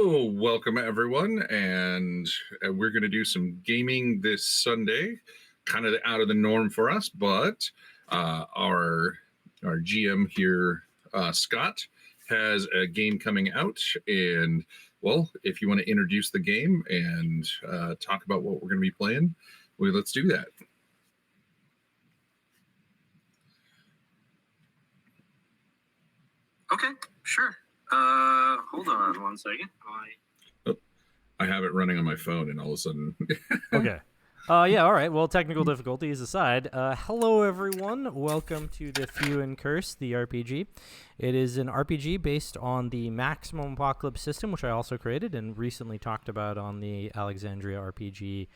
So, welcome everyone, and we're going to do some gaming this Sunday. Kind of out of the norm for us, but our GM here, Scott, has a game coming out, and well, if you want to introduce the game and talk about what we're going to be playing, let's do that. Okay, sure. Hold on one second. I have it running on my phone, and all of a sudden... Okay. Yeah, all right. Well, technical difficulties aside, hello, everyone. Welcome to the Few and Curse, the RPG. It is an RPG based on the Maximum Apocalypse system, which I also created and recently talked about on the Alexandria RPG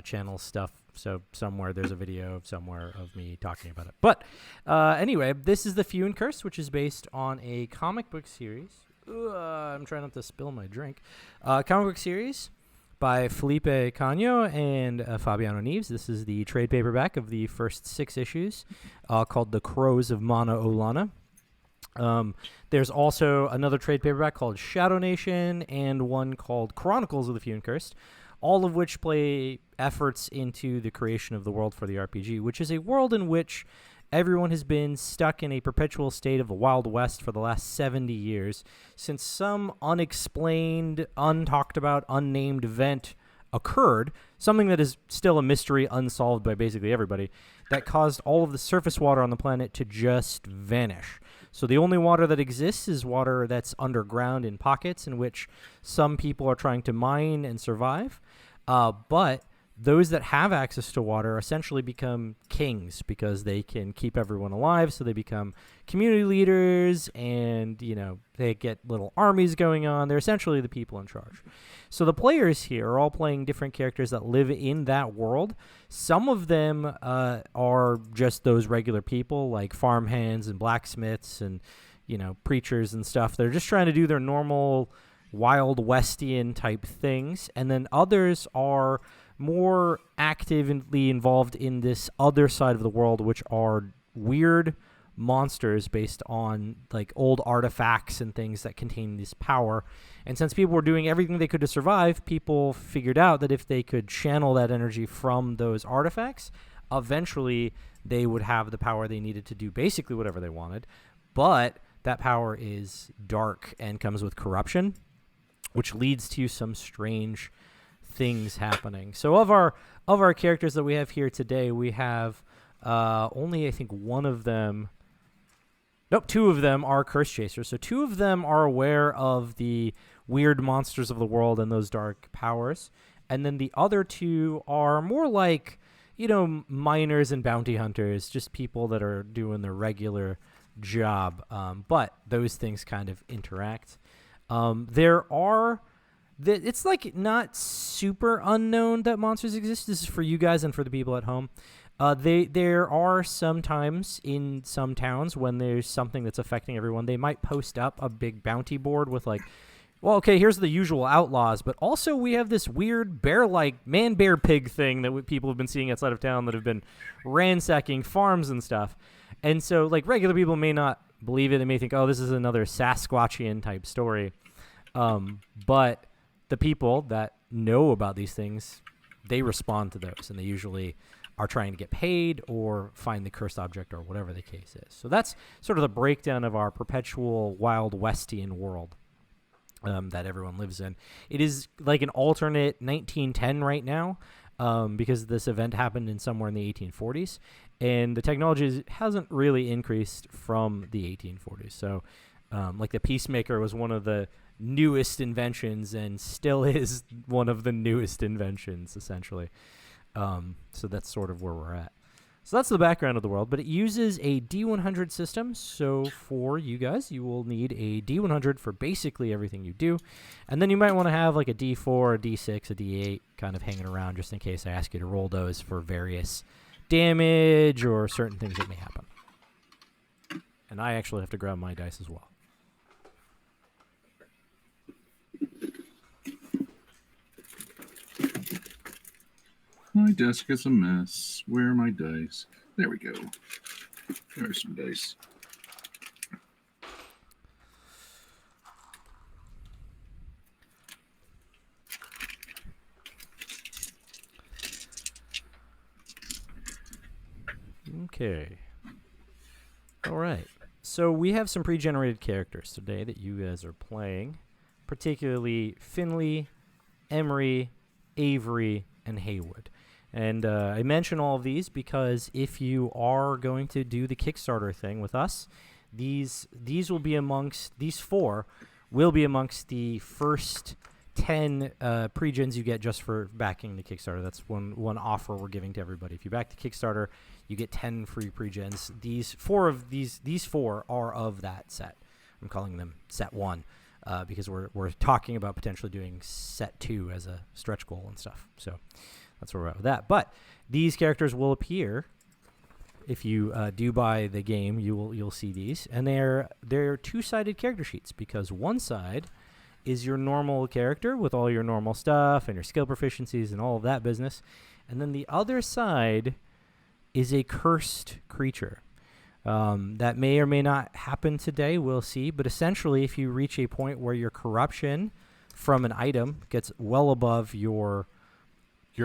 channel stuff. So somewhere there's a video somewhere of me talking about it. But anyway, this is the Few and Curse, which is based on a comic book series. I'm trying not to spill my drink. Comic book series by Felipe Cano and Fabiano Neves. This is the trade paperback of the first 6 issues called The Crows of Mana Olana. There's also another trade paperback called Shadow Nation and one called Chronicles of the Few and Cursed, all of which play efforts into the creation of the world for the RPG, which is a world in which everyone has been stuck in a perpetual state of the Wild West for the last 70 years since some unexplained, untalked about, unnamed event occurred, something that is still a mystery unsolved by basically everybody, that caused all of the surface water on the planet to just vanish. So the only water that exists is water that's underground in pockets in which some people are trying to mine and survive, but those that have access to water essentially become kings because they can keep everyone alive. So they become community leaders and, you know, they get little armies going on. They're essentially the people in charge. So the players here are all playing different characters that live in that world. Some of them are just those regular people like farmhands and blacksmiths and, you know, preachers and stuff. They're just trying to do their normal Wild Westian type things. And then others are more actively involved in this other side of the world, which are weird monsters based on like old artifacts and things that contain this power. And since people were doing everything they could to survive, people figured out that if they could channel that energy from those artifacts, eventually they would have the power they needed to do basically whatever they wanted. But that power is dark and comes with corruption, which leads to some strange things happening. So of our characters that we have here today, we have only I think one of them. Nope, 2 of them are curse chasers. So 2 of them are aware of the weird monsters of the world and those dark powers, and then the other 2 are more like, you know, miners and bounty hunters, just people that are doing their regular job. But those things kind of interact. It's like not super unknown that monsters exist. This is for you guys and for the people at home. There are some times in some towns when there's something that's affecting everyone. They might post up a big bounty board with like, well, okay, here's the usual outlaws, but also we have this weird bear-like man-bear-pig thing that people have been seeing outside of town that have been ransacking farms and stuff. And so like regular people may not believe it. They may think, oh, this is another Sasquatchian type story. But the people that know about these things, they respond to those, and they usually are trying to get paid or find the cursed object or whatever the case is. So that's sort of the breakdown of our perpetual Wild Westian world that everyone lives in. It is like an alternate 1910 right now because this event happened in somewhere in the 1840s, and the technology hasn't really increased from the 1840s. So like the Peacemaker was one of the newest inventions and still is one of the newest inventions, essentially. So that's sort of where we're at. So that's the background of the world, but it uses a D100 system. So for you guys, you will need a D100 for basically everything you do. And then you might want to have like a D4, a D6, a D8 kind of hanging around just in case I ask you to roll those for various damage or certain things that may happen. And I actually have to grab my dice as well. My desk is a mess. Where are my dice? There we go. There's some dice. Okay. All right. So we have some pre-generated characters today that you guys are playing, particularly Finley, Emery, Avery, and Haywood. And I mention all of these because if you are going to do the Kickstarter thing with us, these will be amongst these 4 will be amongst the first 10 pre-gens you get just for backing the Kickstarter. That's one offer we're giving to everybody. If you back the Kickstarter, you get 10 free pre-gens. These 4 are of that set. I'm calling them set 1 because we're talking about potentially doing set 2 as a stretch goal and stuff. So that's where we're at with that. But these characters will appear if you do buy the game. You'll see these, and they're 2-sided character sheets because one side is your normal character with all your normal stuff and your skill proficiencies and all of that business, and then the other side is a cursed creature. That may or may not happen today. We'll see. But essentially, if you reach a point where your corruption from an item gets well above your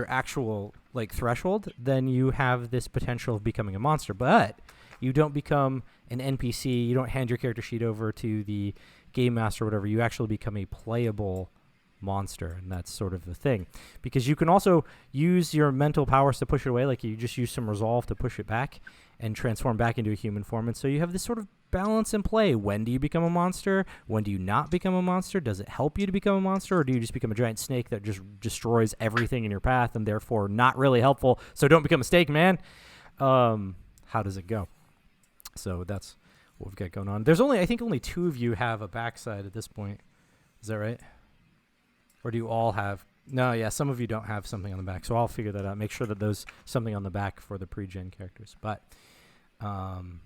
actual threshold, then you have this potential of becoming a monster. But you don't become an NPC. You don't hand your character sheet over to the game master or whatever. You actually become a playable monster, and that's sort of the thing. Because you can also use your mental powers to push it away, like you just use some resolve to push it back and transform back into a human form. And so you have this sort of balance in play. When do you become a monster? When do you not become a monster? Does it help you to become a monster, or do you just become a giant snake that just destroys everything in your path and therefore not really helpful? So don't become a snake, man. How does it go? So that's what we've got going on. I think only 2 of you have a backside at this point. Is that right? Or do you all have? No, yeah, some of you don't have something on the back, so I'll figure that out. Make sure that there's something on the back for the pre-gen characters. But, and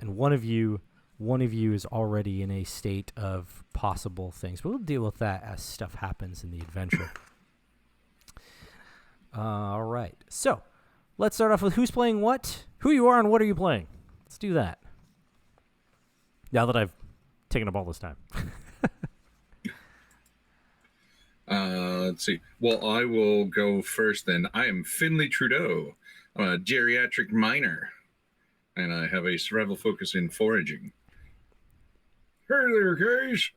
one of you is already in a state of possible things. But we'll deal with that as stuff happens in the adventure. All right, so let's start off with who's playing what, who you are, and what are you playing. Let's do that. Now that I've taken up all this time. Let's see. Well, I will go first then. I am Finley Trudeo. I'm a geriatric miner, and I have a survival focus in foraging. Hey there, guys!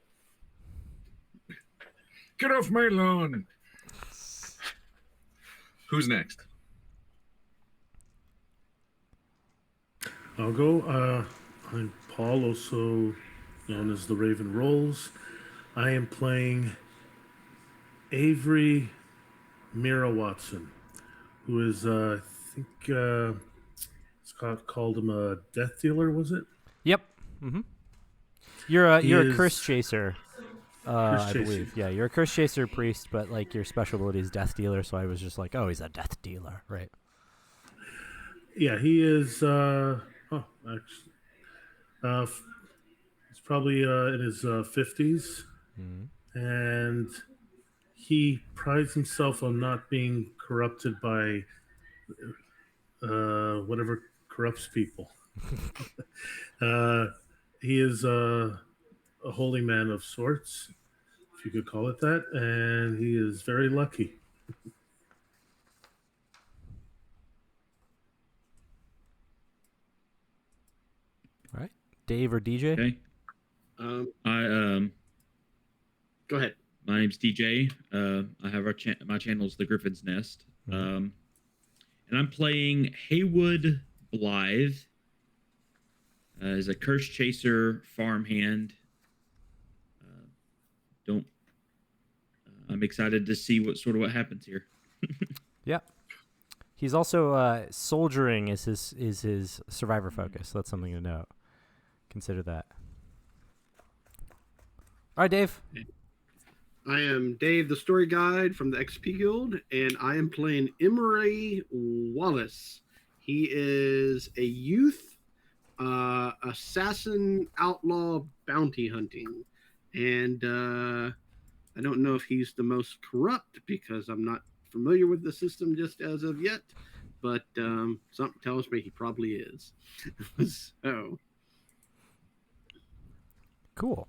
Get off my lawn! Who's next? I'll go. I'm Paul, also known as the Raven Rolls. I am playing Avery Mirawatson, who is, I think Scott called him a death dealer, was it? Yep. Mm-hmm. You're a curse chaser, I believe. Yeah, you're a curse chaser priest, but your special ability is death dealer, so I was just like, oh, he's a death dealer, right? Yeah, he is, he's probably in his 50s, and he prides himself on not being corrupted by whatever corrupts people. He is a holy man of sorts, if you could call it that, and he is very lucky. All right, Dave or DJ? Okay. Go ahead. My name's DJ. I have my channel's The Griffin's Nest. And I'm playing Haywood Blythe as a curse chaser farmhand. I'm excited to see what happens here. Yeah. He's also soldiering is his survivor focus. So that's something to note. Consider that. All right, Dave. I am Dave, the story guide from the XP Guild, and I am playing Emery Wallace. He is a youth assassin, outlaw, bounty hunting. And I don't know if he's the most corrupt because I'm not familiar with the system just as of yet, but something tells me he probably is. So Cool.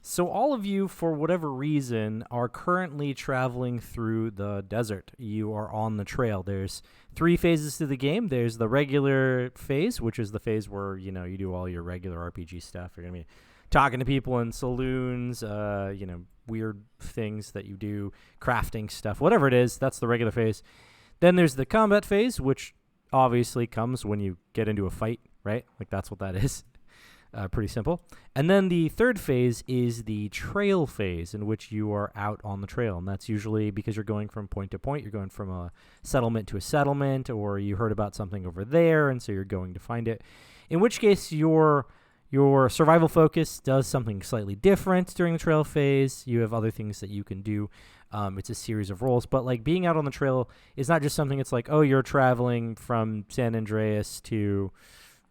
So all of you, for whatever reason, are currently traveling through the desert. You are on the trail. There's 3 phases to the game. There's the regular phase, which is the phase where, you know, you do all your regular RPG stuff. You're going to be talking to people in saloons, you know, weird things that you do, crafting stuff, whatever it is. That's the regular phase. Then there's the combat phase, which obviously comes when you get into a fight, right? Like, that's what that is. Pretty simple. And then the third phase is the trail phase, in which you are out on the trail. And that's usually because you're going from point to point. You're going from a settlement to a settlement, or you heard about something over there, and so you're going to find it. In which case, your survival focus does something slightly different during the trail phase. You have other things that you can do. It's a series of roles. But, like, being out on the trail is not just something it's like, oh, you're traveling from San Andreas to,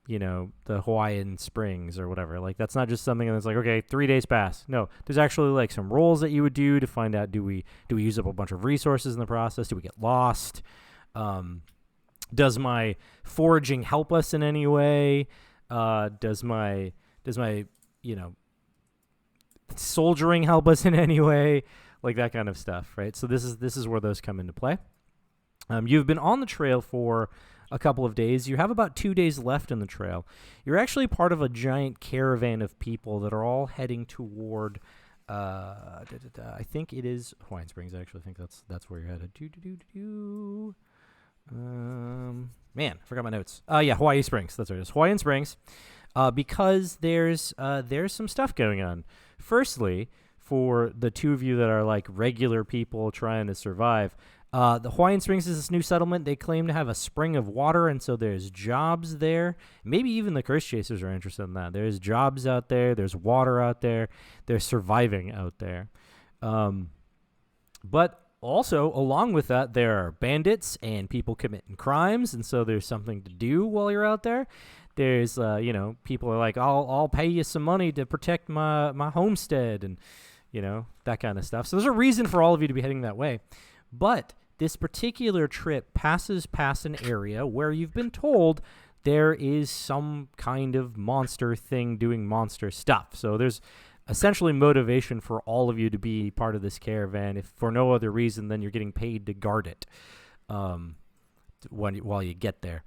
you know, the Hawaiian Springs or whatever. Like, that's not just something that's like, okay, 3 days pass. No, there's actually, like, some roles that you would do to find out, do we use up a bunch of resources in the process? Do we get lost? Does my foraging help us in any way? Does my you know, soldiering help us in any way? Like, that kind of stuff, right? So this is where those come into play. You've been on the trail for a couple of days. You have about 2 days left in the trail. You're actually part of a giant caravan of people that are all heading toward I think it is Hawaiian Springs. I actually think that's where you're headed. Man, I forgot my notes. Yeah, Hawaii Springs. That's what it is. Hawaiian Springs. Because there's some stuff going on. Firstly, for the 2 of you that are like regular people trying to survive, the Hawaiian Springs is this new settlement. They claim to have a spring of water, and so there's jobs there. Maybe even the Curse Chasers are interested in that. There's jobs out there. There's water out there. They're surviving out there. But also, along with that, there are bandits and people committing crimes, and so there's something to do while you're out there. There's, you know, people are like, I'll pay you some money to protect my homestead, and, you know, that kind of stuff. So there's a reason for all of you to be heading that way. But this particular trip passes past an area where you've been told there is some kind of monster thing doing monster stuff. So there's essentially motivation for all of you to be part of this caravan, if for no other reason than you're getting paid to guard it while you get there.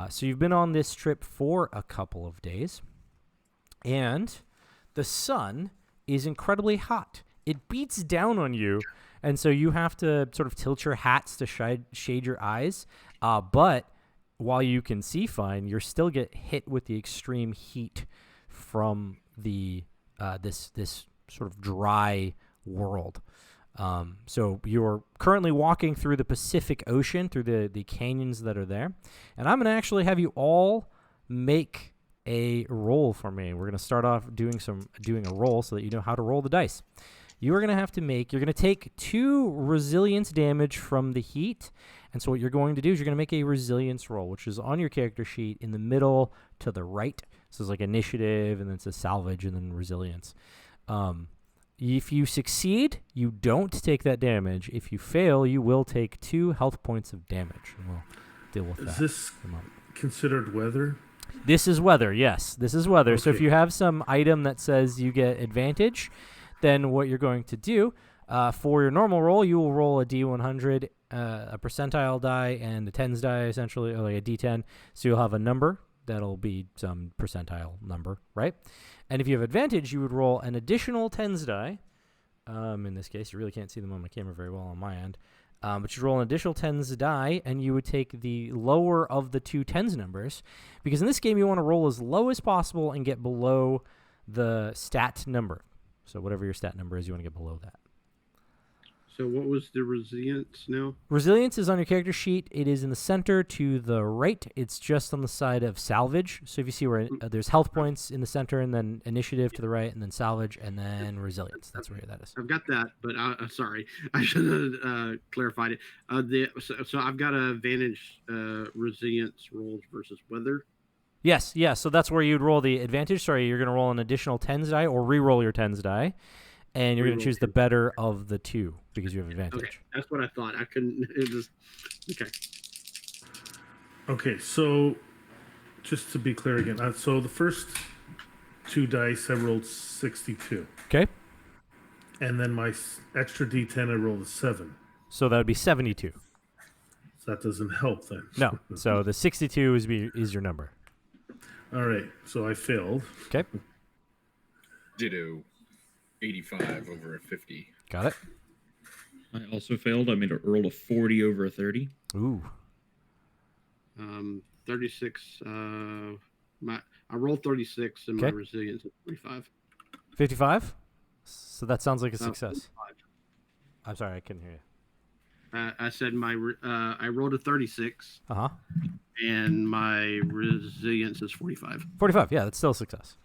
So you've been on this trip for a couple of days, and the sun is incredibly hot. It beats down on you, and so you have to sort of tilt your hats to shade your eyes. But while you can see fine, you still get hit with the extreme heat from the this sort of dry world. So you're currently walking through the Pacific Ocean, through the canyons that are there. And I'm going to actually have you all make a roll for me. We're going to start off doing a roll so that you know how to roll the dice. You're going to take 2 resilience damage from the heat. And so what you're going to do is you're going to make a resilience roll, which is on your character sheet in the middle to the right. So it's like initiative, and then it says salvage, and then resilience. If you succeed, you don't take that damage. If you fail, you will take 2 health points of damage. And we'll deal with that. Is this considered weather? This is weather, yes. This is weather. Okay. So if you have some item that says you get advantage, then what you're going to do, for your normal roll, you will roll a D100, a percentile die, and a tens die, essentially, or like a D10. So you'll have a number. That'll be some percentile number, right? And if you have advantage, you would roll an additional tens die. In this case, you really can't see them on my camera very well on my end. But you roll an additional tens die, and you would take the lower of the 2 tens numbers. Because in this game, you want to roll as low as possible and get below the stat number. So whatever your stat number is, you want to get below that. So what was the resilience now? Resilience is on your character sheet. It is in the center to the right. It's just on the side of salvage. So if you see where there's health points in the center, and then initiative to the right, and then salvage, and then resilience. That's where that is. I've got that, but sorry, I should have clarified it. So I've got a advantage resilience rolls versus weather. Yes, yeah. So that's where you'd roll the advantage. Sorry, you're going to roll an additional tens die, or re-roll your tens die. And you're going to choose the better of the 2 because you have advantage. Okay, that's what I thought. I couldn't. It was okay. Okay, so just to be clear again, so the first 2 dice, I rolled 62. Okay. And then my extra D10, I rolled a 7. So that would be 72. So that doesn't help then. No. So the 62 is your number. All right. So I failed. Okay. Ditto. 85 over a 50. Got it. I also failed. I rolled a 40 over a 30. Ooh. 36. I rolled 36 and my resilience is 45. 55? So that sounds like a success. 45. I'm sorry, I couldn't hear you. I said I rolled a 36. Uh-huh. And my resilience is 45. 45, yeah, that's still a success.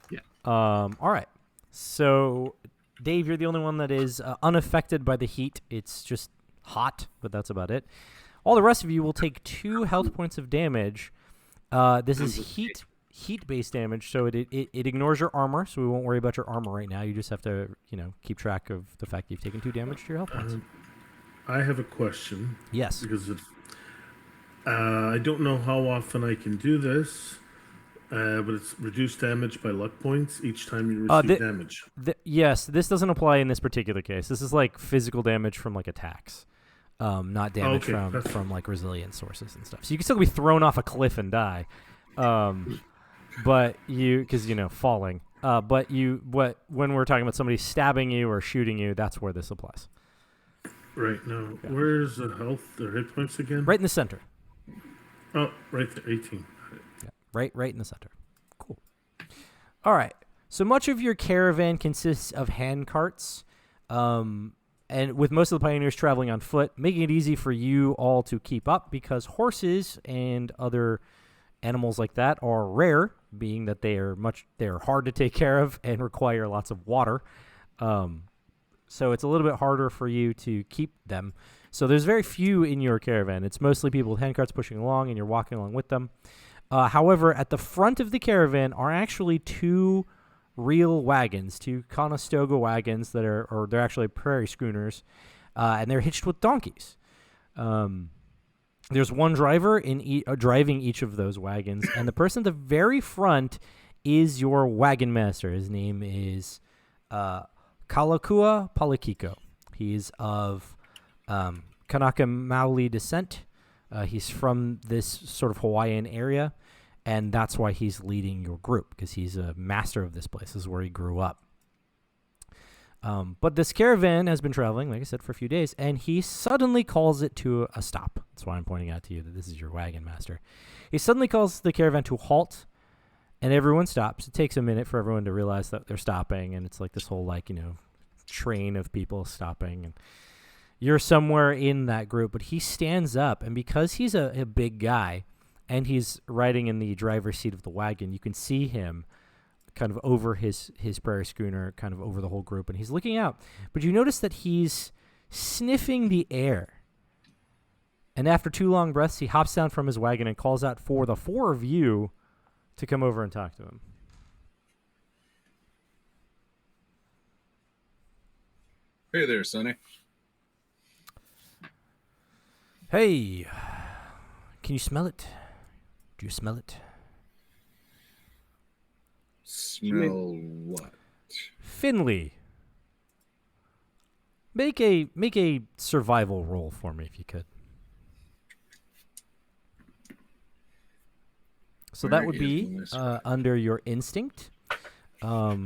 Yeah. All right. So, Dave, you're the only one that is unaffected by the heat. It's just hot, but that's about it. All the rest of you will take 2 health points of damage. This is heat-based damage, so it ignores your armor, so we won't worry about your armor right now. You just have to, keep track of the fact that you've taken 2 damage to your health points. I have a question. Yes. Because I don't know how often I can do this, but it's reduced damage by luck points each time you receive damage. Yes, this doesn't apply in this particular case. This is like physical damage from like attacks, not damage from like resilience sources and stuff. So you can still be thrown off a cliff and die, but because falling. But when we're talking about somebody stabbing you or shooting you, that's where this applies. Right now, where's the health or hit points again? Right in the center. Oh, right there, 18. Yeah, right in the center. Cool. All right. So much of your caravan consists of hand carts, and with most of the pioneers traveling on foot, making it easy for you all to keep up because horses and other animals like that are rare, being that they're hard to take care of and require lots of water. So it's a little bit harder for you to keep them. So there's very few in your caravan. It's mostly people with hand carts pushing along, and you're walking along with them. However, at the front of the caravan are actually 2 real wagons, 2 Conestoga wagons they're actually prairie schooners, and they're hitched with donkeys. There's one driver driving each of those wagons, and the person at the very front is your wagon master. His name is Kalakua Palikiko. He's of Kanaka Maoli descent. He's from this sort of Hawaiian area, and that's why he's leading your group, because he's a master of this place. This is where he grew up. But this caravan has been traveling, like I said, for a few days, and he suddenly calls it to a stop. That's why I'm pointing out to you that this is your wagon master. He suddenly calls the caravan to a halt, and everyone stops. It takes a minute for everyone to realize that they're stopping, and it's like this whole train of people stopping, and you're somewhere in that group. But he stands up, and because he's a big guy and he's riding in the driver's seat of the wagon, you can see him kind of over his prairie schooner, kind of over the whole group, and he's looking out. But you notice that he's sniffing the air, and after 2 long breaths, he hops down from his wagon and calls out for the 4 of you to come over and talk to him. Hey there, Sonny. Hey, can you smell it? Do you smell it? Smell what? Finley. Make a survival roll for me if you could. So that would be under your instinct. All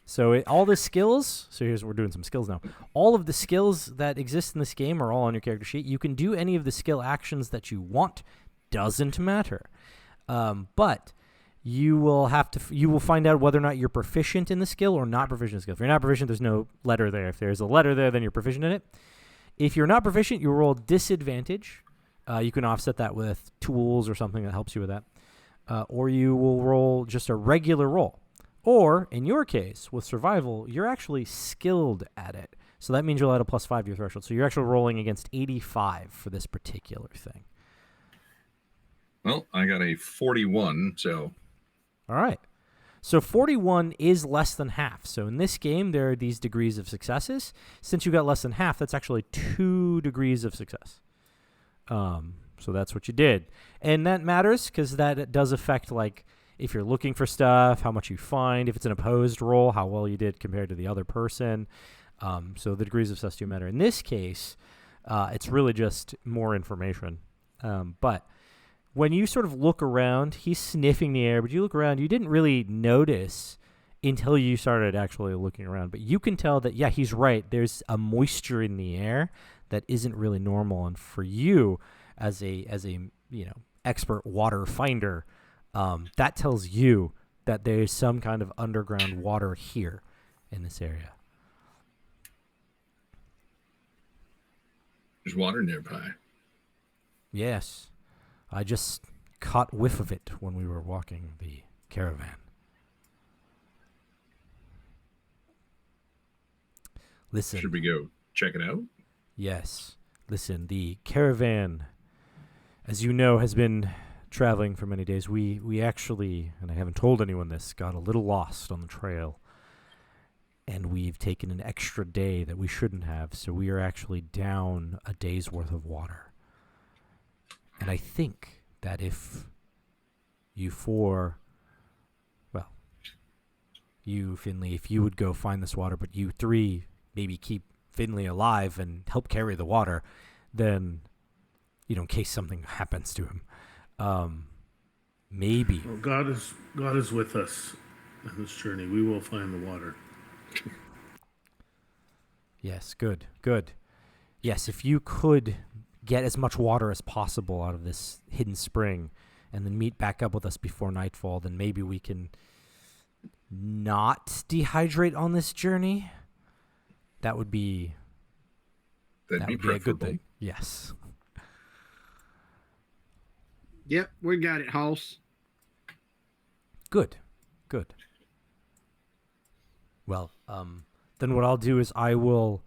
the skills. So we're doing some skills now. All of the skills that exist in this game are all on your character sheet. You can do any of the skill actions that you want. Doesn't matter. But you will find out whether or not you're proficient in the skill or not proficient in the skill. If you're not proficient, there's no letter there. If there's a letter there, then you're proficient in it. If you're not proficient, you roll disadvantage. You can offset that with tools or something that helps you with that. Or you will roll just a regular roll. Or, in your case, with survival, you're actually skilled at it. So that means you'll add a +5 to your threshold. So you're actually rolling against 85 for this particular thing. Well, I got a 41, so... All right. So 41 is less than half. So in this game, there are these degrees of successes. Since you got less than half, that's actually 2 degrees of success. So that's what you did. And that matters because that does affect, like, if you're looking for stuff, how much you find, if it's an opposed roll, how well you did compared to the other person. So the degrees of sus do matter. In this case, it's really just more information. But when you sort of look around, he's sniffing the air, but you look around, you didn't really notice until you started actually looking around. But you can tell that, yeah, he's right. There's a moisture in the air that isn't really normal. And for you, as a expert water finder, that tells you that there's some kind of underground water here in this area. There's water nearby. Yes. I just caught whiff of it when we were walking the caravan. Listen. Should we go check it out? Yes. Listen, the caravan, as you know, has been traveling for many days. We actually, and I haven't told anyone this, got a little lost on the trail. And we've taken an extra day that we shouldn't have, so we are actually down a day's worth of water. And I think that if you Finley, if you would go find this water, but you three maybe keep Finley alive and help carry the water, then, in case something happens to him, maybe. Well, God is with us in this journey. We will find the water. Yes, good. Yes, if you could get as much water as possible out of this hidden spring and then meet back up with us before nightfall, then maybe we can not dehydrate on this journey. That would be That'd be a good preferable. thing. Yes. Yep, we got it, House. Good. Well, then what I'll do is I will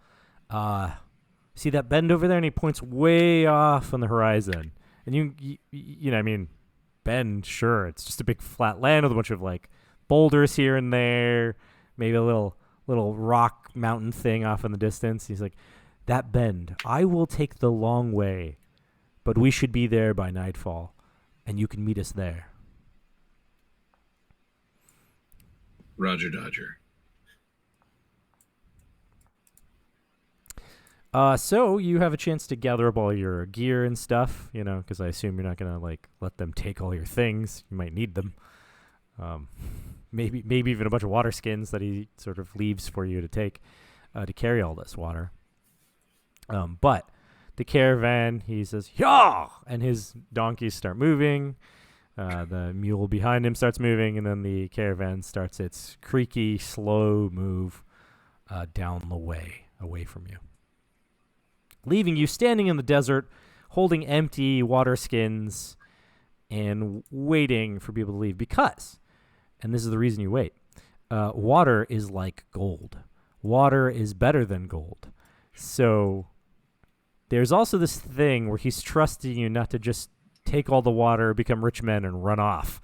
see that bend over there, and he points way off on the horizon. And bend, sure, it's just a big flat land with a bunch of like boulders here and there, maybe a little rock mountain thing off in the distance. He's like, that bend, I will take the long way, but we should be there by nightfall, and you can meet us there. Roger Dodger. So you have a chance to gather up all your gear and stuff, because I assume you're not going to let them take all your things. You might need them. Maybe even a bunch of water skins that he sort of leaves for you to take to carry all this water. But the caravan, he says, "Yaw!" and his donkeys start moving. The mule behind him starts moving, and then the caravan starts its creaky, slow move down the way, away from you, leaving you standing in the desert, holding empty water skins and waiting for people to leave because, and this is the reason you wait, water is like gold. Water is better than gold. So there's also this thing where he's trusting you not to just take all the water, become rich men, and run off.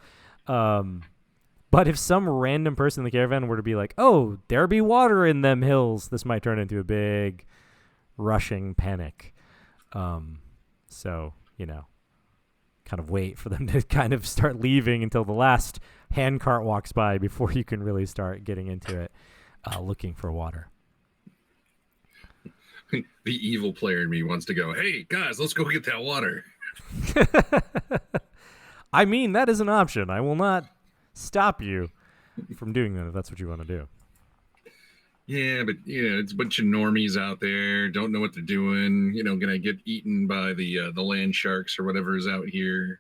But if some random person in the caravan were to be like, oh, there be water in them hills, this might turn into a big rushing panic. So, kind of wait for them to kind of start leaving until the last handcart walks by before you can really start getting into it, looking for water. The evil player in me wants to go, hey, guys, let's go get that water. I mean, that is an option. I will not stop you from doing that if that's what you want to do. Yeah, but it's a bunch of normies out there, don't know what they're doing, gonna get eaten by the land sharks or whatever is out here.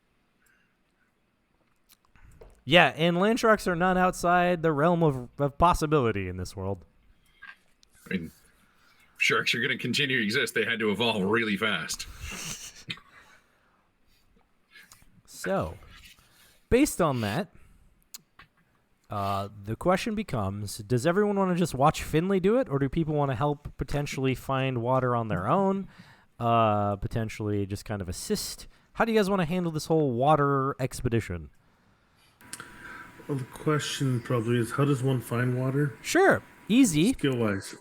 Yeah, and land sharks are not outside the realm of possibility in this world. I mean, sharks are gonna continue to exist. They had to evolve really fast. So, based on that, the question becomes, does everyone want to just watch Finley do it, or do people want to help potentially find water on their own, potentially just kind of assist? How do you guys want to handle this whole water expedition? Well, the question probably is, how does one find water? Sure, easy. Skill-wise.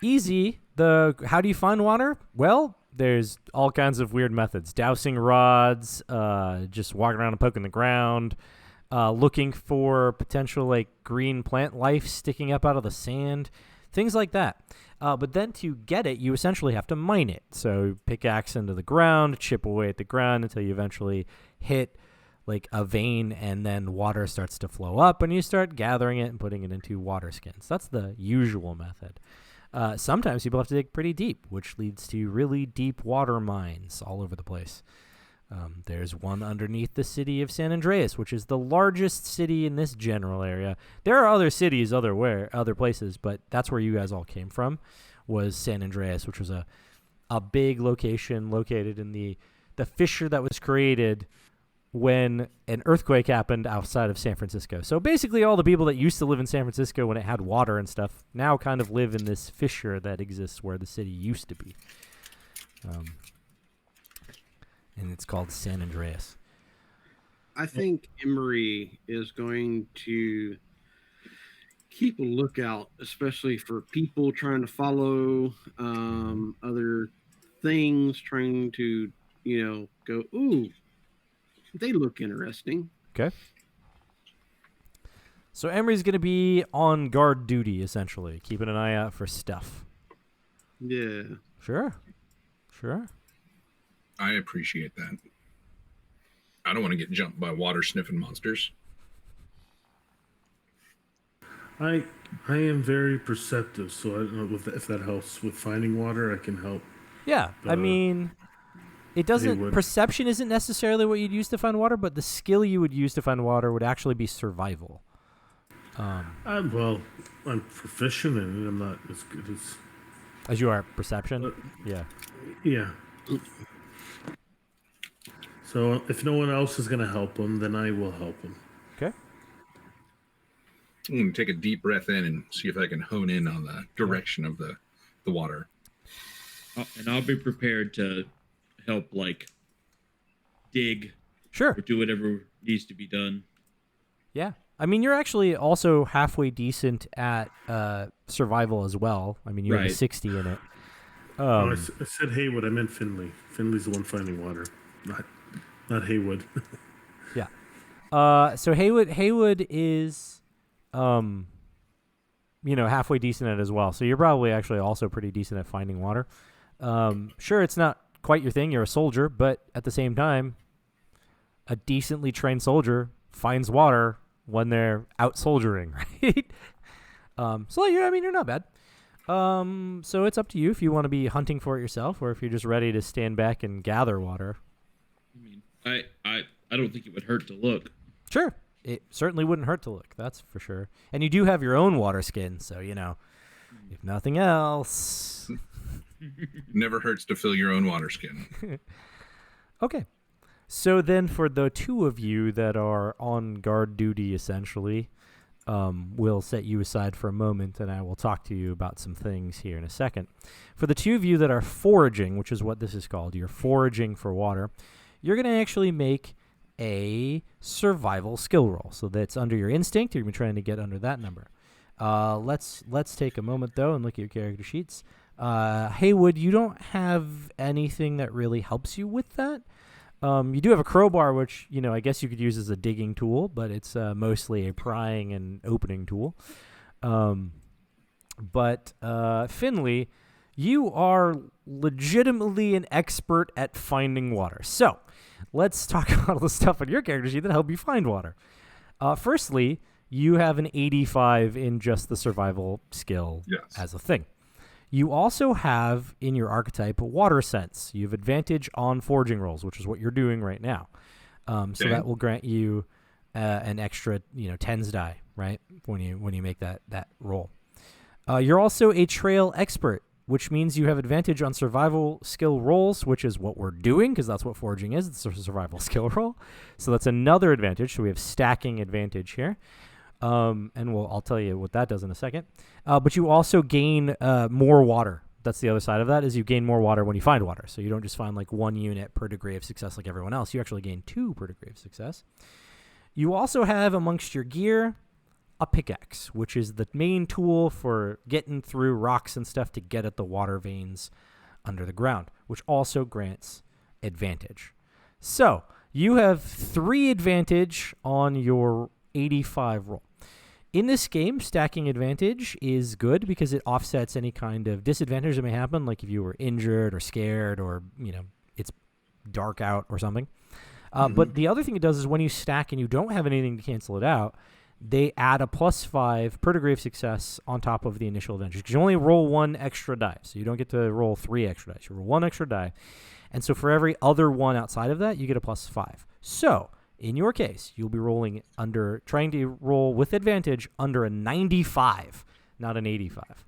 Easy. How do you find water? Well, there's all kinds of weird methods. Dousing rods, just walking around and poking the ground. looking for potential like green plant life sticking up out of the sand, things like that. But then to get it, you essentially have to mine it. So pickaxe into the ground, chip away at the ground until you eventually hit like a vein, and then water starts to flow up, and you start gathering it and putting it into water skins. That's the usual method. Sometimes people have to dig pretty deep, which leads to really deep water mines all over the place. There's one underneath the city of San Andreas, which is the largest city in this general area. There are other cities other places, but that's where you guys all came from, was San Andreas, which was a big location located in the fissure that was created when an earthquake happened outside of San Francisco. So basically all the people that used to live in San Francisco when it had water and stuff now kind of live in this fissure that exists where the city used to be. And it's called San Andreas. I think Emery is going to keep a lookout, especially for people trying to follow other things, trying to, go, ooh, they look interesting. Okay. So Emery's going to be on guard duty, essentially, keeping an eye out for stuff. Yeah. Sure. I appreciate that. I don't want to get jumped by water sniffing monsters. I am very perceptive, so I don't know if that helps with finding water. I can help. Yeah, I mean, it doesn't. Haywood. Perception isn't necessarily what you'd use to find water, but the skill you would use to find water would actually be survival. Well, I'm proficient in it. I'm not as good as you are perception. Yeah. So if no one else is going to help him, then I will help him. Okay. I'm going to take a deep breath in and see if I can hone in on the direction of the water. And I'll be prepared to help, like, dig. Sure. Or do whatever needs to be done. Yeah. I mean, you're actually also halfway decent at survival as well. I mean, you have a 60 in it. I said Haywood. I meant Finley. Finley's the one finding water, not Haywood. Yeah. So Haywood is, halfway decent at it as well. So you're probably actually also pretty decent at finding water. Sure, it's not quite your thing. You're a soldier, but at the same time, a decently trained soldier finds water when they're out soldiering, right? So you're not bad. So it's up to you if you want to be hunting for it yourself, or if you're just ready to stand back and gather water. I mean, I don't think it would hurt to look. Sure. It certainly wouldn't hurt to look, that's for sure. And you do have your own water skin, so, if nothing else. Never hurts to fill your own water skin. Okay. So then for the two of you that are on guard duty, essentially, we'll set you aside for a moment, and I will talk to you about some things here in a second. For the two of you that are foraging, which is what this is called, you're foraging for water, you're going to actually make a survival skill roll. So that's under your instinct. You're going to be trying to get under that number. Let's take a moment, though, and look at your character sheets. Haywood, you don't have anything that really helps you with that. You do have a crowbar, which, I guess you could use as a digging tool, but it's mostly a prying and opening tool. But Finley, you are legitimately an expert at finding water. So let's talk about all the stuff on your character sheet that help you find water. Firstly, you have an 85 in just the survival skill as a thing. You also have in your archetype water sense. You have advantage on foraging rolls, which is what you're doing right now. So that will grant you an extra, tens die, right? When you make that roll. You're also a trail expert, which means you have advantage on survival skill rolls, which is what we're doing because that's what foraging is. It's a survival skill roll. So that's another advantage. So we have stacking advantage here. And I'll tell you what that does in a second. But you also gain more water. That's the other side of that, is you gain more water when you find water. So you don't just find like 1 unit per degree of success like everyone else. You actually gain 2 per degree of success. You also have amongst your gear a pickaxe, which is the main tool for getting through rocks and stuff to get at the water veins under the ground, which also grants advantage. So you have 3 advantage on your 85 roll. In this game, stacking advantage is good because it offsets any kind of disadvantage that may happen, like if you were injured or scared or, it's dark out or something. But the other thing it does is when you stack and you don't have anything to cancel it out, they add a +5 per degree of success on top of the initial advantage. Because you only roll 1 extra die, so you don't get to roll 3 extra dice. You roll 1 extra die. And so for every other one outside of that, you get a +5. So in your case, you'll be trying to roll with advantage under a 95, not an 85.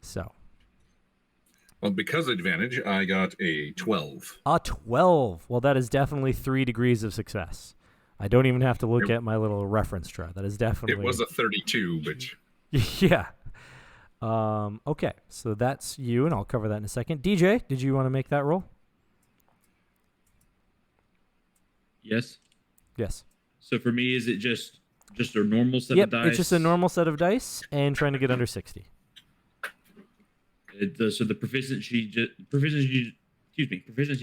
So. Well, because of advantage, I got a 12. A 12. Well, that is definitely 3 degrees of success. I don't even have to look at my little reference chart. That is definitely. It was a 32, but. Yeah. Okay, so that's you, and I'll cover that in a second. DJ, did you want to make that roll? Yes. Yes. So for me, is it just a normal set Yep, of dice? it's just a normal set of dice and trying to get under 60. So the proficiency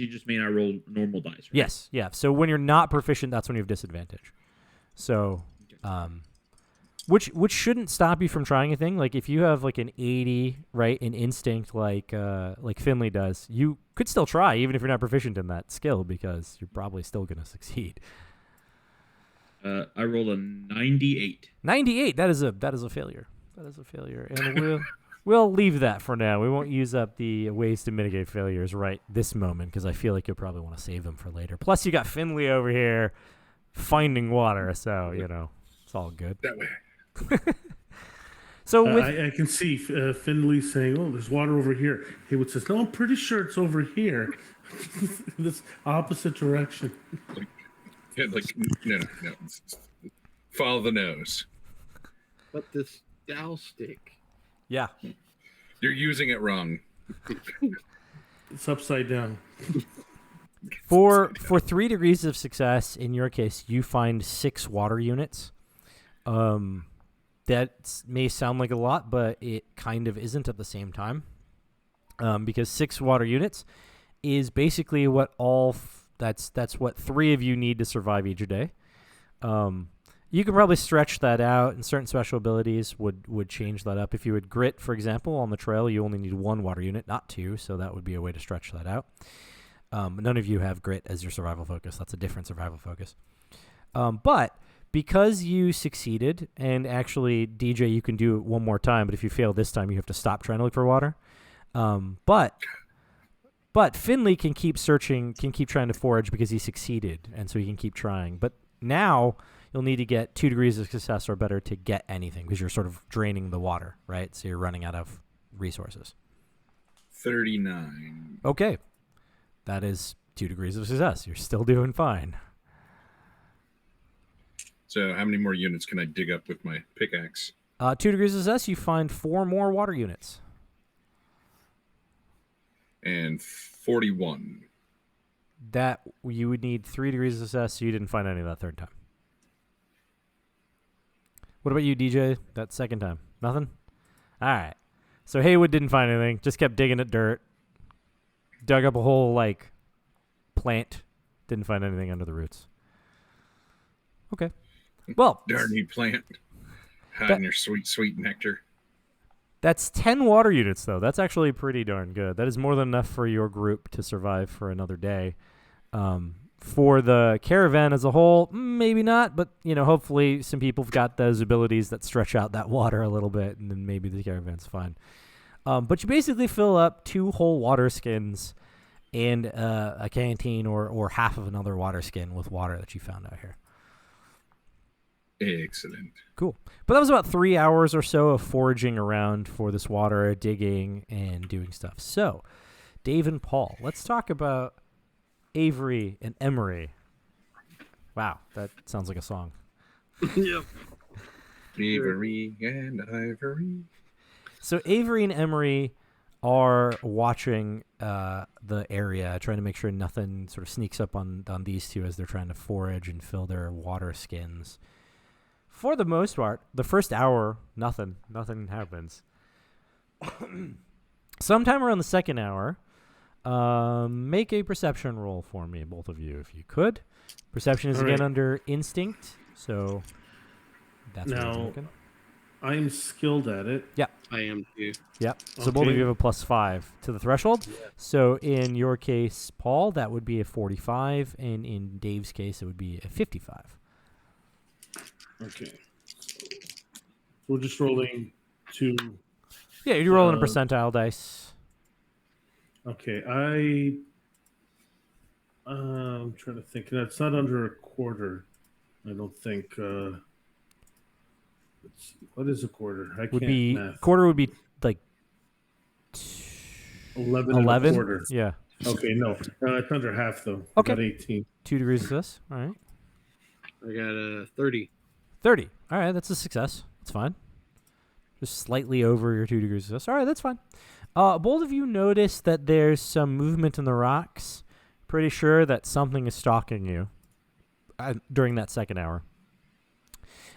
just mean I roll normal dice, right? Yes, yeah. So when you're not proficient, that's when you have disadvantage. So, which shouldn't stop you from trying a thing. Like if you have like an 80, right, in instinct, like Finley does, you could still try even if you're not proficient in that skill because you're probably still going to succeed. I rolled a 98. 98. That is a failure. That is a failure, and we'll leave that for now. We won't use up the ways to mitigate failures right this moment because I feel like you'll probably want to save them for later. Plus, you got Finley over here finding water, so it's all good. That way. So I can see Finley saying, "Oh, there's water over here." Haywood says, "No, I'm pretty sure it's over here." This opposite direction. No. Follow the nose. But this dowel stick. yeah, You're using it wrong. It's upside down. for 3 degrees of success in your case, you find 6 water units. That may sound like a lot, but it kind of isn't at the same time. Because 6 water units is basically what that's what 3 of you need to survive each day. You could probably stretch that out, and certain special abilities would change that up. If you had grit, for example, on the trail, you only need 1 water unit, not 2, so that would be a way to stretch that out. None of you have grit as your survival focus. That's a different survival focus. But because you succeeded, and actually, DJ, you can do it one more time, but if you fail this time, you have to stop trying to look for water. But Finley can keep searching, can keep trying to forage because he succeeded, and so he can keep trying. But now you'll need to get 2 degrees of success or better to get anything because you're sort of draining the water, right? So you're running out of resources. 39. Okay. That is 2 degrees of success. You're still doing fine. So how many more units can I dig up with my pickaxe? 2 degrees of success, you find 4 more water units. And 41. That you would need 3 degrees of success, so you didn't find any that third time. What about you, DJ? That second time? Nothing? All right. So Haywood didn't find anything. Just kept digging at dirt. Dug up a whole, plant. Didn't find anything under the roots. Okay. Well. Darn you, plant. Hiding your sweet, sweet nectar. That's 10 water units, though. That's actually pretty darn good. That is more than enough for your group to survive for another day. For the caravan as a whole, maybe not, but, hopefully some people have got those abilities that stretch out that water a little bit, and then maybe the caravan's fine. But you basically fill up 2 whole water skins and a canteen or half of another water skin with water that you found out here. Excellent. Cool. But that was about 3 hours or so of foraging around for this water, digging, and doing stuff. So, Dave and Paul, let's talk about Avery and Emery. Wow, that sounds like a song. Yep. Avery and Ivory. So Avery and Emery are watching the area, trying to make sure nothing sort of sneaks up on these two as they're trying to forage and fill their water skins. For the most part, the first hour, nothing happens. Sometime around the second hour, Make a perception roll for me, both of you, if you could. Perception is All again right. under instinct, so that's what Now- it's looking. I'm skilled at it. I am too. Yep. So both of Okay. you have a +5 to the threshold. So in your case, Paul, that would be a 45, and in Dave's case, it would be a 55. Okay. So we're just rolling 2. Yeah, you're rolling a Uh, percentile dice. Okay, I'm trying to think. That's not under a quarter, I don't think. Let's see. What is a quarter? I Would can't be math. quarter would be like 11 and a 11. quarter. Yeah. Okay, no, it's under half though. Okay. About 18. 2 degrees of this. All right. I got a 30. 30. All right, that's a success. That's fine. Just slightly over your 2 degrees of success. All right, that's fine. Both of you notice that there's some movement in the rocks. Pretty sure that something is stalking you during that second hour.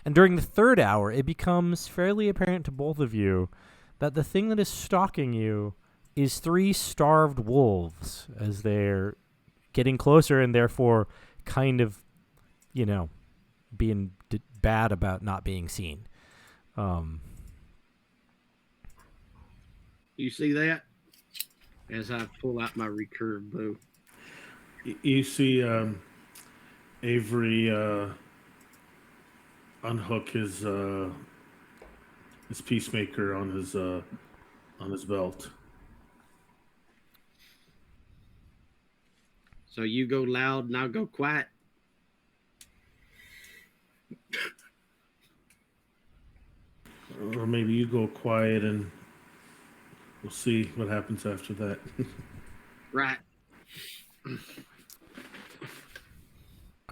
And during the third hour, it becomes fairly apparent to both of you that the thing that is stalking you is 3 starved wolves as they're getting closer and therefore kind of, being bad about not being seen. You see that? As I pull out my recurve bow. You see Avery unhook his peacemaker on his belt. So you go loud and I'll go quiet. Or maybe you go quiet and we'll see what happens after that. Right.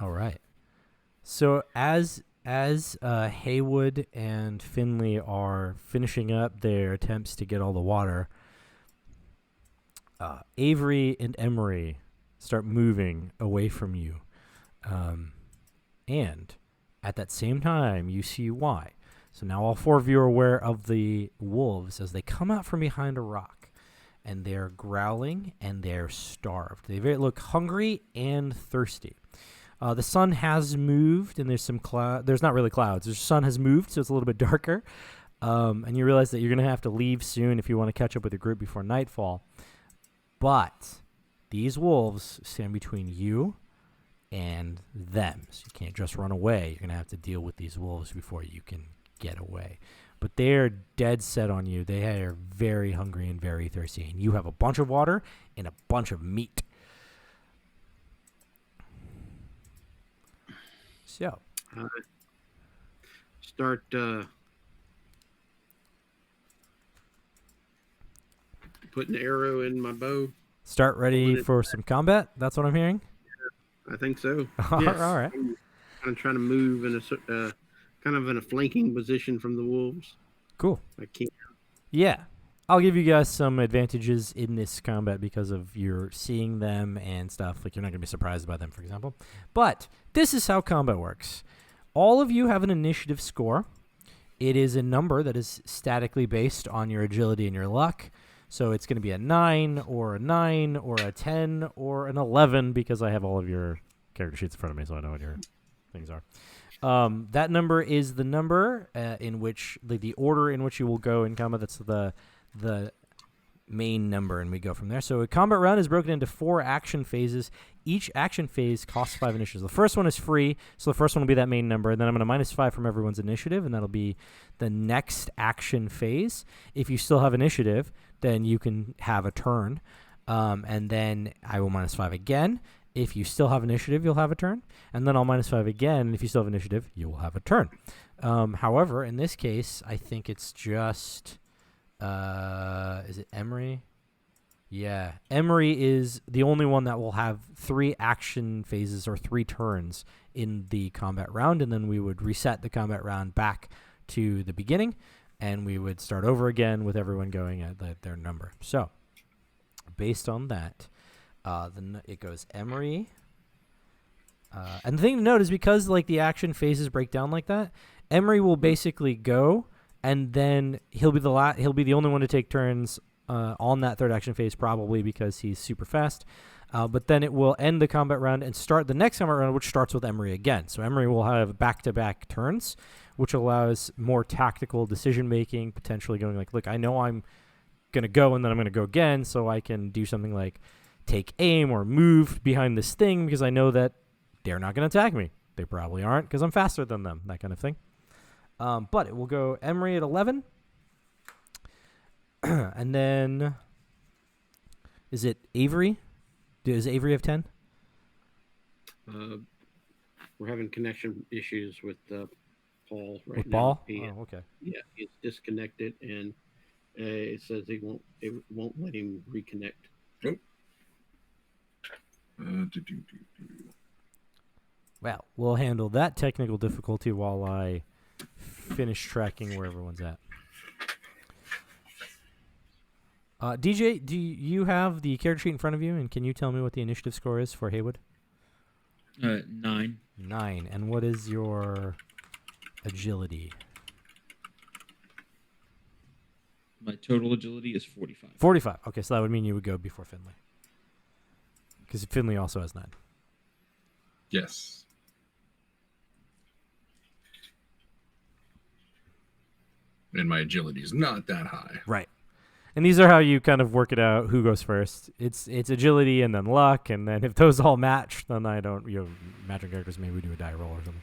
All right. So as Haywood and Finley are finishing up their attempts to get all the water, Avery and Emery start moving away from you. And at that same time, you see why. So now all 4 of you are aware of the wolves as they come out from behind a rock. And they're growling and they're starved. They look hungry and thirsty. The sun has moved, and there's some cloud. There's not really clouds. The sun has moved, so it's a little bit darker. And you realize that you're going to have to leave soon if you want to catch up with your group before nightfall. But these wolves stand between you and them. So you can't just run away. You're going to have to deal with these wolves before you can get away. But they're dead set on you. They are very hungry and very thirsty. And you have a bunch of water and a bunch of meat. So, Start putting the arrow in my bow. start ready for some combat. That's what I'm hearing. I think so. All Yes. right. I'm trying to move in a kind of in a flanking position from the wolves. Cool. I can't. Yeah. I'll give you guys some advantages in this combat because of your seeing them and stuff. Like, you're not going to be surprised by them, for example. But this is how combat works. All of you have an initiative score. It is a number that is statically based on your agility and your luck. So it's going to be a 9 or a 9 or a 10 or an 11 because I have all of your character sheets in front of me, so I know what your things are. That number is the number in which the order in which you will go in combat. That's the main number, and we go from there. So a combat round is broken into 4 action phases. Each action phase costs 5 initiatives. The first one is free, so the first one will be that main number, and then I'm going to -5 from everyone's initiative, and that'll be the next action phase. If you still have initiative, then you can have a turn, and then I will -5 again. If you still have initiative, you'll have a turn, and then I'll -5 again, and if you still have initiative, you will have a turn. However, in this case, I think it's just... is it Emery? Yeah. Emery is the only one that will have 3 action phases or 3 turns in the combat round, and then we would reset the combat round back to the beginning, and we would start over again with everyone going at their number. So, based on that, it goes Emery. And the thing to note is because the action phases break down like that, Emery will basically go, and then he'll be the only one to take turns on that third action phase, probably because he's super fast. But then it will end the combat round and start the next combat round, which starts with Emery again. So Emery will have back-to-back turns, which allows more tactical decision-making, potentially going like, look, I know I'm going to go and then I'm going to go again, so I can do something like take aim or move behind this thing because I know that they're not going to attack me. They probably aren't because I'm faster than them, that kind of thing. But it will go Emery at 11. And then is it Avery? Does Avery have 10? We're having connection issues with Paul right With now. Paul? He, Oh, okay. Yeah, he's disconnected, and it says it won't let him reconnect. Nope. Well, we'll handle that technical difficulty while I finish tracking where everyone's at. DJ, do you have the character sheet in front of you, and can you tell me what the initiative score is for Haywood? 9. 9. And what is your agility? My total agility is 45. 45. Okay, so that would mean you would go before Finley. Because Finley also has 9. Yes. And my agility is not that high. Right. And these are how you kind of work it out, who goes first. It's agility and then luck, and then if those all match, then I don't, matching characters, maybe we do a die roll or something.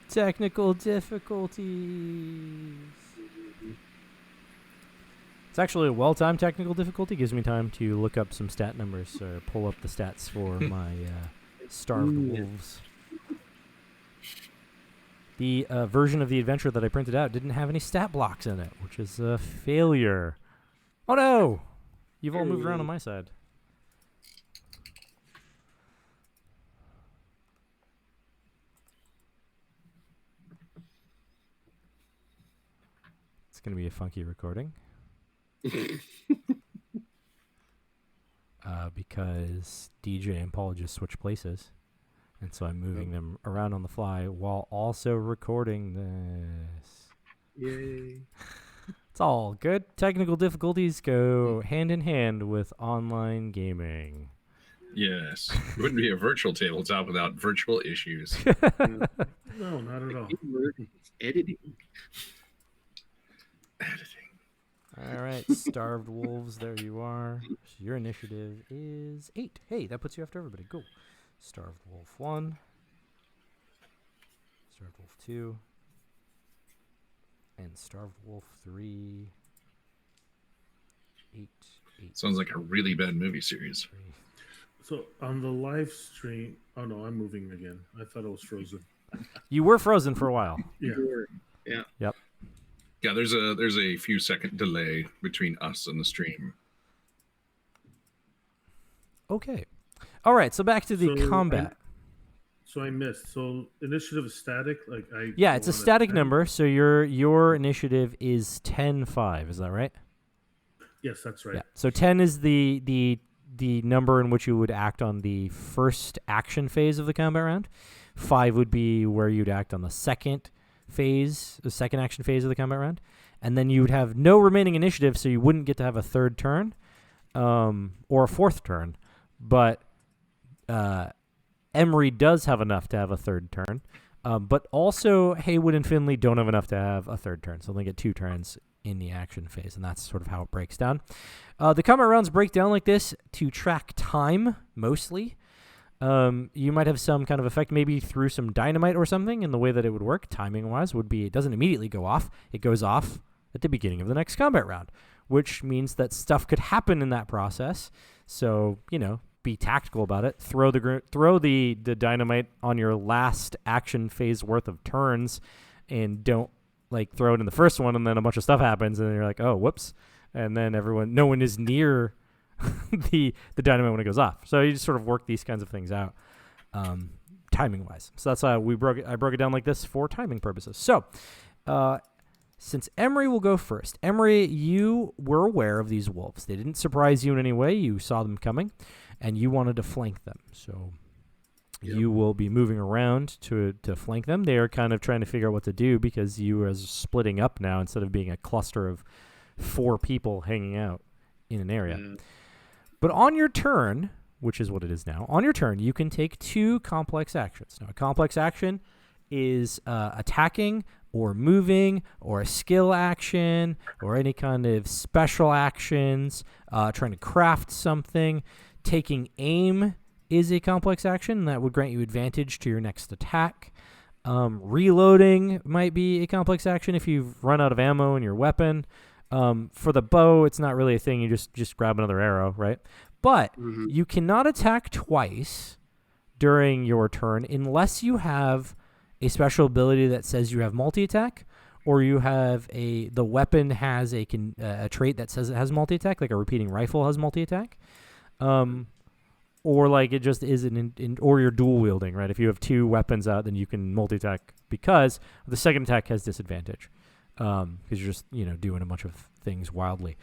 Technical difficulties. It's actually a well-timed technical difficulty. Gives me time to look up some stat numbers or pull up the stats for my starved wolves. The version of the adventure that I printed out didn't have any stat blocks in it, which is a failure. Oh no! You've all moved around on my side. It's going to be a funky recording. Because DJ and Paul just switched places. And so I'm moving them around on the fly while also recording this. Yay. It's all good. Technical difficulties go hand in hand with online gaming. Yes. It wouldn't be a virtual tabletop without virtual issues. No, not at all. Editing. All right, Starved Wolves, there you are. So your initiative is 8. Hey, that puts you after everybody. Go. Starved Wolf 1. Starved Wolf 2. And Starved Wolf 3. 8. Sounds like a really bad movie series. 3. So on the live stream, oh no, I'm moving again. I thought I was frozen. You were frozen for a while. Yeah. Yeah. Yep. Yeah, there's a few second delay between us and the stream. Okay. All right, so back to the So combat. I missed. So initiative is static. Like Yeah, it's a static number. So your initiative is 10-5. Is that right? Yes, that's right. Yeah. So 10 is the number in which you would act on the first action phase of the combat round. 5 would be where you'd act on the second action phase of the combat round, and then you would have no remaining initiative, so you wouldn't get to have a third turn, or a fourth turn. But Emery does have enough to have a third turn, but also Haywood and Finley don't have enough to have a third turn, so they get 2 turns in the action phase, and that's sort of how it breaks down. The combat rounds break down like this to track time, mostly. You might have some kind of effect, maybe through some dynamite or something, and the way that it would work, timing-wise, would be it doesn't immediately go off. It goes off at the beginning of the next combat round, which means that stuff could happen in that process. So, be tactical about it. Throw the dynamite on your last action phase worth of turns, and don't throw it in the first one, and then a bunch of stuff happens, and then you're like, oh, whoops, and then no one is near the dynamite when it goes off. So you just sort of work these kinds of things out, timing wise. So that's how I broke it down like this for timing purposes. So since Emery will go first, Emery, you were aware of these wolves. They didn't surprise you in any way. You saw them coming, and you wanted to flank them. So You will be moving around to flank them. They are kind of trying to figure out what to do because you are splitting up now instead of being a cluster of 4 people hanging out in an area. Yeah. But on your turn, which is what it is now, on your turn, you can take 2 complex actions. Now, a complex action is attacking or moving or a skill action or any kind of special actions, trying to craft something. Taking aim is a complex action, and that would grant you advantage to your next attack. Reloading might be a complex action if you've run out of ammo in your weapon. For the bow, it's not really a thing. You just grab another arrow, right? But you cannot attack twice during your turn unless you have a special ability that says you have multi-attack, or you have the weapon has a trait that says it has multi-attack, like a repeating rifle has multi-attack. Or like it just isn't, or you're dual wielding, right? If you have 2 weapons out, then you can multi-attack because the second attack has disadvantage. Because you're just, doing a bunch of things wildly.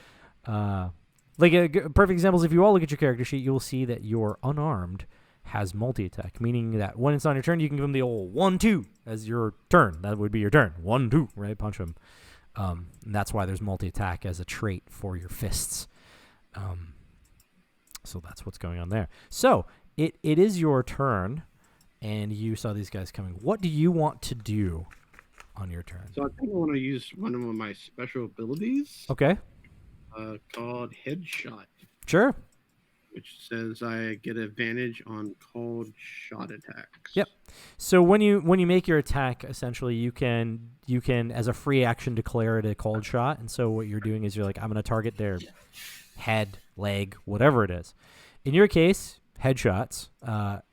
Like a perfect example is if you all look at your character sheet, you'll see that your unarmed has multi-attack, meaning that when it's on your turn, you can give them the old 1-2 as your turn. That would be your turn. 1-2, right? Punch them. And that's why there's multi-attack as a trait for your fists. So that's what's going on there. So it is your turn, and you saw these guys coming. What do you want to do on your turn? So I think I want to use one of my special abilities. Okay. Called Headshot, Sure. which says I get advantage on called shot attacks. Yep. So when you make your attack, essentially you can as a free action declare it a called shot, and so what you're doing is you're like, I'm going to target their head, leg, whatever it is. In your case, headshots,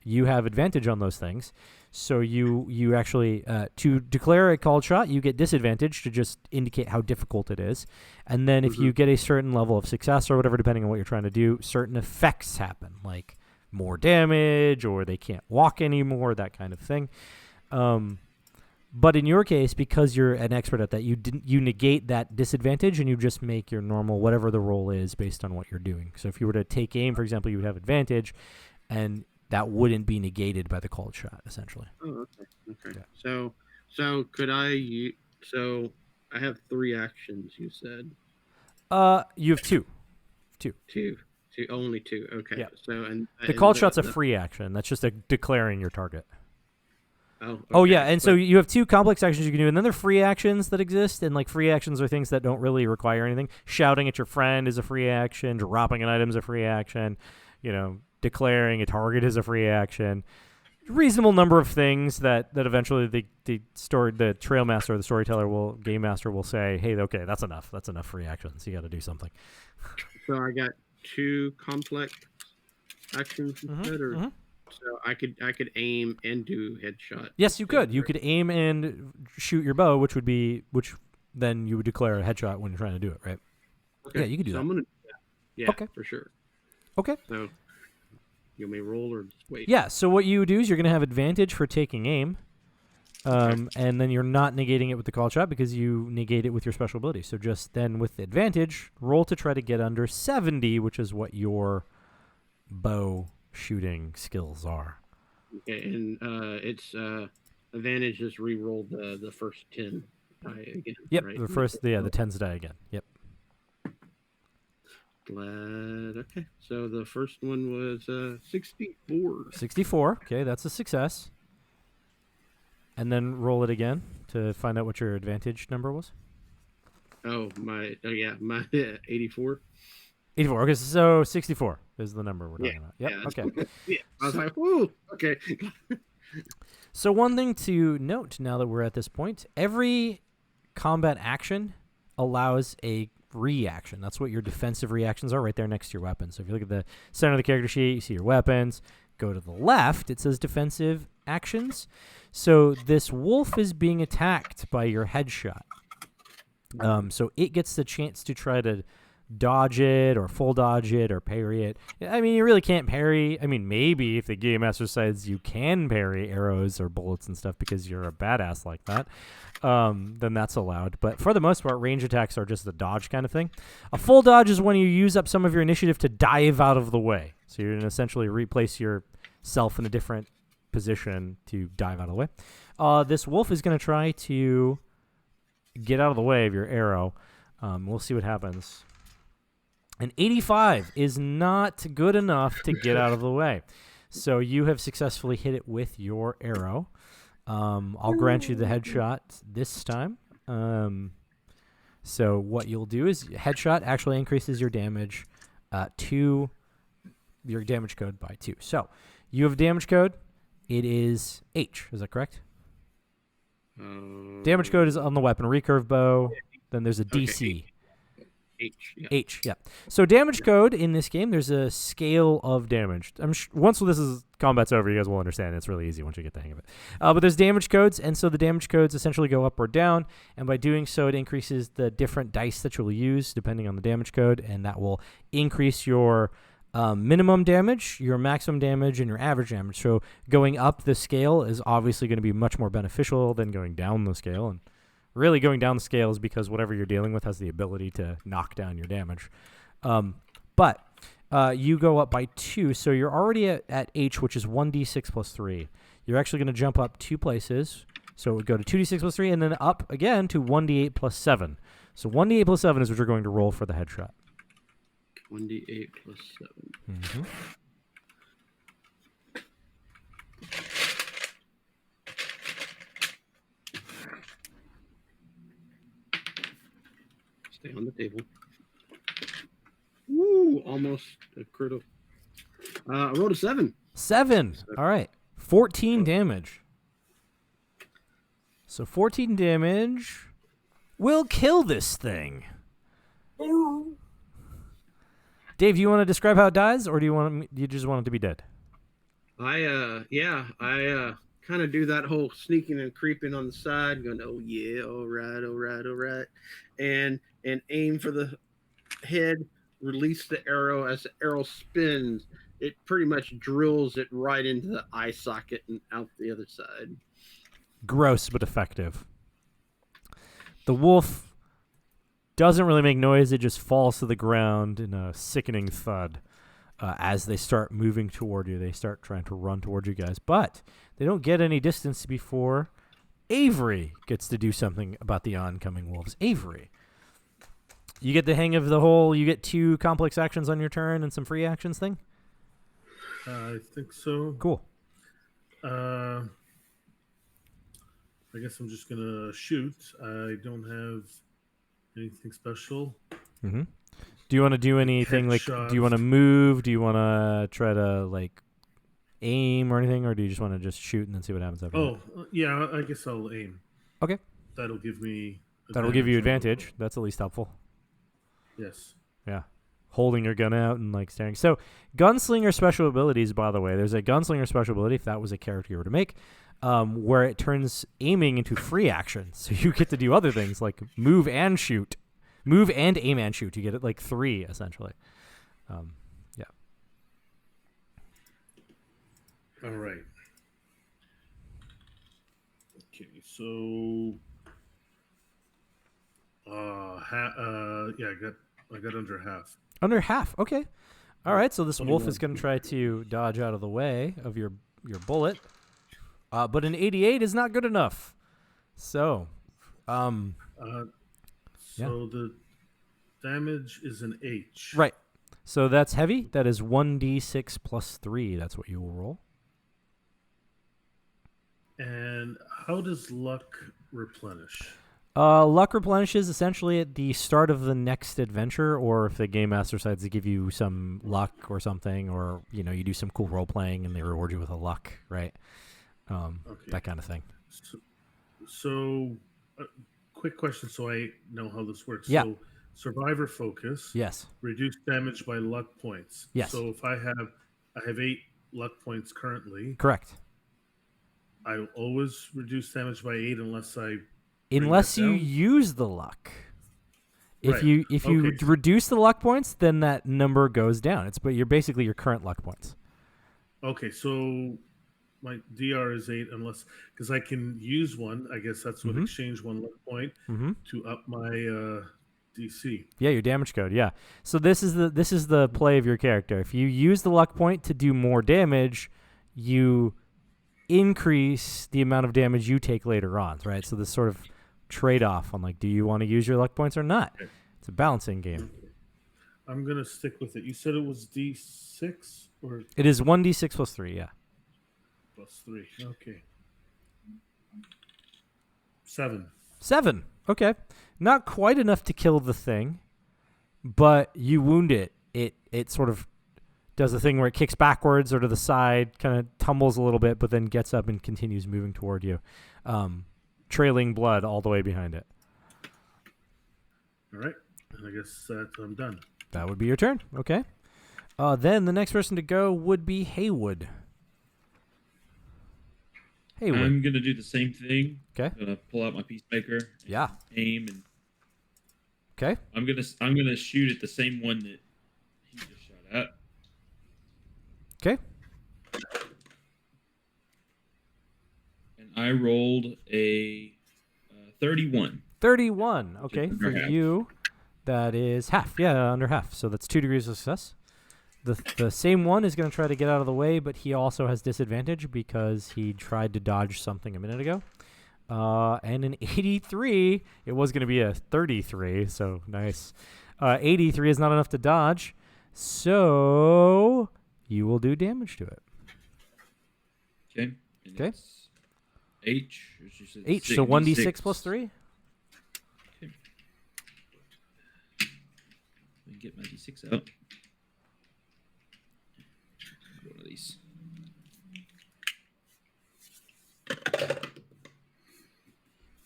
you have advantage on those things. So you actually, to declare a called shot, you get disadvantage to just indicate how difficult it is. And then if you get a certain level of success or whatever, depending on what you're trying to do, certain effects happen, like more damage or they can't walk anymore, that kind of thing. But in your case, because you're an expert at that, you negate that disadvantage and you just make your normal, whatever the roll is based on what you're doing. So if you were to take aim, for example, you would have advantage, and that wouldn't be negated by the called shot, essentially. Oh, okay. Yeah. So could I? So I have 3 actions. You said. You have 2. Two. Only 2. Okay. Yeah. So and The called shot's a free action. That's just declaring your target. Oh. Oh okay. yeah, and so you have 2 complex actions you can do, and then there are free actions that exist, and like free actions are things that don't really require anything. Shouting at your friend is a free action. Dropping an item is a free action. Declaring a target is a free action. Reasonable number of things that eventually the trail master or the storyteller game master will say, hey, okay, that's enough. That's enough free actions. You got to do something. So I got 2 complex actions instead, or so I could aim and do headshot. Yes, you could. You could aim and shoot your bow, which then you would declare a headshot when you're trying to do it, right? Okay. Yeah, you could do that. I'm gonna do that. Yeah, Okay. for sure. Okay. So you want me to roll or just wait? Yeah, so what you do is you're going to have advantage for taking aim, and then you're not negating it with the call shot because you negate it with your special ability. So just then with advantage, roll to try to get under 70, which is what your bow shooting skills are. Okay, and it's advantage is re-roll the first 10 die again. Yep, right? the 10s die again. Yep. Glad. Okay, so the first one was 64. 64. Okay, that's a success. And then roll it again to find out what your advantage number was. My 84. 84. Okay, so 64 is the number we're talking about. Yep. Yeah, Okay. Yeah, I was like, whoa, okay. So one thing to note now that we're at this point, every combat action allows a reaction. That's what your defensive reactions are right there next to your weapons. So if you look at the center of the character sheet, you see your weapons. Go to the left, it says defensive actions. So this wolf is being attacked by your headshot. So it gets the chance to try to dodge it or full dodge it or parry it. I mean, you really can't parry. I mean, maybe if the game master says you can parry arrows or bullets and stuff because you're a badass like that, then that's allowed. But for the most part, range attacks are just a dodge kind of thing. A full dodge is when you use up some of your initiative to dive out of the way. So you're going to essentially replace yourself in a different position to dive out of the way. This wolf is going to try to get out of the way of your arrow. We'll see what happens. An 85 is not good enough to get out of the way. So you have successfully hit it with your arrow. I'll grant you the headshot this time. So what you'll do is headshot actually increases your damage your damage code by 2. So you have damage code. It is H. Is that correct? Damage code is on the weapon. Recurve bow. Then there's a DC. H, yeah. So damage code in this game, there's a scale of damage. Once combat's over, you guys will understand. It's really easy once you get the hang of it. But there's damage codes, and so the damage codes essentially go up or down, and by doing so, it increases the different dice that you'll use depending on the damage code, and that will increase your minimum damage, your maximum damage, and your average damage. So going up the scale is obviously going to be much more beneficial than going down the scale, and really going down the scale is because whatever you're dealing with has the ability to knock down your damage. But you go up by 2, so you're already at H, which is 1d6 plus 3. You're actually going to jump up 2 places, so it would go to 2d6 plus 3, and then up again to 1d8 plus 7. So 1d8 plus 7 is what you're going to roll for the headshot. 1d8 plus 7. Mm-hmm. Stay on the table. Woo! Almost a critical. I rolled a 7. 7. All right. 14 damage. So 14 damage will kill this thing. Dave, you want to describe how it dies, or do you just want it to be dead? I kind of do that whole sneaking and creeping on the side, going, oh yeah, all right, and aim for the head, release the arrow. As the arrow spins, it pretty much drills it right into the eye socket and out the other side. Gross, but effective. The wolf doesn't really make noise. It just falls to the ground in a sickening thud. As they start moving toward you, they start trying to run towards you guys. But they don't get any distance before Avery gets to do something about the oncoming wolves. Avery, you get the hang of the whole, you get 2 complex actions on your turn and some free actions thing? I think so. Cool. I guess I'm just going to shoot. I don't have anything special. Mm-hmm. Do you want to do anything Headshot. Do you want to move? Do you want to try to aim or anything, or do you just want to just shoot and then see what happens after that? Yeah, I guess I'll aim. Okay. That'll give me That'll give you advantage. That's at least helpful. Yes. Yeah. Holding your gun out and staring. So gunslinger special abilities, by the way, there's a gunslinger special ability if that was a character you were to make, where it turns aiming into free action. So you get to do other things like move and shoot. Move and aim and shoot. You get it 3, essentially. Yeah. All right. Okay, so I got under half. Under half. Okay. All right. So this wolf is going to try to dodge out of the way of your bullet, but an 88 is not good enough. So, So the damage is an H. Right. So that's heavy. That is 1d6 plus 3. That's what you will roll. And how does luck replenish? Luck replenishes essentially at the start of the next adventure, or if the game master decides to give you some luck or something, or you do some cool role playing and they reward you with a luck, right? Okay. That kind of thing. So quick question, so I know how this works. Yeah. So survivor focus. Yes. Reduce damage by luck points. Yes. So if I have 8 luck points currently. Correct. I always reduce damage by 8 unless you use the luck. If Right. you Okay. reduce the luck points, then that number goes down. But you're basically your current luck points. Okay, so my DR is 8 because I can use one. I guess that's what exchange 1 luck point to up my DC. Yeah, your damage code. Yeah. So this is the play of your character. If you use the luck point to do more damage, you increase the amount of damage you take later on, right? So this sort of trade-off on like, do you want to use your luck points or not? It's a balancing game. I'm gonna stick with it. You said it was D6 or It is 1d6 plus 3, yeah. plus 3. Okay. 7. 7. Okay. Not quite enough to kill the thing, but you wound it. It sort of does the thing where it kicks backwards or to the side, kind of tumbles a little bit, but then gets up and continues moving toward you, trailing blood all the way behind it. All right. And I guess I'm done. That would be your turn. Okay. Then the next person to go would be Haywood. Haywood. I'm gonna do the same thing. Okay. I'm gonna pull out my peacemaker. Yeah. Aim and. Okay. I'm gonna shoot at the same one that he just shot at. Okay. And I rolled a 31. 31. Okay. Just For under half. you, that is half. Yeah, under half. So that's 2 degrees of success. The same one is going to try to get out of the way, but he also has disadvantage because he tried to dodge something a minute ago. And an 83, it was going to be a 33, so nice. 83 is not enough to dodge, so you will do damage to it. Okay. And Okay. it's H. H, so 1d6 plus 3? Okay. Let me get my d6 out. One of these.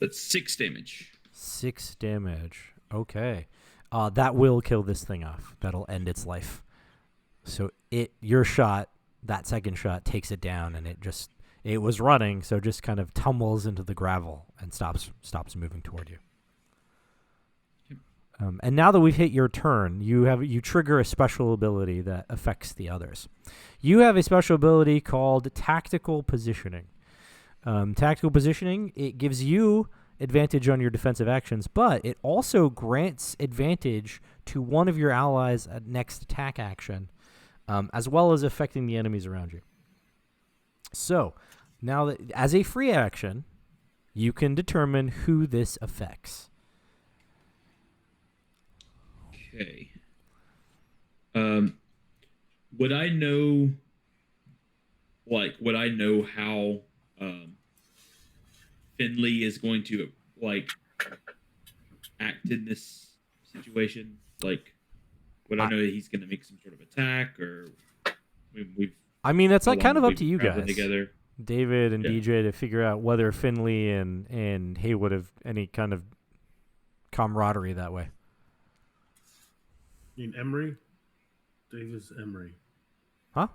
That's 6 damage. 6 damage. Okay. That will kill this thing off. That'll end its life. So your shot, that second shot, takes it down, and it was running, so just kind of tumbles into the gravel and stops moving toward you. And now that we've hit your turn, you trigger a special ability that affects the others. You have a special ability called Tactical Positioning. Tactical Positioning, it gives you advantage on your defensive actions, but it also grants advantage to one of your allies at next attack action, as well as affecting the enemies around you. So, now that as a free action, you can determine who this affects. Okay. Would I know how Finley is going to act in this situation? Like, would I know that he's going to make some sort of attack, or I mean, it's how like kind of long up to you traveled guys, together? David and Yeah. DJ, to figure out whether Finley and Haywood have any kind of camaraderie that way. You mean Emery? Davis Emery. Huh?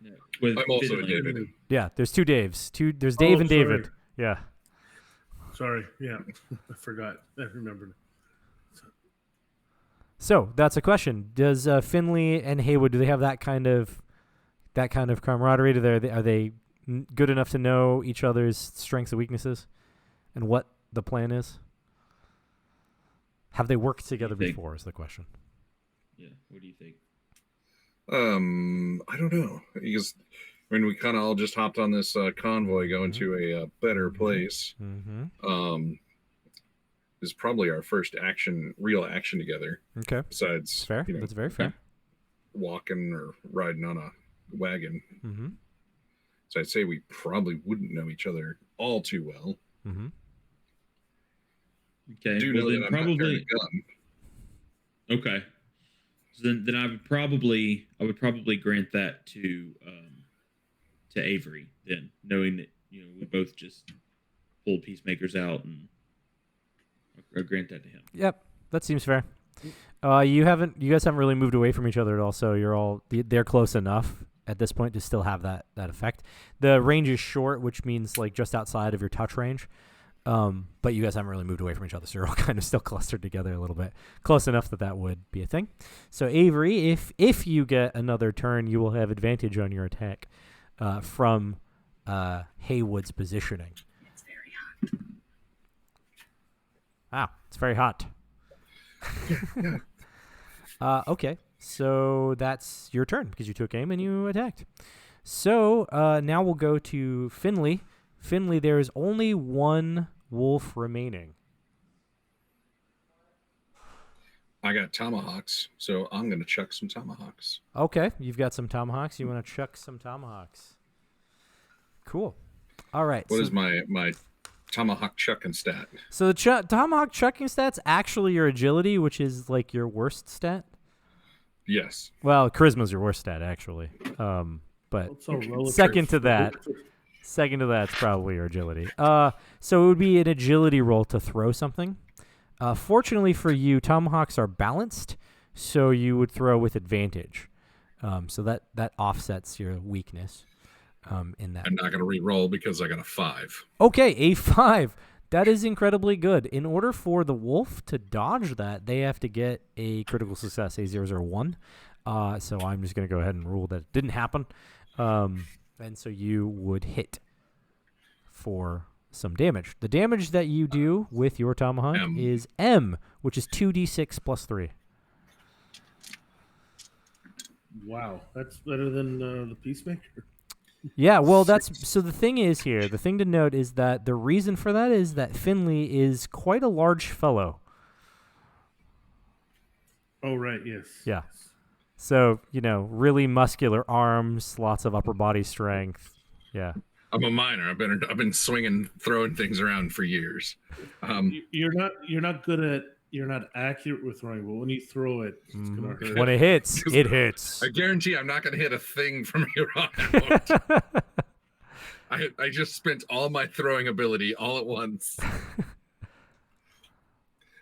No, with I'm also a Finley. David. Yeah, there's 2 Daves. There's Dave Oh, and sorry. David. Yeah. Sorry, yeah, I forgot. I remembered. So that's a question. Does Finley and Haywood, do they have that kind of camaraderie? Are they good enough to know each other's strengths and weaknesses, and what the plan is? Have they worked together think? before? Is the question. Yeah. What do you think? I don't know, because we kind of all just hopped on this convoy going to a better place. Mm-hmm. This is probably our first real action together. Okay. Besides, That's fair. That's very fair. walking or riding on a wagon. Mm-hmm. So I'd say we probably wouldn't know each other all too well. Mm-hmm. Okay. Do Well, know then that I'm not carrying probably. a gun. Okay. So then I would probably grant that to Avery, then, knowing that we both just pulled peacemakers out, and I'll grant that to him. Yep, that seems fair. You guys haven't really moved away from each other at all, so they're close enough at this point to still have that effect. The range is short, which means like just outside of your touch range. But you guys haven't really moved away from each other, so you're all kind of still clustered together a little bit, close enough that would be a thing. So Avery, if you get another turn, you will have advantage on your attack from Haywood's positioning. It's very hot. Wow, it's very hot. Okay, so that's your turn because you took aim and you attacked. So now we'll go to Finley. Finley, there is only one wolf remaining. I got tomahawks, so I'm going to chuck some tomahawks. Okay, you've got some tomahawks. You want to chuck some tomahawks. Cool. All right. What is my tomahawk chucking stat? So the tomahawk chucking stat's actually your agility, which is like your worst stat. Yes. Well, charisma's your worst stat, actually. But second to that's probably your agility. So it would be an agility roll to throw something. Fortunately for you, tomahawks are balanced, so you would throw with advantage. So that offsets your weakness in that. I'm not going to re-roll because I got a 5. Okay, a 5. That is incredibly good. In order for the wolf to dodge that, they have to get a critical success, a 001. So I'm just going to go ahead and rule that it didn't happen. And so you would hit for some damage. The damage that you do with your tomahawk is M, which is 2d6 plus 3. Wow, that's better than the Peacemaker. Yeah, well, so the thing is here, the thing to note is that the reason for that is that Finley is quite a large fellow. Oh, right, yes. Yeah. So, really muscular arms, lots of upper body strength. Yeah. I'm a miner. I've been swinging, throwing things around for years. You're not accurate with throwing, but when you throw it, it's gonna hurt. When it hits, it hits. I guarantee I'm not going to hit a thing from here on out. I just spent all my throwing ability all at once.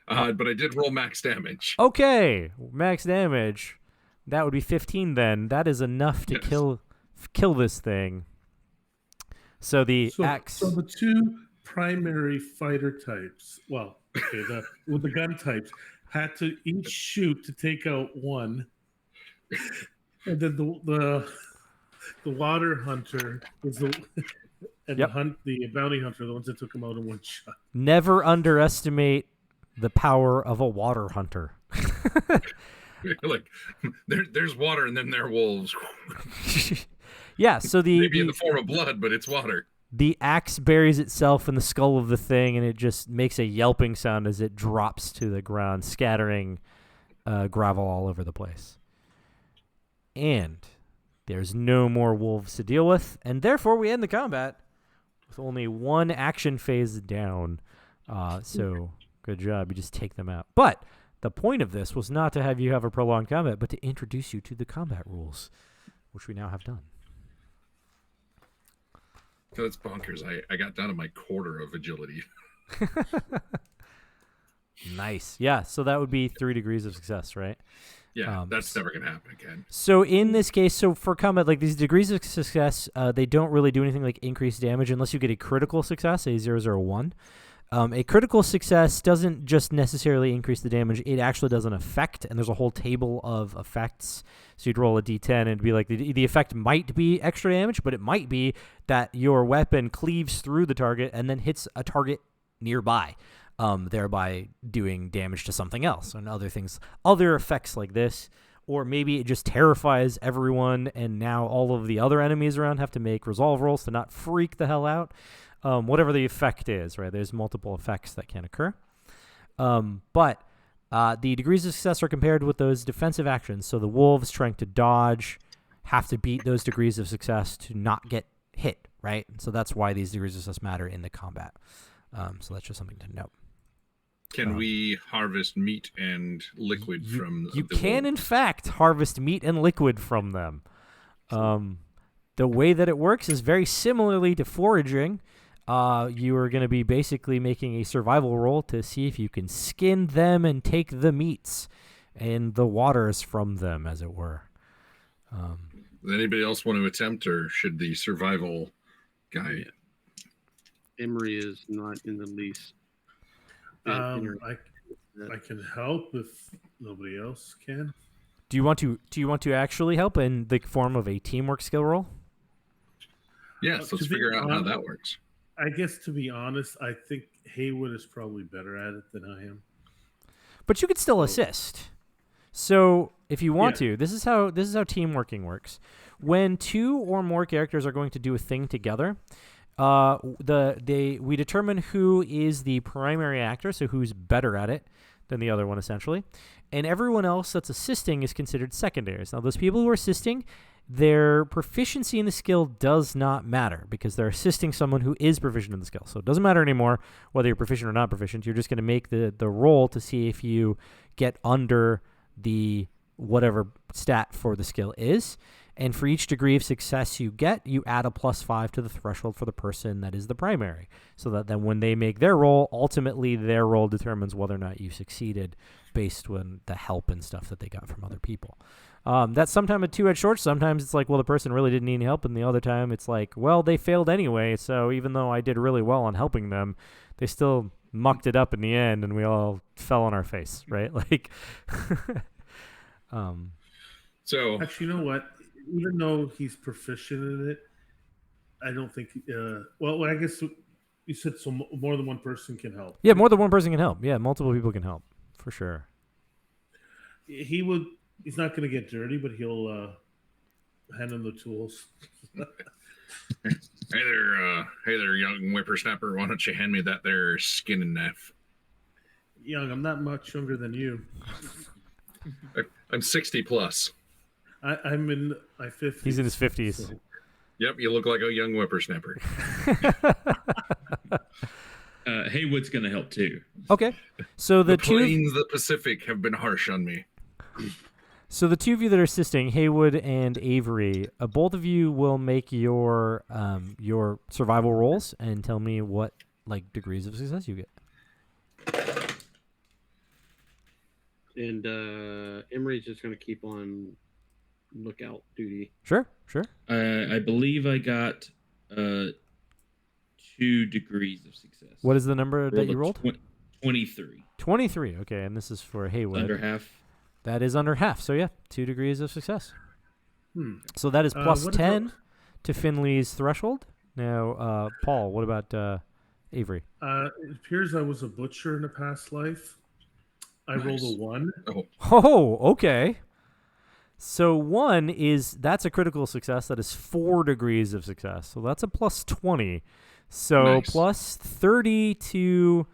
But I did roll max damage. Okay, max damage. That would be 15 then. That is enough to kill this thing. So the axe. So the two primary fighter types, with the gun types, had to each shoot to take out one, and then the water hunter was the bounty hunter, the ones that took him out in one shot. Never underestimate the power of a water hunter. Like there's water and then there are wolves. Yeah, so maybe in the form of blood, but it's water. The axe buries itself in the skull of the thing, and it just makes a yelping sound as it drops to the ground, scattering gravel all over the place. And there's no more wolves to deal with, and therefore we end the combat with only one action phase down. So good job, you just take them out. But the point of this was not to have you have a prolonged combat, but to introduce you to the combat rules, which we now have done. So that's bonkers. I got down to my quarter of agility. Nice. Yeah, so that would be 3 degrees of success, right? Yeah, that's never going to happen again. So in this case, for combat, like these degrees of success, they don't really do anything like increase damage unless you get a critical success, a 001. A critical success doesn't just necessarily increase the damage. It actually does an effect, and there's a whole table of effects. So you'd roll a d10, and it'd be like the effect might be extra damage, but it might be that your weapon cleaves through the target and then hits a target nearby, thereby doing damage to something else and other things, other effects like this. Or maybe it just terrifies everyone, and now all of the other enemies around have to make resolve rolls to not freak the hell out. Whatever the effect is, right? There's multiple effects that can occur. But the degrees of success are compared with those defensive actions. So the wolves trying to dodge have to beat those degrees of success to not get hit, right? So that's why these degrees of success matter in the combat. So that's just something to note. Can we harvest meat and liquid from You the can, wolves? in fact, harvest meat and liquid from them. The way that it works is very similarly to foraging. You are going to be basically making a survival roll to see if you can skin them and take the meats and the waters from them, as it were. Does anybody else want to attempt, or should the survival guy? Emery is not in the least. I can help if nobody else can. Do you want to actually help in the form of a teamwork skill roll? Yes, let's figure out how that works. I guess, to be honest, I think Haywood is probably better at it than I am. But you could still assist. So if you want to, this is how team working works. When 2 or more characters are going to do a thing together, we determine who is the primary actor, so who's better at it than the other one, essentially. And everyone else that's assisting is considered secondaries. Now, those people who are assisting, their proficiency in the skill does not matter because they're assisting someone who is proficient in the skill. So it doesn't matter anymore whether you're proficient or not proficient. You're just going to make the roll to see if you get under the whatever stat for the skill is. And for each degree of success you get, you add a +5 to the threshold for the person that is the primary. So that then when they make their roll, ultimately their roll determines whether or not you succeeded based on the help and stuff that they got from other people. That's sometimes a two-edged sword. Sometimes it's like, well, the person really didn't need any help. And the other time it's like, well, they failed anyway. So even though I did really well on helping them, they still mucked it up in the end and we all fell on our face, right? Like, So actually, you know what? Even though he's proficient in it, I don't think. Well, I guess you said so. More than one person can help. Yeah, more than one person can help. Yeah, multiple people can help for sure. He would. He's not going to get dirty, but he'll hand him the tools. hey there, young whippersnapper. Why don't you hand me that there skinning knife? Young, I'm not much younger than you. I'm 60 plus. I'm in my 50s. He's in his 50s. So. Yep, you look like a young whippersnapper. Haywood's going to help too. Okay, so the plains of the Pacific have been harsh on me. So the two of you that are assisting, Haywood and Avery, both of you will make your survival rolls and tell me what degrees of success you get. And Emery's just going to keep on lookout duty. Sure. I believe I got 2 degrees of success. What is the number that you rolled? 23. 23. Okay, and this is for Haywood. Under half. That is under half. So yeah, 2 degrees of success. So that is plus 10 to Finley's threshold. Now, Paul, what about Avery? It appears I was a butcher in a past life. I rolled a 1. Oh, okay. So 1 that's a critical success. That is 4 degrees of success. So that's a plus 20. So nice. Plus 30 to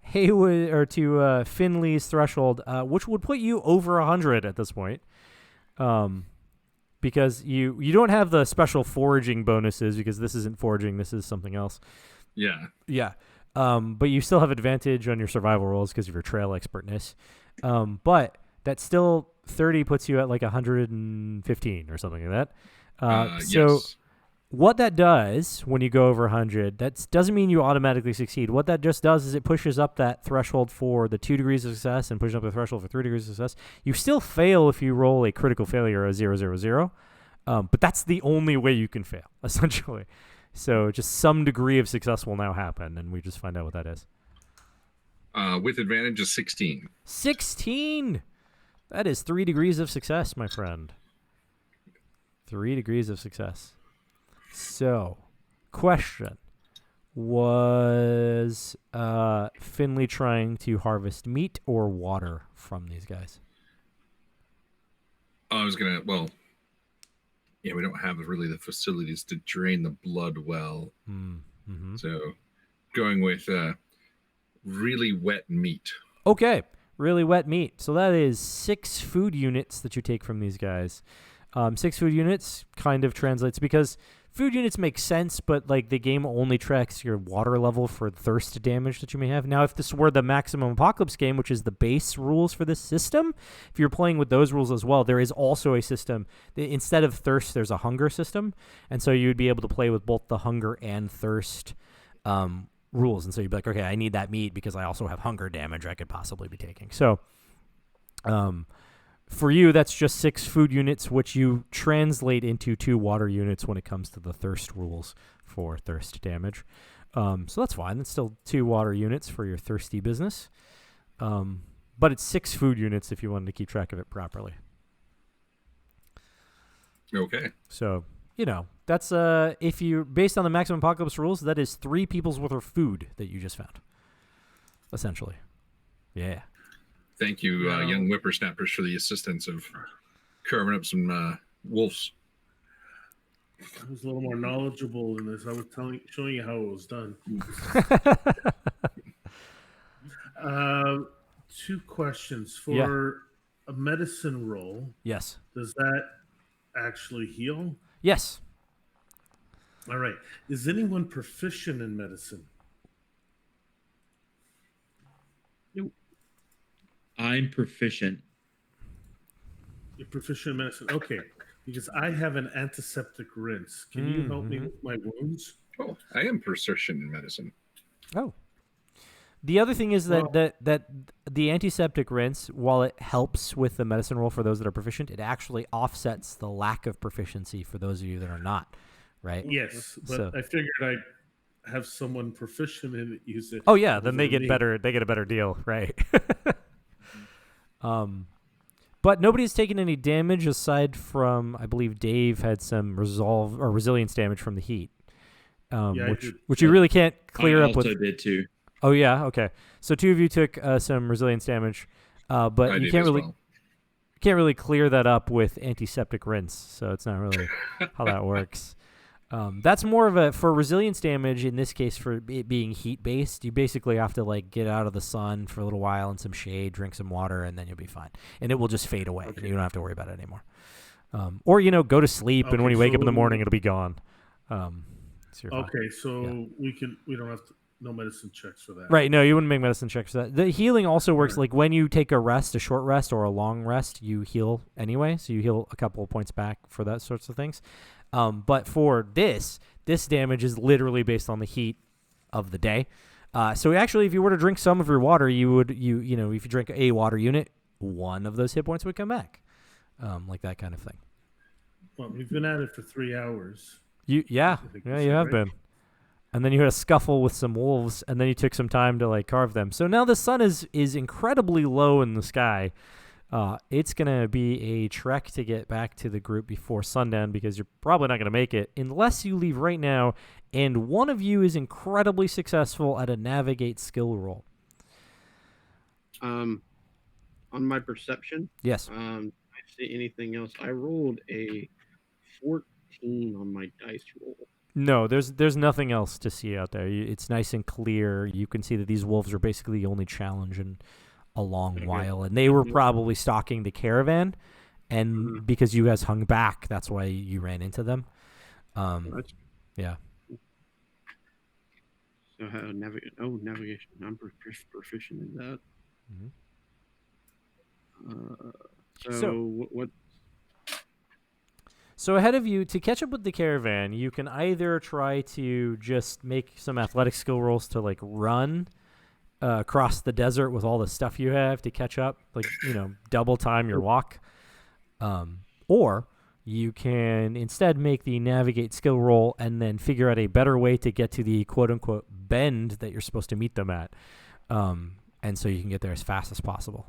Haywood or to Finley's threshold, which would put you over 100 at this point. Because you don't have the special foraging bonuses because this isn't foraging. This is something else. Yeah. Yeah. But you still have advantage on your survival rolls because of your trail expertness. But that still 30 puts you at 115 or something like that. So yes. What that does when you go over 100, that doesn't mean you automatically succeed. What that just does is it pushes up that threshold for the 2 degrees of success and pushes up the threshold for 3 degrees of success. You still fail if you roll a critical failure, a 000. But that's the only way you can fail, essentially. So just some degree of success will now happen, and we just find out what that is. With advantage is 16. 16! That is 3 degrees of success, my friend. 3 degrees of success. So, question. Was Finley trying to harvest meat or water from these guys? I was going to, yeah, we don't have really the facilities to drain the blood well. Mm-hmm. So, going with really wet meat. Okay, really wet meat. So that is 6 food units that you take from these guys. 6 food units kind of translates because food units make sense, but the game only tracks your water level for thirst damage that you may have. Now, if this were the Maximum Apocalypse game, which is the base rules for this system, if you're playing with those rules as well, there is also a system. Instead of thirst, there's a hunger system, and so you'd be able to play with both the hunger and thirst rules. And so you'd be like, okay, I need that meat because I also have hunger damage I could possibly be taking. So, for you, that's just 6 food units, which you translate into 2 water units when it comes to the thirst rules for thirst damage. So that's fine. That's still 2 water units for your thirsty business. But it's 6 food units if you wanted to keep track of it properly. Okay. So, that's if you based on the Maximum Apocalypse rules, that is 3 people's worth of food that you just found. Essentially. Yeah. Thank you, young whippersnappers, for the assistance of carving up some wolves. I was a little more knowledgeable in this. I was showing you how it was done. 2 questions. For a medicine roll, Yes. does that actually heal? Yes. All right. Is anyone proficient in medicine? I'm proficient. You're proficient in medicine. Okay. Because I have an antiseptic rinse. Can you help me with my wounds? Oh, I am proficient in medicine. Oh. The other thing is that that the antiseptic rinse, while it helps with the medicine roll for those that are proficient, it actually offsets the lack of proficiency for those of you that are not, right? Yes, but I figured I'd have someone proficient in it use it. Oh yeah, then they get better. They get a better deal, right? But nobody's taken any damage aside from, I believe Dave had some resolve or resilience damage from the heat, which you really can't clear up with. I also did too. Oh yeah, okay. So 2 of you took some resilience damage, but you can't really clear that up with antiseptic rinse. So it's not really how that works. That's more of a, for resilience damage in this case, for it being heat based, you basically have to like get out of the sun for a little while in some shade, drink some water, and then you'll be fine. And it will just fade away. Okay. And you don't have to worry about it anymore. Or, go to sleep, and when you wake up in the morning, it'll be gone. So we don't have to, no medicine checks for that. Right, no, you wouldn't make medicine checks for that. The healing also works, like when you take a rest, a short rest or a long rest, you heal anyway, so you heal a couple of points back for that sorts of things. But for this damage is literally based on the heat of the day. So actually, if you were to drink some of your water, if you drink a water unit, 1 of those hit points would come back, like that kind of thing. Well, we've been at it for 3 hours. You have been. And then you had a scuffle with some wolves, and then you took some time to like carve them. So now the sun is incredibly low in the sky. It's going to be a trek to get back to the group before sundown, because you're probably not going to make it unless you leave right now, and one of you is incredibly successful at a navigate skill roll. On my perception, yes. I see anything else. I rolled a 14 on my dice roll. No, there's nothing else to see out there. It's nice and clear. You can see that these wolves are basically the only challenge in a long while, and they were probably stalking the caravan, and because you guys hung back, that's why you ran into them. Yeah. So how navigation. I'm proficient in that. What? So ahead of you, to catch up with the caravan, you can either try to just make some athletic skill rolls to like run across the desert with all the stuff you have to catch up, like, double time your walk. Or you can instead make the navigate skill roll and then figure out a better way to get to the quote unquote bend that you're supposed to meet them at. And so you can get there as fast as possible.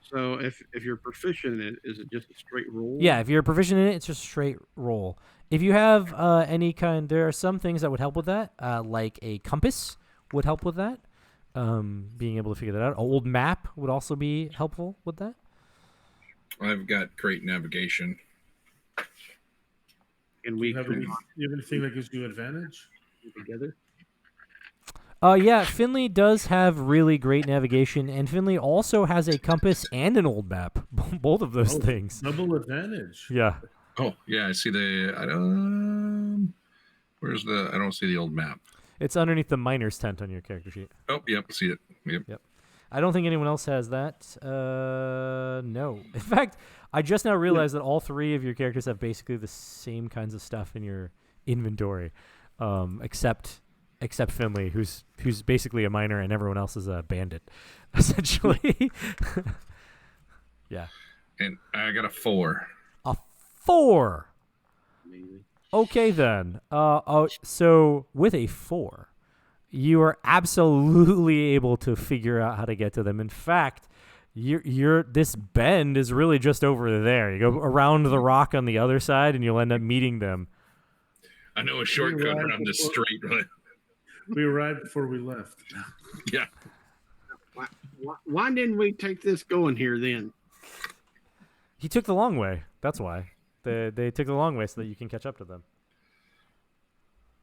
So if you're proficient in it, is it just a straight roll? Yeah, if you're proficient in it, it's just a straight roll. If you have any kind, there are some things that would help with that, like a compass would help with that. Being able to figure that out. An old map would also be helpful with that. I've got great navigation. And we you have anything that gives you advantage together? Yeah, Finley does have really great navigation, and Finley also has a compass and an old map. Both of those things. Double advantage. Yeah. Oh, yeah, I see I don't see the old map. It's underneath the miner's tent on your character sheet. Oh, yep, I see it. Yep. I don't think anyone else has that. No. In fact, I just now realized that all 3 of your characters have basically the same kinds of stuff in your inventory, except Finley, who's basically a miner, and everyone else is a bandit, essentially. Yeah. And I got a 4. A 4. Amazing. Okay then. So with a 4, you are absolutely able to figure out how to get to them. In fact, this bend is really just over there. You go around the rock on the other side, and you'll end up meeting them. I know a shortcut around this straight. We arrived before we left. Yeah. Why didn't we take this going here then? He took the long way. That's why. They took the long way so that you can catch up to them.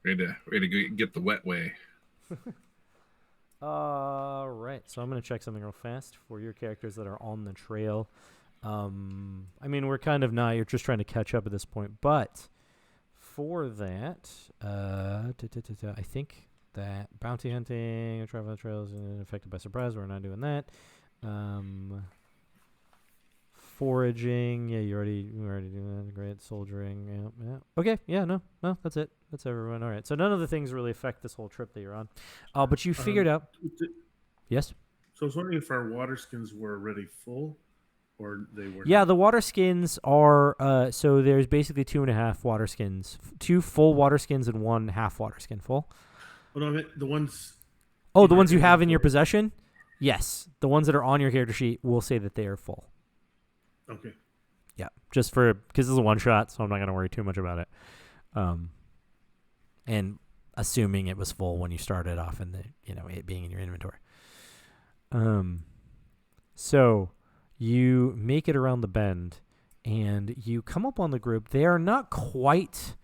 Way to get the wet way. Right. So I'm going to check something real fast for your characters that are on the trail. I mean, we're kind of not. You're just trying to catch up at this point. But for that, I think that bounty hunting, travel on trails, and affected by surprise. We're not doing that. Foraging, yeah, we're already doing that. Great. Soldiering, yeah. Okay, yeah, no, that's it. That's everyone. All right. So none of the things really affect this whole trip that you're on. But you figured out. Yes. So I was wondering if our water skins were already full, or they were. Yeah, not. the water skins are. So there's basically 2.5 water skins, 2 full water skins and 1 half water skin full. Oh, no, I meant the ones. Oh, the ones you have in your possession. Yes, the ones that are on your character sheet will say that they are full. Okay. Yeah, just because this is a one shot, so I'm not going to worry too much about it. And assuming it was full when you started off, and it being in your inventory. So you make it around the bend, and you come up on the group. They are not quite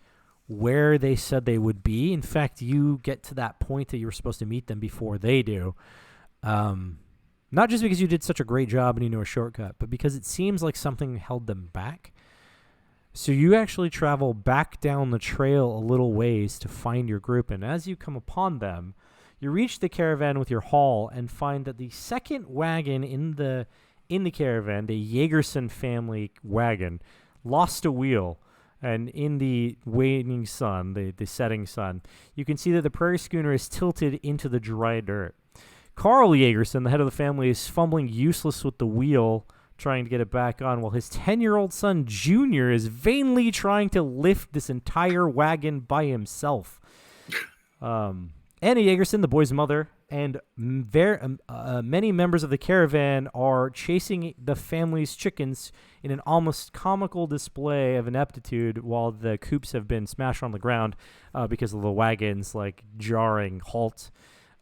where they said they would be. In fact, you get to that point that you were supposed to meet them before they do. Not just because you did such a great job and you know a shortcut, but because it seems like something held them back. So you actually travel back down the trail a little ways to find your group, and as you come upon them, you reach the caravan with your haul and find that the second wagon in the caravan, the Jagerson family wagon, lost a wheel. And in the waning sun, the setting sun, you can see that the prairie schooner is tilted into the dry dirt. Carl Jagerson, the head of the family, is fumbling useless with the wheel, trying to get it back on, while his 10-year-old son, Junior, is vainly trying to lift this entire wagon by himself. Anna Jagerson, the boy's mother, and many members of the caravan are chasing the family's chickens in an almost comical display of ineptitude while the coops have been smashed on the ground because of the wagon's jarring halt.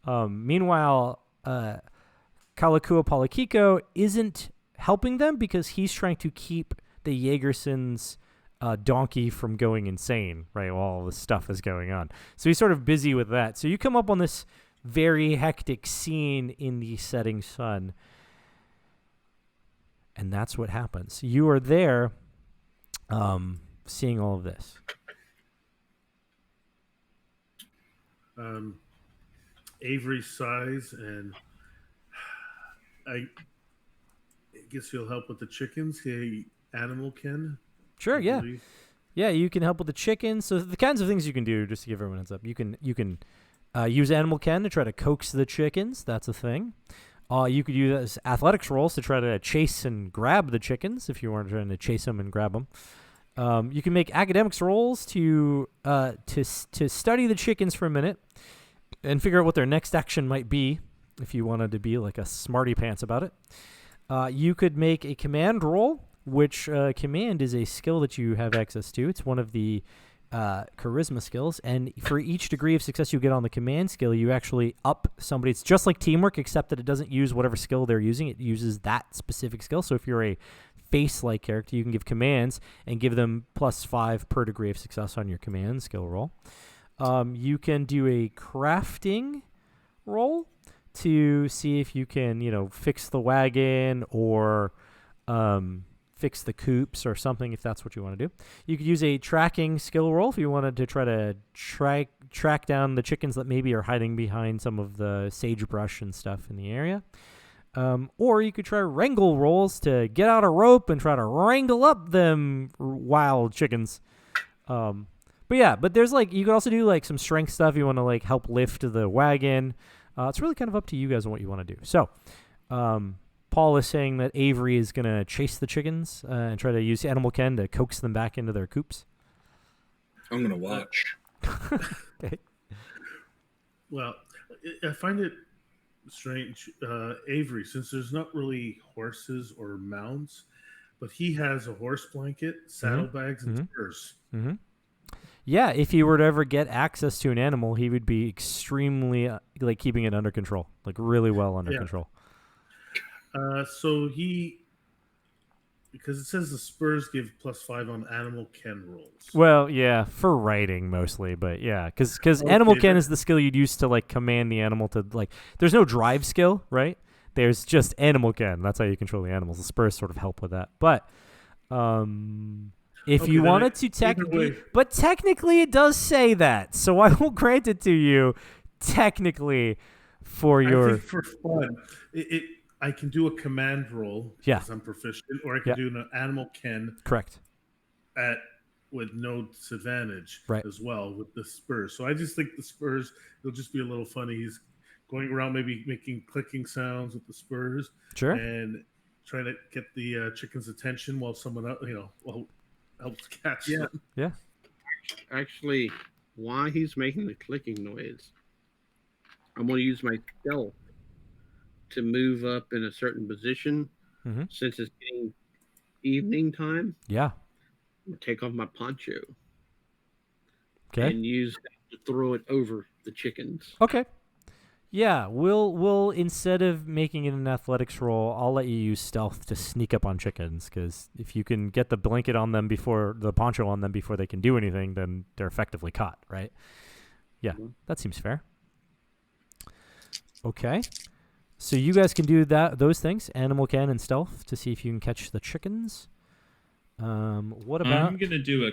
Meanwhile, Kalakua Palakiko isn't helping them because he's trying to keep the Jagersons' donkey from going insane, right, while all this stuff is going on. So he's sort of busy with that. So you come up on this very hectic scene in the setting sun, and that's what happens. You are there seeing all of this. Avery sighs, and I guess he'll help with the chickens. He animal can. Sure, yeah. Yeah, you can help with the chickens. So the kinds of things you can do, just to give everyone a heads up, you can use animal ken to try to coax the chickens. That's a thing. You could use athletics rolls to try to chase and grab the chickens if you weren't trying to chase them and grab them. You can make academics rolls to study the chickens for a minute and figure out what their next action might be if you wanted to be like a smarty pants about it. You could make a command roll, which command is a skill that you have access to. It's one of the charisma skills, and for each degree of success you get on the command skill, you actually up somebody. It's just like teamwork, except that it doesn't use whatever skill they're using. It uses that specific skill. So if you're a face-like character, you can give commands and give them +5 per degree of success on your command skill roll. You can do a crafting roll to see if you can, fix the wagon or fix the coops or something if that's what you want to do. You could use a tracking skill roll if you wanted to try to track down the chickens that maybe are hiding behind some of the sagebrush and stuff in the area. Or you could try wrangle rolls to get out a rope and try to wrangle up them wild chickens. But there's you could also do some strength stuff. You want to help lift the wagon. It's really kind of up to you guys on what you want to do. So, Paul is saying that Avery is going to chase the chickens and try to use animal ken to coax them back into their coops. I'm going to watch. Okay. Well, I find it strange, Avery, since there's not really horses or mounts, but he has a horse blanket, saddlebags, and spurs. Mm-hmm. Yeah, if he were to ever get access to an animal, he would be extremely keeping it under control, really well under control. So because it says the spurs give +5 on animal ken rolls. Well, yeah, for writing mostly, but yeah, because Okay, animal ken then- is the skill you'd use to like command the animal to like. There's no drive skill, right? There's just animal ken. That's how you control the animals. The spurs sort of help with that. But if Okay, you then wanted to either technically, way- but technically it does say that, so I will grant it to you. Technically, for I your think for fun, I can do a command roll Yeah. because I'm proficient, or I can Yeah. do an animal ken correct. with no disadvantage Right. as well with the spurs. So I just think the spurs, it'll just be a little funny. He's going around maybe making clicking sounds with the spurs Sure. and trying to get the chicken's attention while someone else, helps catch Yeah. them. Actually, while he's making the clicking noise, I'm going to use my stealth to move up in a certain position. Mhm. Since it's getting evening time, Yeah. I'm gonna take off my poncho Okay. and use that to throw it over the chickens. Okay. Yeah, we'll instead of making it an athletics roll, I'll let you use stealth to sneak up on chickens, because if you can get the blanket on them before the poncho on them before they can do anything, then they're effectively caught, right? Yeah, that seems fair. Okay, so you guys can do those things, animal can and stealth, to see if you can catch the chickens. What about? I'm gonna do a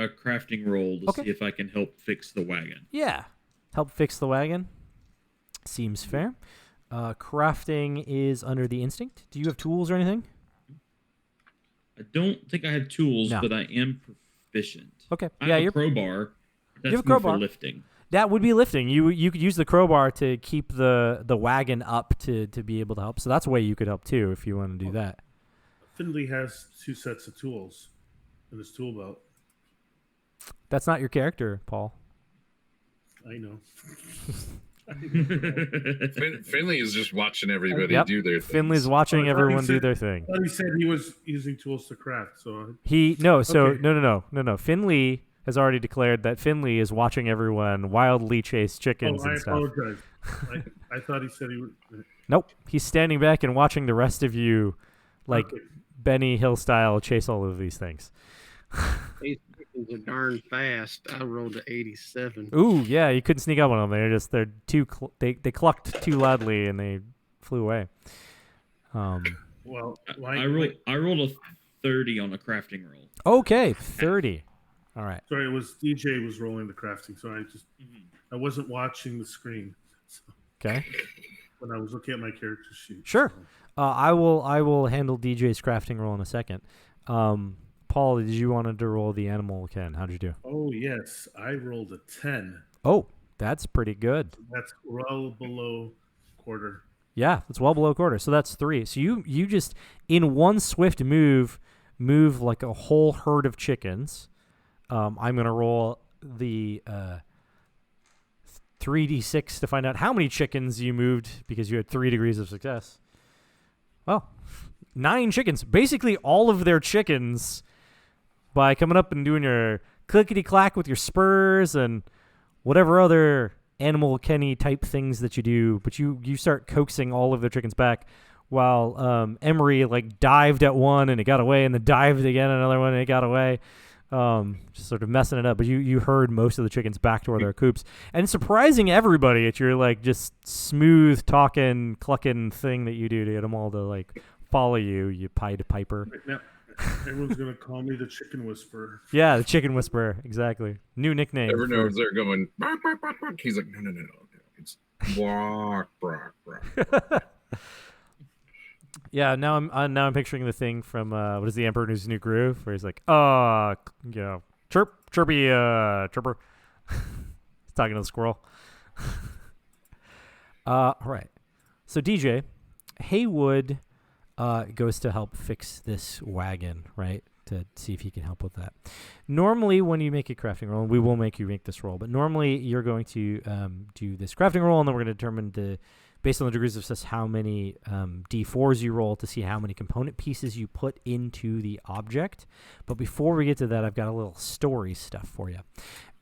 crafting roll to Okay. see if I can help fix the wagon. Yeah, help fix the wagon. Seems fair. Crafting is under the instinct. Do you have tools or anything? I don't think I have tools, No. but I am proficient. Okay. I Yeah, have a you're. crowbar. That's have a more crowbar. for lifting. That would be lifting. You could use the crowbar to keep the wagon up to be able to help. So that's a way you could help too if you want to do that. Finley has 2 sets of tools in his tool belt. That's not your character, Paul. I know. Finley is just watching everybody Yep. do their thing. Finley's watching I thought everyone he do said- their thing. I thought he said he was using tools to craft. So Okay. No. Finley has already declared that Finley is watching everyone wildly chase chickens I and stuff. apologize. I thought he said he was. Nope. He's standing back and watching the rest of you, like Okay. Benny Hill style, chase all of these things. These chickens are darn fast. I rolled an 87. Ooh, yeah, you couldn't sneak up on them. They're too they clucked too loudly and they flew away. Well, I rolled a 30 on a crafting roll. Okay, 30. All right. Sorry, it was DJ was rolling the crafting, so I wasn't watching the screen. So Okay. when I was looking at my character sheet. Sure. so. I will handle DJ's crafting roll in a second. Paul, did you want to roll the animal Ken? How'd you do? Oh yes, I rolled a 10. Oh, that's pretty good. That's well below quarter. Yeah, that's well below quarter. So that's 3. So you just in one swift move like a whole herd of chickens. I'm gonna roll the 3d6 to find out how many chickens you moved because you had 3 degrees of success. Well, 9 chickens. Basically all of their chickens by coming up and doing your clickety-clack with your spurs and whatever other animal Kenny type things that you do. But you start coaxing all of their chickens back while Emery like dived at one and it got away and then dived again at another one and it got away. Just sort of messing it up, but you herd most of the chickens back toward their coops and surprising everybody at your like just smooth talking clucking thing that you do to get them all to like follow you Pied Piper. Right now, everyone's gonna call me the Chicken Whisperer. Yeah, the Chicken Whisperer, exactly. New nickname. Everyone knows they're going bark, bark, bark, bark. He's like, no. It's bark, bark, bark. Yeah, now I'm picturing the thing from what is the Emperor's New Groove, where he's like, chirpy, chirper. He's talking to the squirrel. All right. So DJ, Haywood goes to help fix this wagon, right? To see if he can help with that. Normally, when you make a crafting roll, and we will make you make this roll, but normally you're going to do this crafting roll, and then we're going to determine based on the degrees of success, how many D4s you roll to see how many component pieces you put into the object. But before we get to that, I've got a little story stuff for you.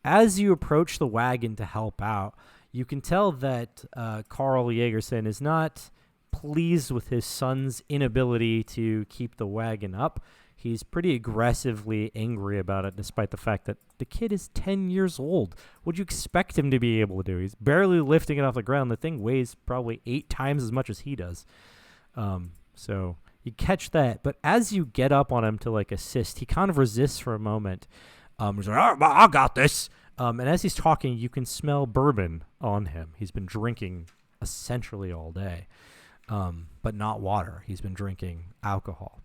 As you approach the wagon to help out, you can tell that Carl Jagerson is not pleased with his son's inability to keep the wagon up. He's pretty aggressively angry about it, despite the fact that the kid is 10 years old. What'd you expect him to be able to do? He's barely lifting it off the ground. The thing weighs probably 8 times as much as he does. So you catch that. But as you get up on him to like assist, he kind of resists for a moment. He's like, "Oh, I got this." And as he's talking, you can smell bourbon on him. He's been drinking essentially all day, but not water. He's been drinking alcohol.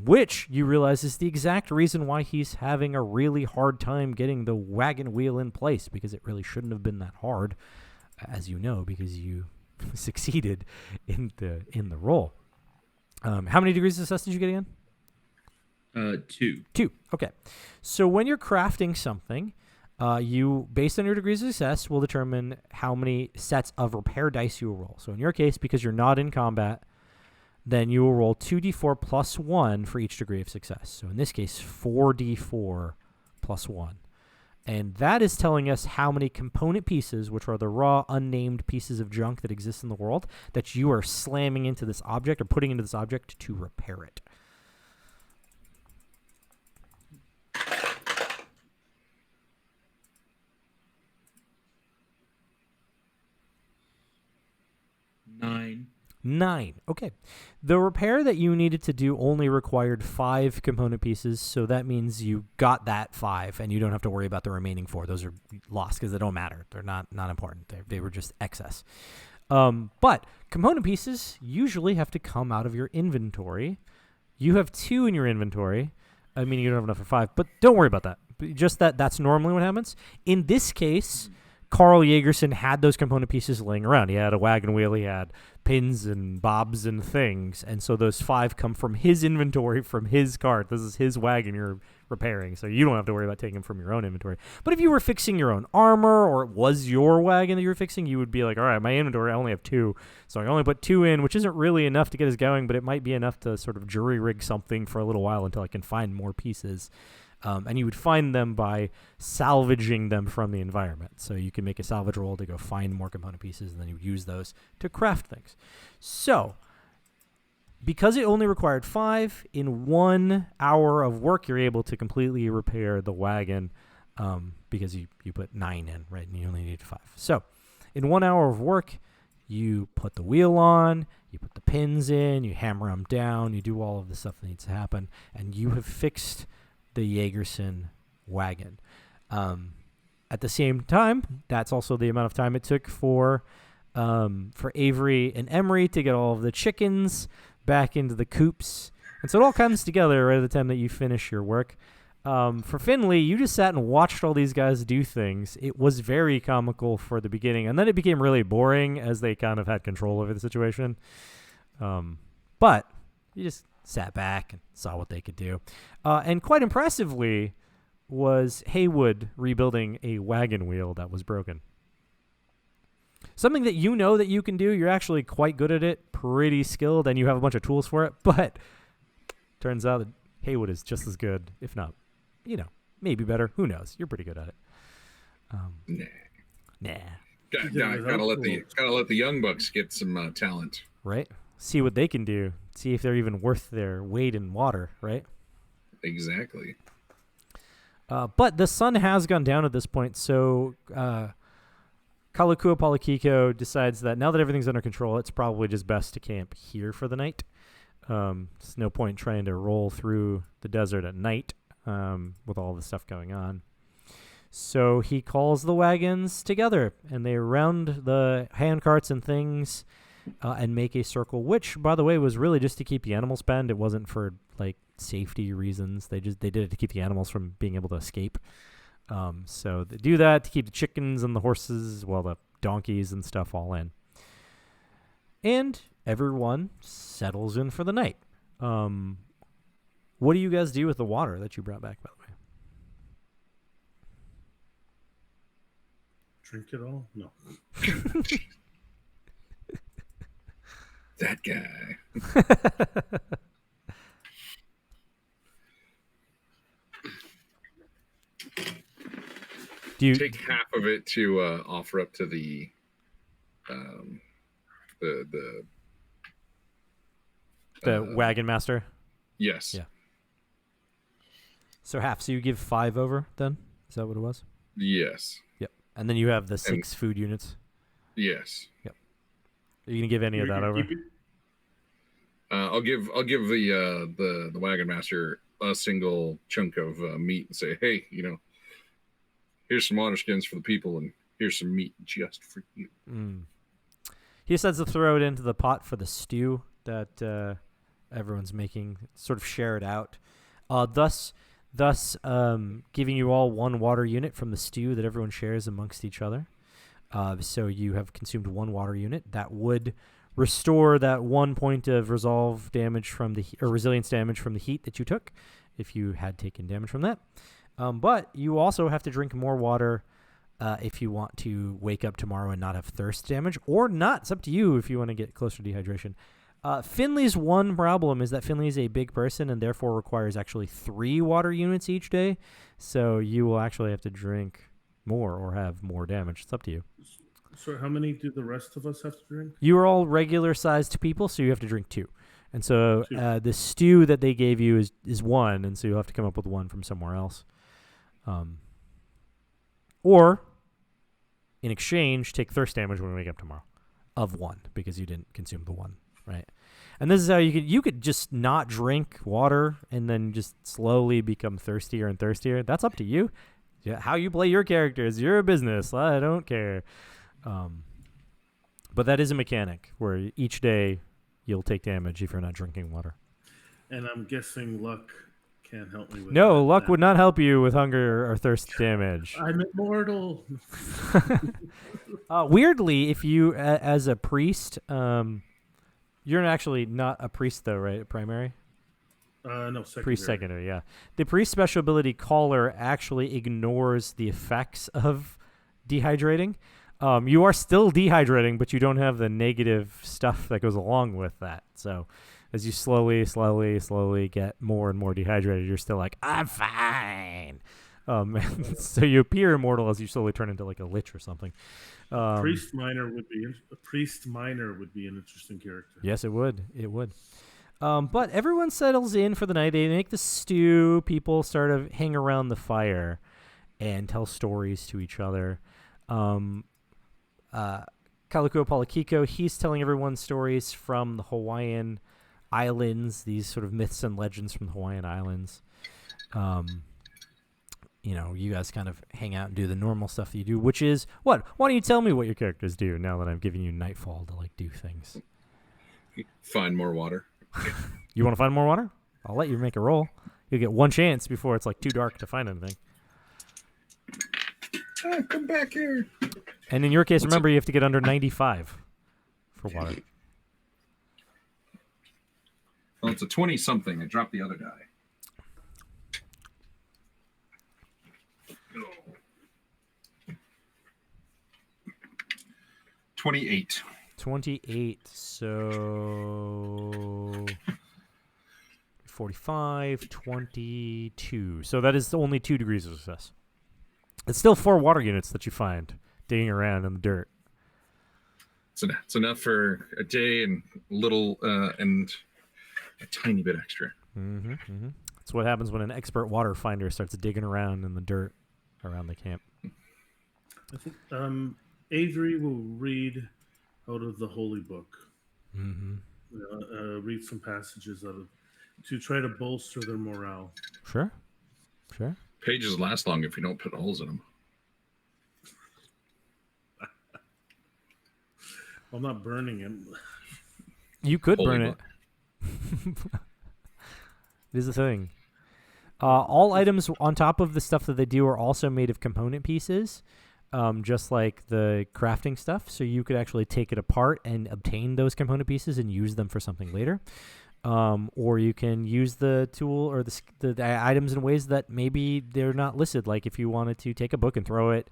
Which you realize is the exact reason why he's having a really hard time getting the wagon wheel in place, because it really shouldn't have been that hard, as you know, because you succeeded in the roll. How many degrees of success did you get again? 2. 2. Okay. So when you're crafting something, you, based on your degrees of success, will determine how many sets of repair dice you will roll. So in your case, because you're not in combat, then you will roll 2d4 plus 1 for each degree of success. So in this case, 4d4 plus 1. And that is telling us how many component pieces, which are the raw, unnamed pieces of junk that exist in the world, that you are slamming into this object or putting into this object to repair it. Nine. Okay. The repair that you needed to do only required 5 component pieces, so that means you got that 5, and you don't have to worry about the remaining 4. Those are lost because they don't matter. They're not important. They were just excess. But component pieces usually have to come out of your inventory. You have 2 in your inventory. I mean, you don't have enough for 5, but don't worry about that. Just that's normally what happens. In this case, Carl Jagerson had those component pieces laying around. He had a wagon wheel, he had pins and bobs and things, and so those 5 come from his inventory, from his cart. This is his wagon you're repairing, so you don't have to worry about taking them from your own inventory. But if you were fixing your own armor, or it was your wagon that you were fixing, you would be like, all right, my inventory, I only have 2, so I only put 2 in, which isn't really enough to get us going, but it might be enough to sort of jury rig something for a little while until I can find more pieces. And you would find them by salvaging them from the environment. So you can make a salvage roll to go find more component pieces, and then you would use those to craft things. So, because it only required 5, in 1 hour of work, you're able to completely repair the wagon, because you put 9 in, right? And you only need 5. So, in 1 hour of work, you put the wheel on, you put the pins in, you hammer them down, you do all of the stuff that needs to happen, and you have fixed the Jagerson wagon. At the same time, that's also the amount of time it took for Avery and Emery to get all of the chickens back into the coops. And so it all comes together right at the time that you finish your work. For Finley, you just sat and watched all these guys do things. It was very comical for the beginning, and then it became really boring as they kind of had control over the situation. But you just sat back and saw what they could do. And quite impressively was Haywood rebuilding a wagon wheel that was broken. Something that you know that you can do. You're actually quite good at it, pretty skilled, and you have a bunch of tools for it. But turns out that Haywood is just as good, if not, maybe better. Who knows? You're pretty good at it. Nah. Gotta let the young bucks get some talent. Right? See what they can do. See if they're even worth their weight in water, right? Exactly. But the sun has gone down at this point, so Kalakua Palakiko decides that now that everything's under control, it's probably just best to camp here for the night. There's no point trying to roll through the desert at night with all the stuff going on. So he calls the wagons together, and they round the hand carts and things and make a circle, which, by the way, was really just to keep the animals penned. It wasn't for, safety reasons. They did it to keep the animals from being able to escape. So they do that to keep the chickens and the horses, the donkeys and stuff all in. And everyone settles in for the night. What do you guys do with the water that you brought back, by the way? Drink it all? No. That guy. Do you take half of it to offer up to the The wagon master. Yes. Yeah. So half. So you give 5 over then? Is that what it was? Yes. Yep. And then you have the 6 food units. Yes. Yep. Are you gonna give any of that over? I'll give the wagon master a single chunk of meat and say, hey, here's some water skins for the people, and here's some meat just for you. He decides to throw it into the pot for the stew that everyone's making, sort of share it out. Thus giving you all 1 water unit from the stew that everyone shares amongst each other. So you have consumed 1 water unit. That would restore that 1 point of resolve damage from resilience damage from the heat that you took, if you had taken damage from that. But you also have to drink more water if you want to wake up tomorrow and not have thirst damage, or not. It's up to you if you want to get closer to dehydration. Finley's one problem is that Finley is a big person and therefore requires actually 3 water units each day. So you will actually have to drink more or have more damage. It's up to you. So how many do the rest of us have to drink? You are all regular-sized people, so you have to drink 2. And so 2. the stew that they gave you is 1, and so you'll have to come up with 1 from somewhere else. Or, in exchange, take thirst damage when we wake up tomorrow of 1, because you didn't consume the 1, right? And this is how you could just not drink water and then just slowly become thirstier and thirstier. That's up to you. Yeah, how you play your character is your business. I don't care. But that is a mechanic where each day you'll take damage if you're not drinking water. And I'm guessing luck can't help me with No, that. luck would not help you with hunger or thirst damage. I'm immortal. Weirdly, if you, as a priest, you're actually not a priest though, right? Primary? No, secondary. Priest secondary, yeah. The priest special ability Caller actually ignores the effects of dehydrating. You are still dehydrating, but you don't have the negative stuff that goes along with that. So as you slowly get more and more dehydrated, you're still like, I'm fine. So you appear immortal as you slowly turn into like a lich or something. Priest minor would be an interesting character. Yes, it would. It would. But everyone settles in for the night. They make the stew. People sort of hang around the fire and tell stories to each other. Kaluko Palakiko, he's telling everyone stories from the Hawaiian Islands, these sort of myths and legends from the Hawaiian Islands. You guys kind of hang out and do the normal stuff that you do, which is what? Why don't you tell me what your characters do now that I'm giving you Nightfall to like do things? Find more water. You want to find more water? I'll let you make a roll. You'll get 1 chance before it's like too dark to find anything. Come back here. And in your case, remember, you have to get under 95 for water. Well, it's a 20-something. I dropped the other die. 28. 28, so 45, 22. So that is only 2 degrees of success. It's still 4 water units that you find digging around in the dirt. It's enough for a day and and a tiny bit extra. That's what happens when an expert water finder starts digging around in the dirt around the camp. I think Avery will read out of the Holy Book. Read some passages out of to try to bolster their morale. Sure. Pages last long if you don't put holes in them. I'm not burning it. You could Holy burn book. it. It is a thing. All items on top of the stuff that they do are also made of component pieces, just like the crafting stuff. So you could actually take it apart and obtain those component pieces and use them for something later. Or you can use the tool or the items in ways that maybe they're not listed. Like if you wanted to take a book and throw it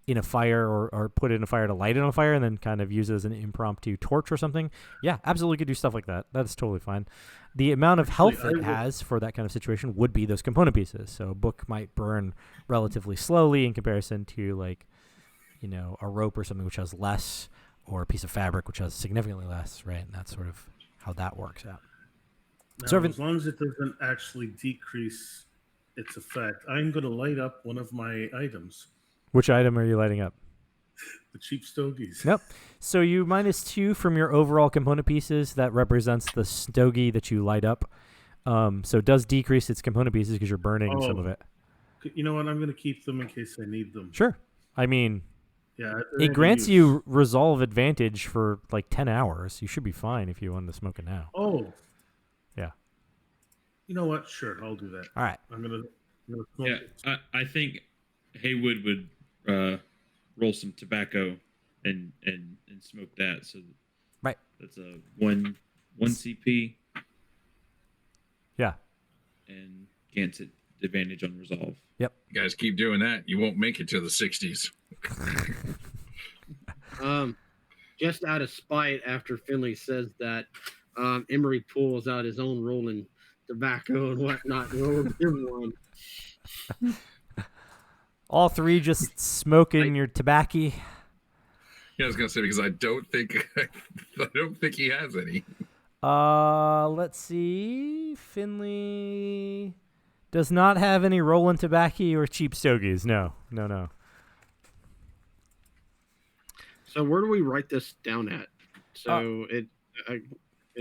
in a fire or put it in a fire to light it on fire and then kind of use it as an impromptu torch or something. Yeah, absolutely could do stuff like that. That's totally fine. The amount of health it has for that kind of situation would be those component pieces. So a book might burn relatively slowly in comparison to like, a rope or something which has less, or a piece of fabric which has significantly less, right? And that's sort of how that works out. Now, So as long as it doesn't actually decrease its effect, I'm going to light up one of my items, which item are you lighting up? the cheap stogies. Nope. So you -2 from your overall component pieces. That represents the stogie that you light up. So it does decrease its component pieces because you're burning some of it. You know what? I'm going to keep them in case I need them. Sure. I mean, Yeah. it grants you resolve advantage for like 10 hours. You should be fine if you want to smoke it now. Oh. Yeah. You know what? Sure, I'll do that. All right. I'm gonna smoke Yeah, it. I think Haywood would roll some tobacco and smoke that. So Right. that's a one CP. Yeah. And grants it advantage on resolve. Yep. You guys keep doing that, you won't make it to the 60s. Just out of spite, after Finley says that, Emery pulls out his own rolling tobacco and whatnot and rolls him one. All three just smoking your tobacco. Yeah, I was gonna say because I don't think he has any. Let's see. Finley does not have any rolling tobacco or cheap stogies. No. So where do we write this down at? So it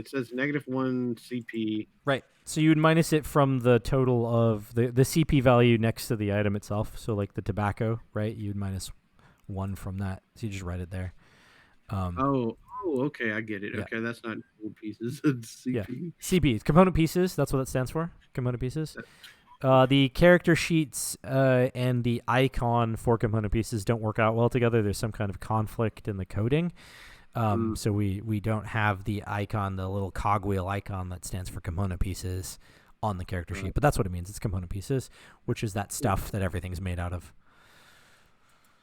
says -1 CP. Right. So you would minus it from the total of the CP value next to the item itself. So like the tobacco, right? You'd -1 from that. So you just write it there. Oh, okay, I get it. Yeah. Okay, that's not gold pieces. It's CP. Yeah. CP, component pieces. That's what it stands for. Component pieces. The character sheets and the icon for component pieces don't work out well together. There's some kind of conflict in the coding. So we don't have the icon, the little cogwheel icon that stands for component pieces on the character sheet. But that's what it means. It's component pieces, which is that stuff that everything's made out of.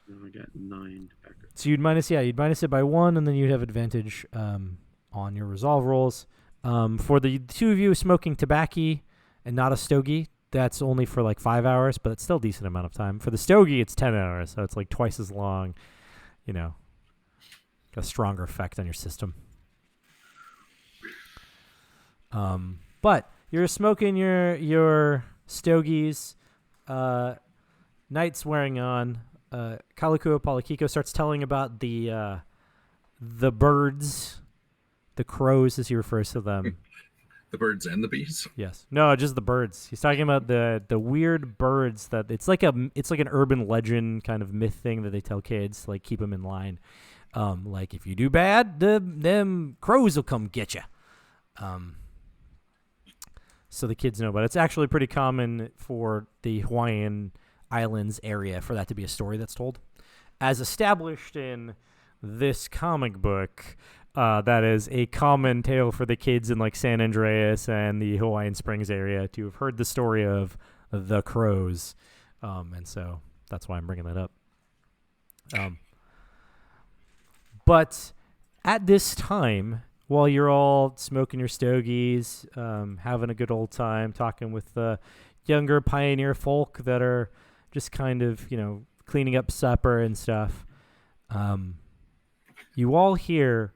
I got 9 tobacco. So you'd minus it by 1, and then you'd have advantage on your resolve rolls. For the two of you smoking tobacco and not a stogie, that's only for like 5 hours, but it's still a decent amount of time. For the stogie, it's 10 hours, so it's like twice as long. You know, a stronger effect on your system. But you're smoking your stogies. Night's wearing on. Kalukuo Palakiko starts telling about the birds, the crows as he refers to them. The birds and the bees. Yes. No, just the birds. He's talking about the weird birds that it's like an urban legend kind of myth thing that they tell kids, like keep them in line. Like if you do bad, them crows will come get you. So the kids know, but it's actually pretty common for the Hawaiian Islands area for that to be a story that's told. As established in this comic book, that is a common tale for the kids in like San Andreas and the Hawaiian Springs area to have heard the story of the crows. And so that's why I'm bringing that up. But at this time, while you're all smoking your stogies, having a good old time, talking with the younger pioneer folk that are just kind of, cleaning up supper and stuff, you all hear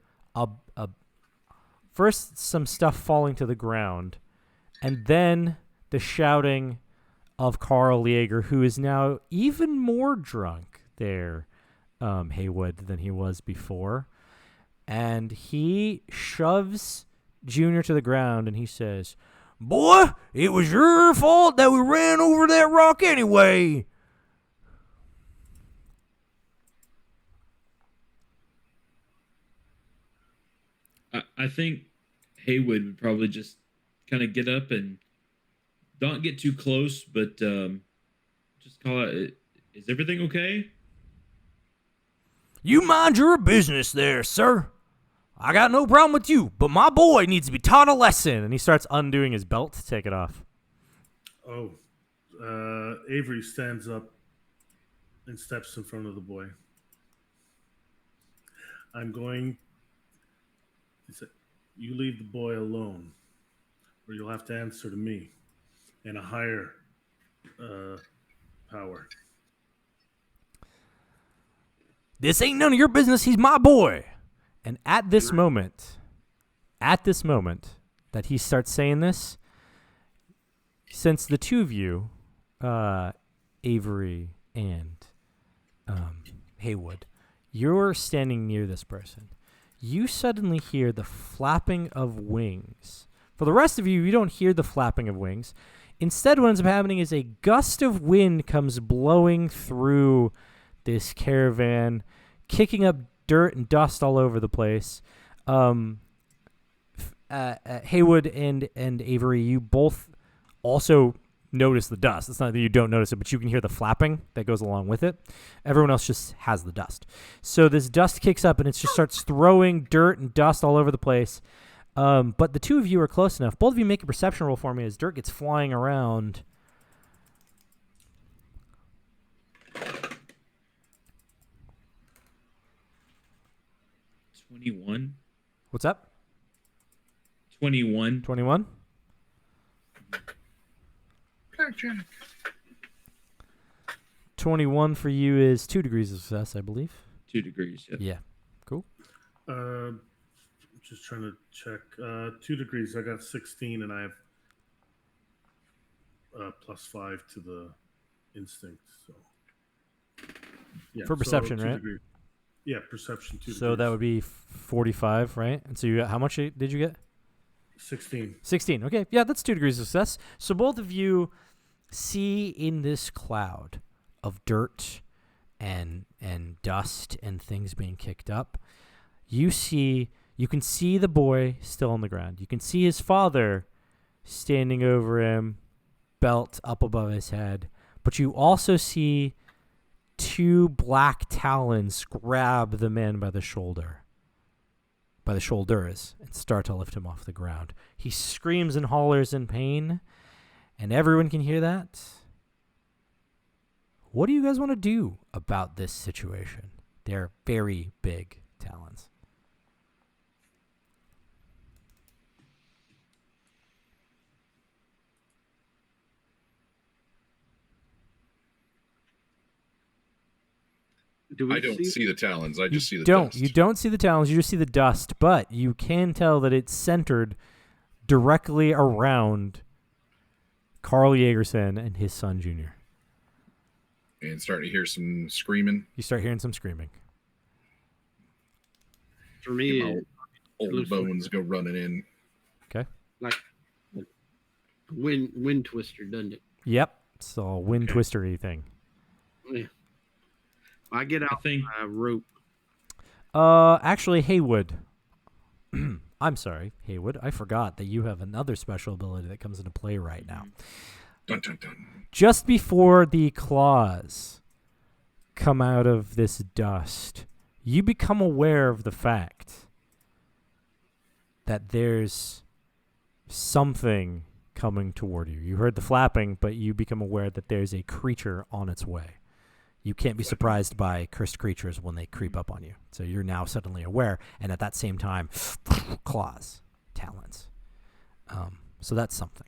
first some stuff falling to the ground, and then the shouting of Carl Yeager, who is now even more drunk there, Haywood, than he was before. And he shoves Junior to the ground, and he says, "Boy, it was your fault that we ran over that rock anyway." I think Haywood would probably just kind of get up and don't get too close, but just call it, "Is everything okay?" "You mind your business there, sir. I got no problem with you, but my boy needs to be taught a lesson." And he starts undoing his belt to take it off. Oh, Avery stands up and steps in front of the boy. He said, "You leave the boy alone, or you'll have to answer to me and a higher power." "This ain't none of your business. He's my boy." And at this moment, that he starts saying this, since the two of you, Avery and Haywood, you're standing near this person, you suddenly hear the flapping of wings. For the rest of you, you don't hear the flapping of wings. Instead, what ends up happening is a gust of wind comes blowing through this caravan, kicking up dirt and dust all over the place. Haywood and Avery, you both also notice the dust. It's not that you don't notice it, but you can hear the flapping that goes along with it. Everyone else just has the dust. So this dust kicks up, and it just starts throwing dirt and dust all over the place. But the two of you are close enough. Both of you make a perception roll for me as dirt gets flying around. 21. What's up? 21. 21? Blackjack. 21 for you is 2 degrees of success, I believe. 2 degrees. Yep. Yeah. Cool. Just trying to check. 2 degrees. I got 16, and I have +5 to the instinct. So yeah, For perception, so 2 right? degrees. Yeah, perception 2 So degrees. that would be 45, right? And so you got, how much did you get? 16. 16. Okay. Yeah, that's 2 degrees of success. So both of you see in this cloud of dirt and dust and things being kicked up, you can see the boy still on the ground. You can see his father standing over him, belt up above his head. But you also see 2 black talons grab the man by the shoulders, and start to lift him off the ground. He screams and hollers in pain, and everyone can hear that. What do you guys want to do about this situation? They're very big talons. I don't see the talons. I just see the don't. dust. You don't see the talons. You just see the dust, but you can tell that it's centered directly around Carl Jagerson and his son, Junior. And starting to hear some screaming. You start hearing some screaming. For me, My old bones go running in. Okay. like wind twister, doesn't it? Yep. It's a wind twistery thing. Yeah. I get out think- my rope. Actually, Haywood. I'm sorry, Haywood. I forgot that you have another special ability that comes into play right now. Dun, dun, dun. Just before the claws come out of this dust, you become aware of the fact that there's something coming toward you. You heard the flapping, but you become aware that there's a creature on its way. You can't be surprised by cursed creatures when they creep up on you. So you're now suddenly aware, and at that same time, claws, talons. So that's something.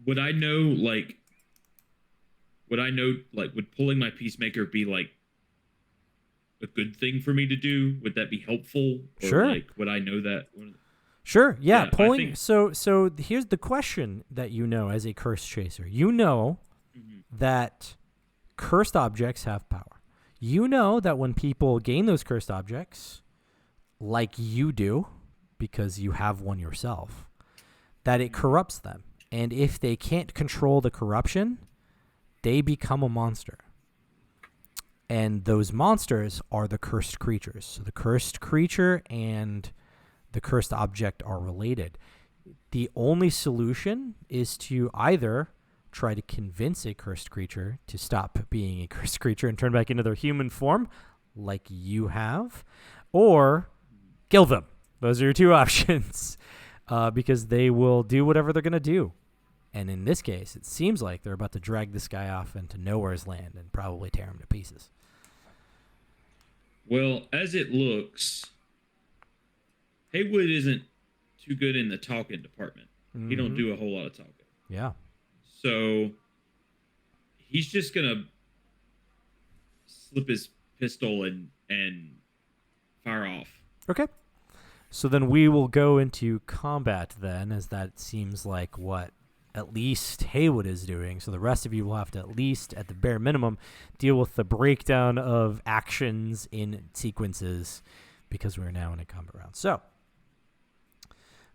Would I know would pulling my peacemaker be like a good thing for me to do? Would that be helpful? Or Sure. like would I know that? Sure. Yeah. I Pulling. think- So here's the question that you know as a cursed chaser. You know that cursed objects have power. You know that when people gain those cursed objects, like you do, because you have one yourself, that it corrupts them. And if they can't control the corruption, they become a monster. And those monsters are the cursed creatures. So the cursed creature and the cursed object are related. The only solution is to either try to convince a cursed creature to stop being a cursed creature and turn back into their human form, like you have, or kill them. Those are your two options, because they will do whatever they're going to do. And in this case, it seems like they're about to drag this guy off into nowhere's land and probably tear him to pieces. Well, as it looks, Haywood isn't too good in the talking department. He don't do a whole lot of talking. Yeah. So he's just gonna slip his pistol and fire off. Okay. So then we will go into combat then, as that seems like what at least Haywood is doing. So the rest of you will have to at least, at the bare minimum, deal with the breakdown of actions in sequences because we're now in a combat round. So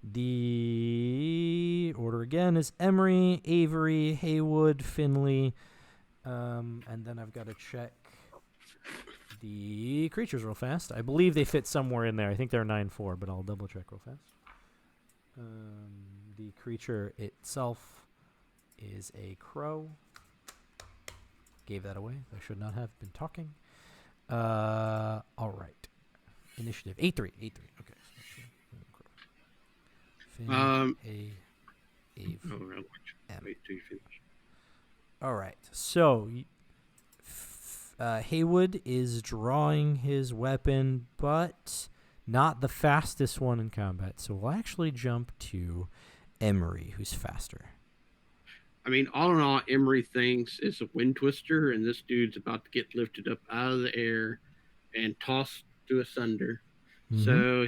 the order again is Emery, Avery, Haywood, Finley, and then I've got to check the creatures real fast. I believe they fit somewhere in there. I think they're 9/4, but I'll double check real fast. The creature itself is a crow. Gave that away. I should not have been talking. All right. Initiative 8-3. 8-3. Okay. Wait till you finish. All right. So Haywood is drawing his weapon, but not the fastest one in combat. So we'll actually jump to Emery, who's faster. I mean, all in all, Emery thinks it's a wind twister, and this dude's about to get lifted up out of the air and tossed to asunder. Mm-hmm. So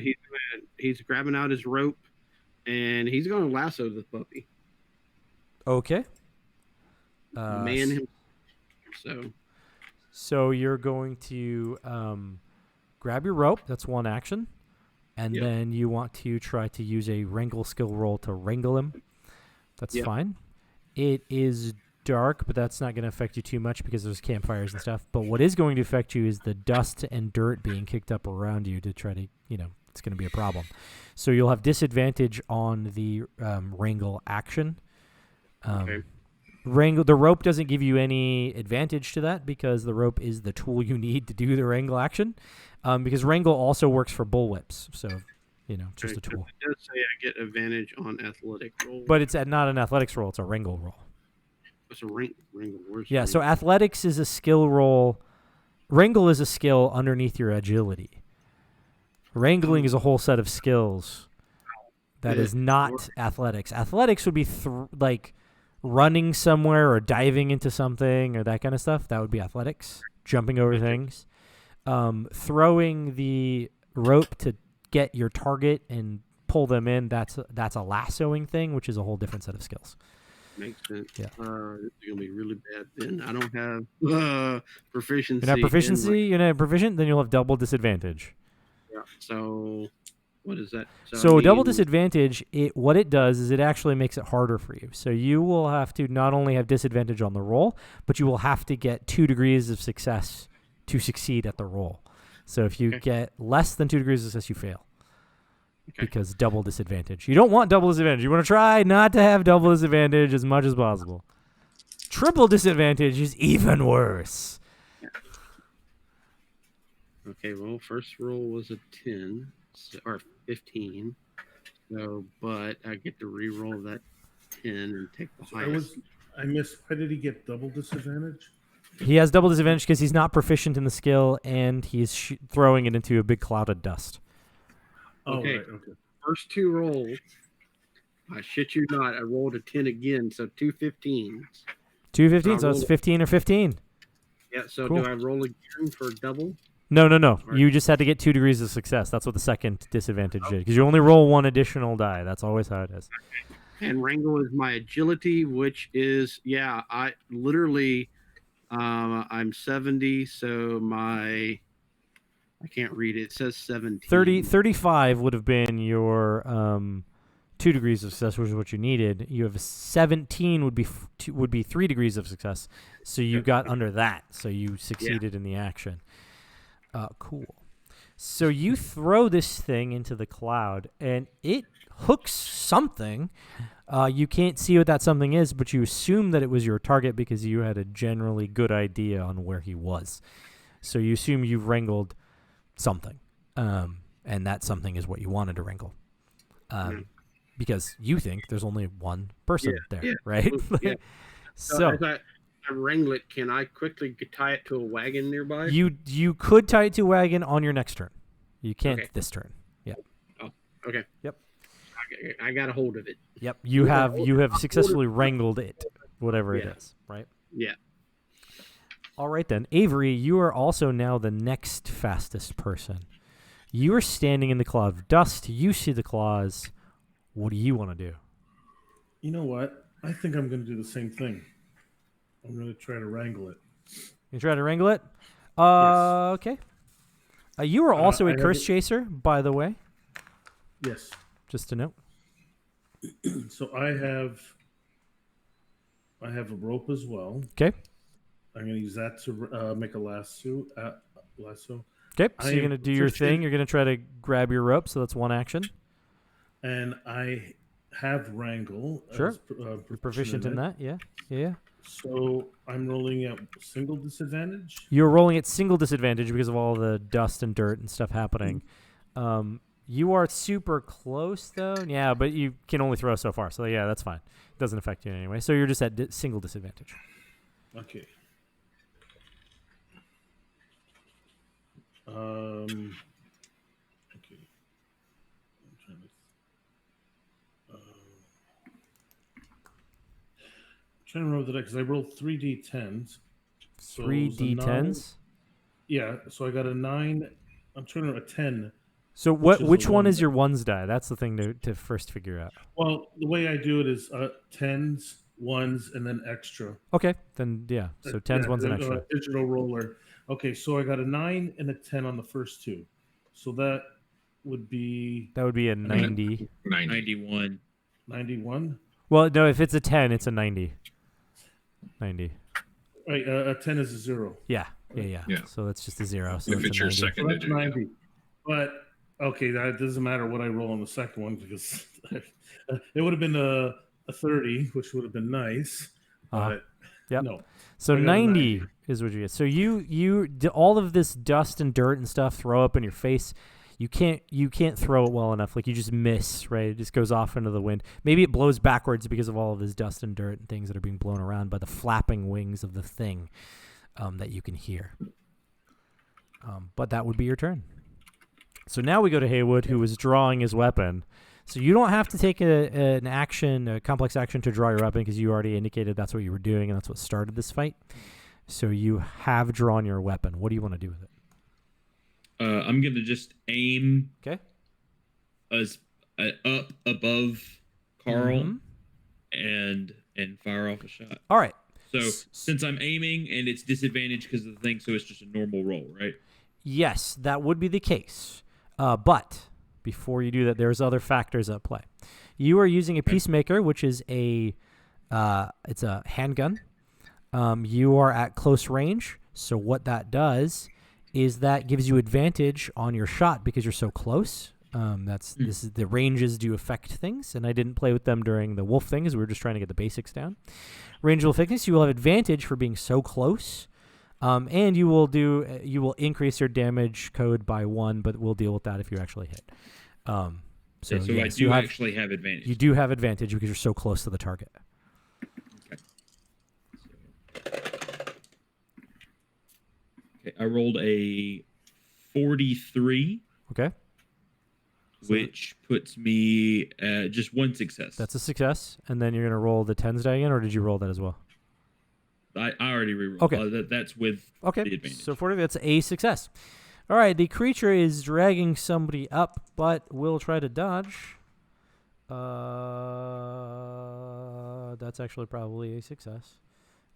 he's grabbing out his rope, and he's going to lasso the puppy. Okay. Man him. So you're going to grab your rope. That's one action. And then you want to try to use a wrangle skill roll to wrangle him. That's fine. It is dark, but that's not going to affect you too much because there's campfires and stuff. But what is going to affect you is the dust and dirt being kicked up around you to try to, it's going to be a problem. So you'll have disadvantage on the wrangle action. Okay. The rope doesn't give you any advantage to that because the rope is the tool you need to do the wrangle action. Because wrangle also works for bullwhips, so just a tool. It does say I get advantage on athletic roll, but it's not an athletics roll; it's a wrangle roll. It's a wrangle. Yeah, so athletics is a skill roll. Wrangle is a skill underneath your agility. Wrangling is a whole set of skills that is not athletics. Athletics would be like running somewhere or diving into something or that kind of stuff. That would be athletics. Jumping over things. Throwing the rope to get your target and pull them in, that's a lassoing thing, which is a whole different set of skills. Makes sense. Yeah. This is going to be really bad then. I don't have proficiency. You're not proficiency? You're not proficient? Then you'll have double disadvantage. Yeah. So what is that? So double disadvantage, what it does is it actually makes it harder for you. So you will have to not only have disadvantage on the roll, but you will have to get 2 degrees of success to succeed at the roll. So if you get less than 2 degrees of success, you fail. Because double disadvantage. You don't want double disadvantage. You want to try not to have double disadvantage as much as possible. Triple disadvantage is even worse. Okay, well, first roll was a 10 or 15. So, but I get to re-roll that 10 and take the highest. I missed. Why did he get double disadvantage? He has double disadvantage because he's not proficient in the skill and he's throwing it into a big cloud of dust. Okay. Right, okay. First 2 rolls, I shit you not, I rolled a 10 again, so 2 15s. 2 15s, so it's 15 or 15. Yeah, so cool. Do I roll again for double? No. You just had to get 2 degrees of success. That's what the second disadvantage did. Because you only roll 1 additional die. That's always how it is. And wrangle is my agility, which is, I literally, I'm 70, so I can't read it. It says 17. 35 would have been your 2 degrees of success, which is what you needed. You have 17 would be 3 degrees of success. So you got under that. So you succeeded in the action. Cool. So you throw this thing into the cloud, and it hooks something. You can't see what that something is, but you assume that it was your target because you had a generally good idea on where he was. So you assume you've wrangled something, and that something is what you wanted to wrangle, because you think there's only one person there, right? So as I wrangle it, can I quickly tie it to a wagon nearby? You could tie it to a wagon on your next turn. You can't this turn. Yeah. Oh, okay. Yep. I got a hold of it. Yep. You have successfully wrangled it, whatever it is, right? Yeah. All right then, Avery, you are also now the next fastest person. You are standing in the cloud of dust. You see the claws. What do you want to do? You know what? I think I'm going to do the same thing. I'm going to try to wrangle it. You try to wrangle it? Yes. Okay. You are also I a have curse it- chaser, by the way, Yes. just to note. So I have a rope as well. Okay. I'm going to use that to make a lasso. Lasso. Okay, so I you're am going to do your proficient- thing. You're going to try to grab your rope, so that's one action. And I have wrangle. Sure. As, You're proficient in it. that, yeah. Yeah. So I'm rolling at single disadvantage. You're rolling at single disadvantage because of all the dust and dirt and stuff happening. You are super close, though. Yeah, but you can only throw so far. So, yeah, that's fine. It doesn't affect you in any way. So you're just at single disadvantage. Okay. Okay. I'm trying to remember the deck because I rolled 3d10s. So it was a 3d10s? Yeah, so I got a 9. I'm trying to a 10. So Which is which the one one is that- your ones die? That's the thing to first figure out. Well, the way I do it is 10s, 1s, and then extra. Okay, then yeah. So 10s, Yeah, 1s, and the, extra. Digital roller. Okay, so I got a 9 and a 10 on the first two. So that would be That would be a 90. 91. 91. Well, no, if it's a 10, it's a 90. 90. Right, a 10 is a 0. Yeah. Yeah. So that's just a 0. So If that's it's a your 90. So second that's digit. yeah. 90. But okay, that doesn't matter what I roll on the second one because it would have been a 30, which would have been nice. But Yep. no. So I got a 90 90. is what you get. So you all of this dust and dirt and stuff throw up in your face. You can't throw it well enough. Like you just miss, right? It just goes off into the wind. Maybe it blows backwards because of all of this dust and dirt and things that are being blown around by the flapping wings of the thing that you can hear. But that would be your turn. So now we go to Haywood, who is drawing his weapon. So you don't have to take an action, a complex action to draw your weapon because you already indicated that's what you were doing and that's what started this fight. So you have drawn your weapon. What do you want to do with it? I'm going to just aim Okay. us up above Carl Mhm. and fire off a shot. All right. So since I'm aiming and it's disadvantage because of the thing, so it's just a normal roll, right? Yes, that would be the case. But before you do that, there's other factors at play. You are using a Peacemaker, which is it's a handgun. You are at close range. So what that does is that gives you advantage on your shot because you're so close. This is the ranges do affect things, and I didn't play with them during the wolf thing, as we were just trying to get the basics down. Range will affect this. You will have advantage for being so close, and you will increase your damage code by 1, but we'll deal with that if you actually hit. So I yes, do actually have advantage. you do have advantage because you're so close to the target. Okay, I rolled a 43, Okay, which puts me just one success. that's a success, and then you're gonna roll the 10s die again, or did you roll that as well? I already rerolled. Okay. That's with Okay, the advantage. so 40, that's a success. All right, the creature is dragging somebody up, but will try to dodge. That's actually probably a success.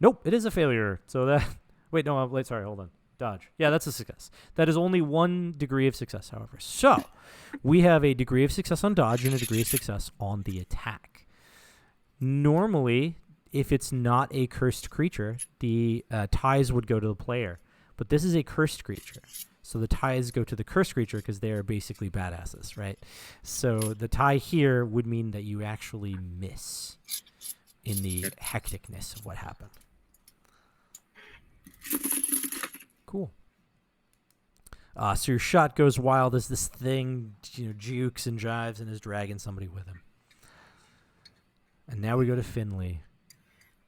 Nope, it is a failure. So that... Wait, no, wait, sorry, hold on. Dodge. Yeah, that's a success. That is only 1 degree of success, however. So, we have a degree of success on dodge and a degree of success on the attack. Normally, if it's not a cursed creature, the ties would go to the player. But this is a cursed creature. So the ties go to the cursed creature because they are basically badasses, right? So the tie here would mean that you actually miss in the hecticness of what happened. Cool. So your shot goes wild as this thing, jukes and jives and is dragging somebody with him. And now we go to Finley.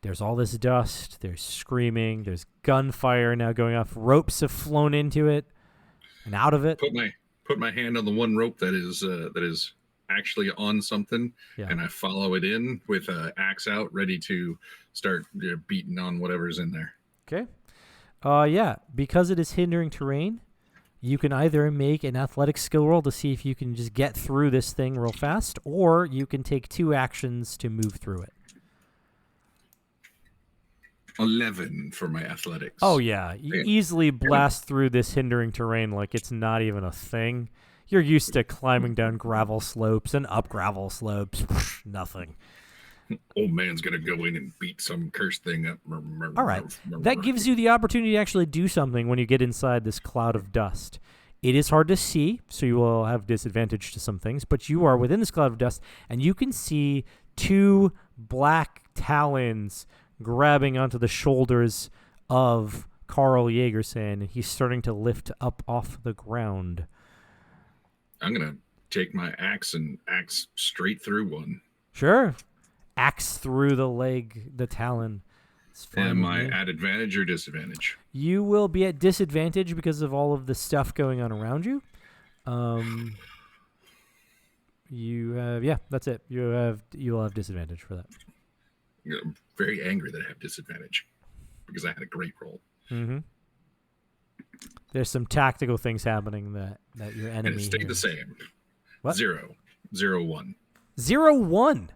There's all this dust. There's screaming. There's gunfire now going off. Ropes have flown into it and out of it. Put my hand on the one rope that is actually on something, Yeah. and I follow it in with an axe out, ready to start beating on whatever's in there. Okay. Yeah. Because it is hindering terrain, you can either make an athletic skill roll to see if you can just get through this thing real fast, or you can take 2 actions to move through it. 11 for my athletics. Oh, yeah. You easily blast through this hindering terrain like it's not even a thing. You're used to climbing down gravel slopes and up gravel slopes. Nothing. Old man's going to go in and beat some cursed thing up. All right. That gives you the opportunity to actually do something when you get inside this cloud of dust. It is hard to see, so you will have disadvantage to some things, but you are within this cloud of dust, and you can see 2 black talons grabbing onto the shoulders of Carl Jagerson, and he's starting to lift up off the ground. I'm going to take my axe and axe straight through one. Sure. Axe through the leg, the talon. Am I at advantage or disadvantage? You will be at disadvantage because of all of the stuff going on around you. You have, yeah, that's it. You will have disadvantage for that. I'm very angry that I have disadvantage because I had a great roll. Mm-hmm. There's some tactical things happening that your enemy. And it stayed the same. What? 0, 0, 1. 0, 1.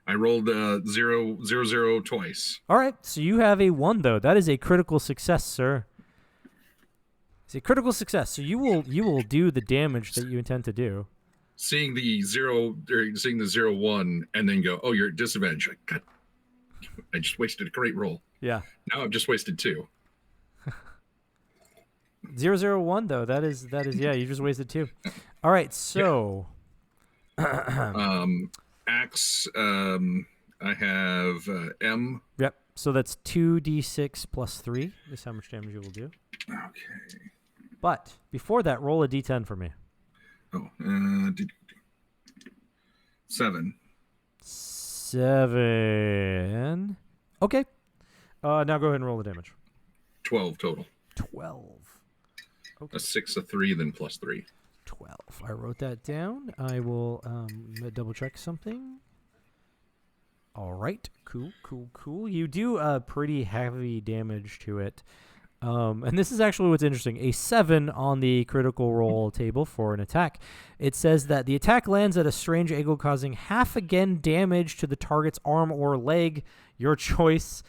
I rolled 0, 0, 0 twice. All right, so you have a 1 though. That is a critical success, sir. It's a critical success. So you will do the damage that you intend to do. Seeing the 0, or 1, and then go, oh, you're at disadvantage. God, I just wasted a great roll. Yeah. Now I've just wasted 2. 0, 0, 1 though. That is yeah. You just wasted 2. All right, so. Axe. I have M. Yep. So that's 2d6 plus 3 is how much damage you will do. Okay. But before that, roll a d10 for me. Oh, 7. 7. Okay. Now go ahead and roll the damage. 12 total. 12. Okay. A 6, a 3, then plus 3. 12. I wrote that down. I will double check something. All right. Cool. You do pretty heavy damage to it. And this is actually what's interesting. A 7 on the critical roll table for an attack. It says that the attack lands at a strange angle, causing half again damage to the target's arm or leg. Your choice.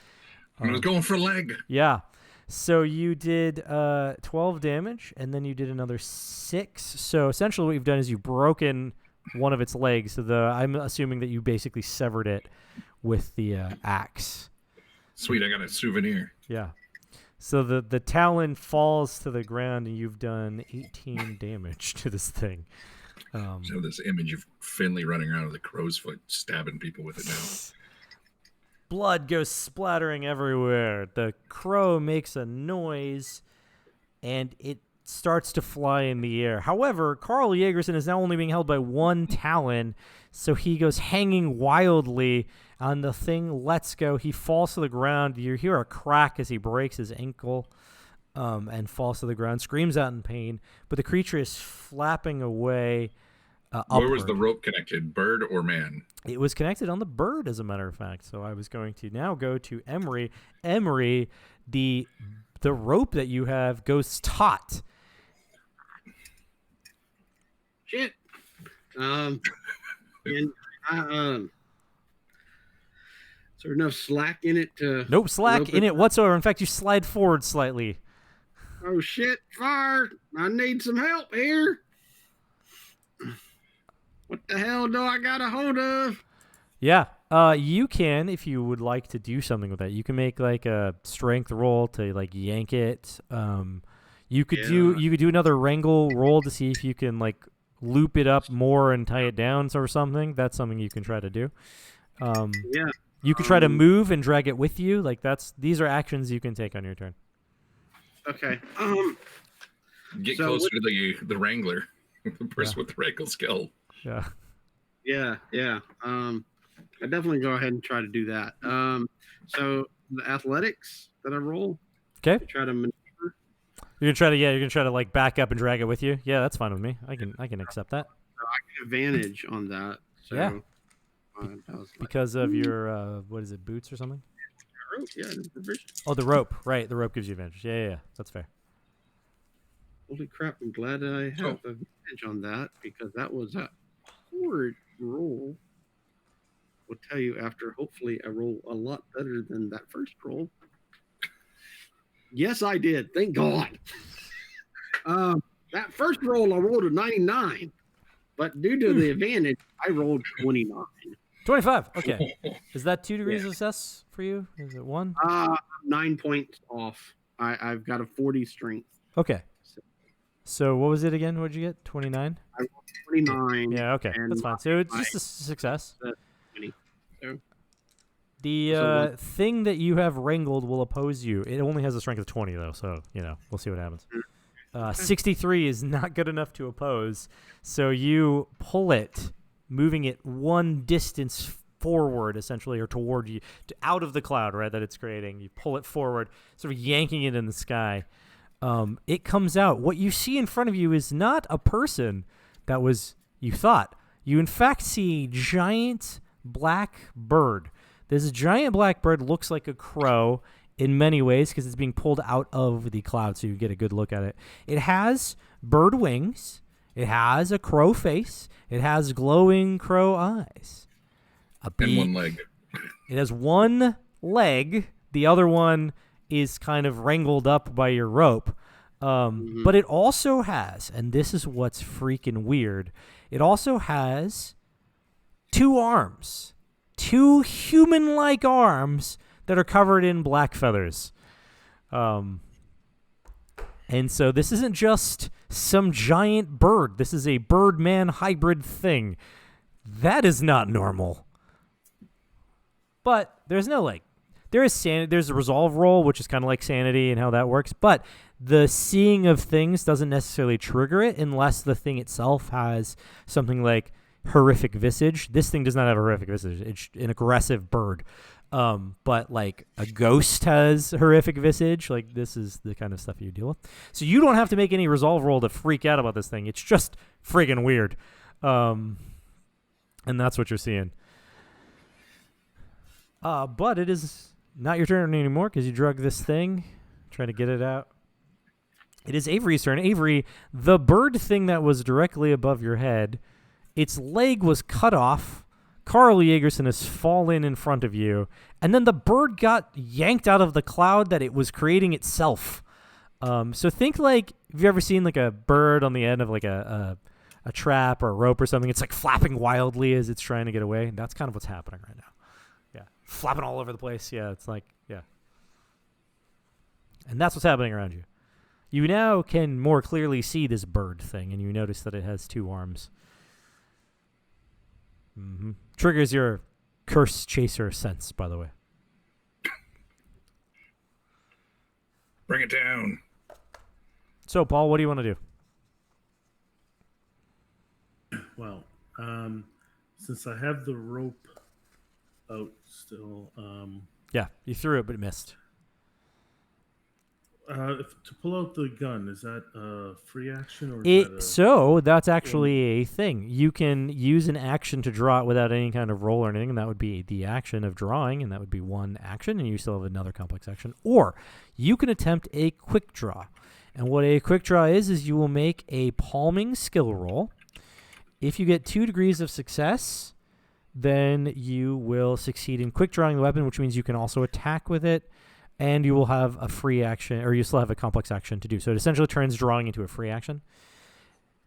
I was going for leg. Yeah. So you did 12 damage, and then you did another 6. So essentially what you've done is you've broken one of its legs. So I'm assuming that you basically severed it with the axe. Sweet, I got a souvenir. Yeah. So the talon falls to the ground, and you've done 18 damage to this thing. I have this image of Finley running around with a crow's foot, stabbing people with it now. Blood goes splattering everywhere. The crow makes a noise, and it starts to fly in the air. However, Carl Jagerson is now only being held by 1 talon, so he goes hanging wildly, and the thing lets go. He falls to the ground. You hear a crack as he breaks his ankle and falls to the ground, screams out in pain, but the creature is flapping away. Where was the rope connected, bird or man? It was connected on the bird, as a matter of fact. So I was going to now go to Emery. Emery, the rope that you have goes taut. Shit. And is there enough slack in it to? Nope, slack in it whatsoever. In fact, you slide forward slightly. Oh shit! Fire! I need some help here. What the hell do I got a hold of? Yeah, you can, if you would like to do something with that. You can make like a strength roll to like yank it. You could do another wrangle roll to see if you can like loop it up more and tie it down or something. That's something you can try to do. You could try to move and drag it with you. Like these are actions you can take on your turn. Okay. Get closer to the wrangler, the person with the wrangle skill. Yeah. Yeah. I definitely go ahead and try to do that. So the athletics that I roll. Okay. Try to maneuver. You're gonna try to like back up and drag it with you. Yeah, that's fine with me. I can accept that. So I get advantage on that. So, yeah. That was because of your what is it, boots or something? Yeah, the provision. Oh, the rope. Right, the rope gives you advantage. Yeah. That's fair. Holy crap! I'm glad I have advantage on that because that was a horrid roll. Will tell you after hopefully I roll a lot better than that first roll. Yes, I did. Thank God. That first roll I rolled a 99, but due to the advantage, I rolled 29. 25. Okay. Is that 2 degrees of success for you? Is it 1? 9 points off. I've got a 40 strength. Okay. So what was it again? What did you get? 29? I rolled 29. Yeah, okay. That's fine. So it's just a success. 20. So, The thing that you have wrangled will oppose you. It only has a strength of 20, though, so, we'll see what happens. 63 is not good enough to oppose, so you pull it, moving it one distance forward, essentially, or toward you, out of the cloud, right, that it's creating. You pull it forward, sort of yanking it in the sky. It comes out. What you see in front of you is not a person that was, you thought. You, in fact, see a giant black bird. This giant black bird looks like a crow in many ways because it's being pulled out of the cloud so you get a good look at it. It has bird wings. It has a crow face. It has glowing crow eyes. A beak. And one leg. It has one leg. The other one is kind of wrangled up by your rope. But it also has, and this is what's freaking weird, it also has 2 arms. 2 human-like arms that are covered in black feathers. And so this isn't just some giant bird. This is a bird-man hybrid thing. That is not normal. But there's no, there's a resolve roll, which is kind of like sanity and how that works. But the seeing of things doesn't necessarily trigger it unless the thing itself has something like horrific visage. This thing does not have a horrific visage. It's an aggressive bird. But like a ghost has horrific visage. Like this is the kind of stuff you deal with. So you don't have to make any resolve roll to freak out about this thing. It's just friggin' weird. And that's what you're seeing. But it is not your turn anymore because you drug this thing. Trying to get it out. It is Avery's turn. Avery, the bird thing that was directly above your head, its leg was cut off. Carl Jagerson has fallen in front of you, and then the bird got yanked out of the cloud that it was creating itself. So think like, have you ever seen like a bird on the end of like a trap or a rope or something? It's like flapping wildly as it's trying to get away. That's kind of what's happening right now. Yeah, flapping all over the place. Yeah, it's like, yeah. And that's what's happening around you. You now can more clearly see this bird thing, and you notice that it has 2 arms. Triggers your curse chaser sense, by the way. Bring it down. So, Paul, what do you want to do? Well, since I have the rope out still, Yeah, you threw it, but it missed. to pull out the gun, is that a free action or is that So that's actually a thing. You can use an action to draw it without any kind of roll or anything, and that would be the action of drawing, and that would be one action, and you still have another complex action. Or you can attempt a quick draw. And what a quick draw is you will make a palming skill roll. If you get 2 degrees of success, then you will succeed in quick drawing the weapon, which means you can also attack with it. And you will have a free action, or you still have a complex action to do. So it essentially turns drawing into a free action.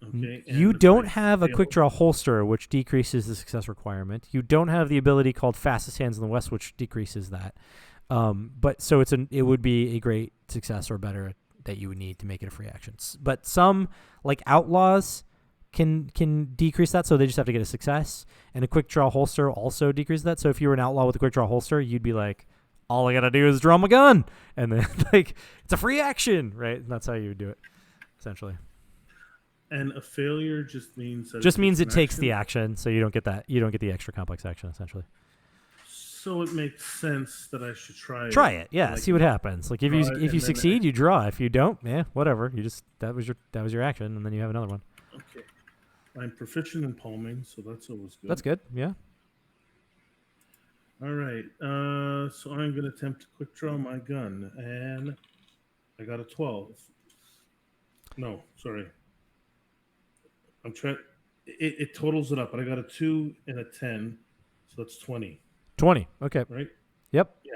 Okay. You don't have a quick draw holster, which decreases the success requirement. You don't have the ability called Fastest Hands in the West, which decreases that. But so it would be a great success or better that you would need to make it a free action. But some, like Outlaws, can decrease that, so they just have to get a success. And a quick draw holster also decreases that. So if you were an Outlaw with a quick draw holster, you'd be like, all I gotta do is draw my gun, and then like it's a free action, right? And that's how you would do it, essentially. And a failure just means that it takes the action, so you don't get that. You don't get the extra complex action, essentially. So it makes sense that I should try it. Try it, yeah. Like, see what happens. Like if you succeed, you draw. If you don't, whatever. You just that was your action, and then you have another one. Okay. I'm proficient in palming, so that's always good. That's good. Yeah. All right, so I'm going to attempt to quick draw my gun, and I got a 12. No, sorry. I'm trying. It totals it up, but I got a 2 and a 10, so that's 20, 20. Okay. right? Yep. Yeah.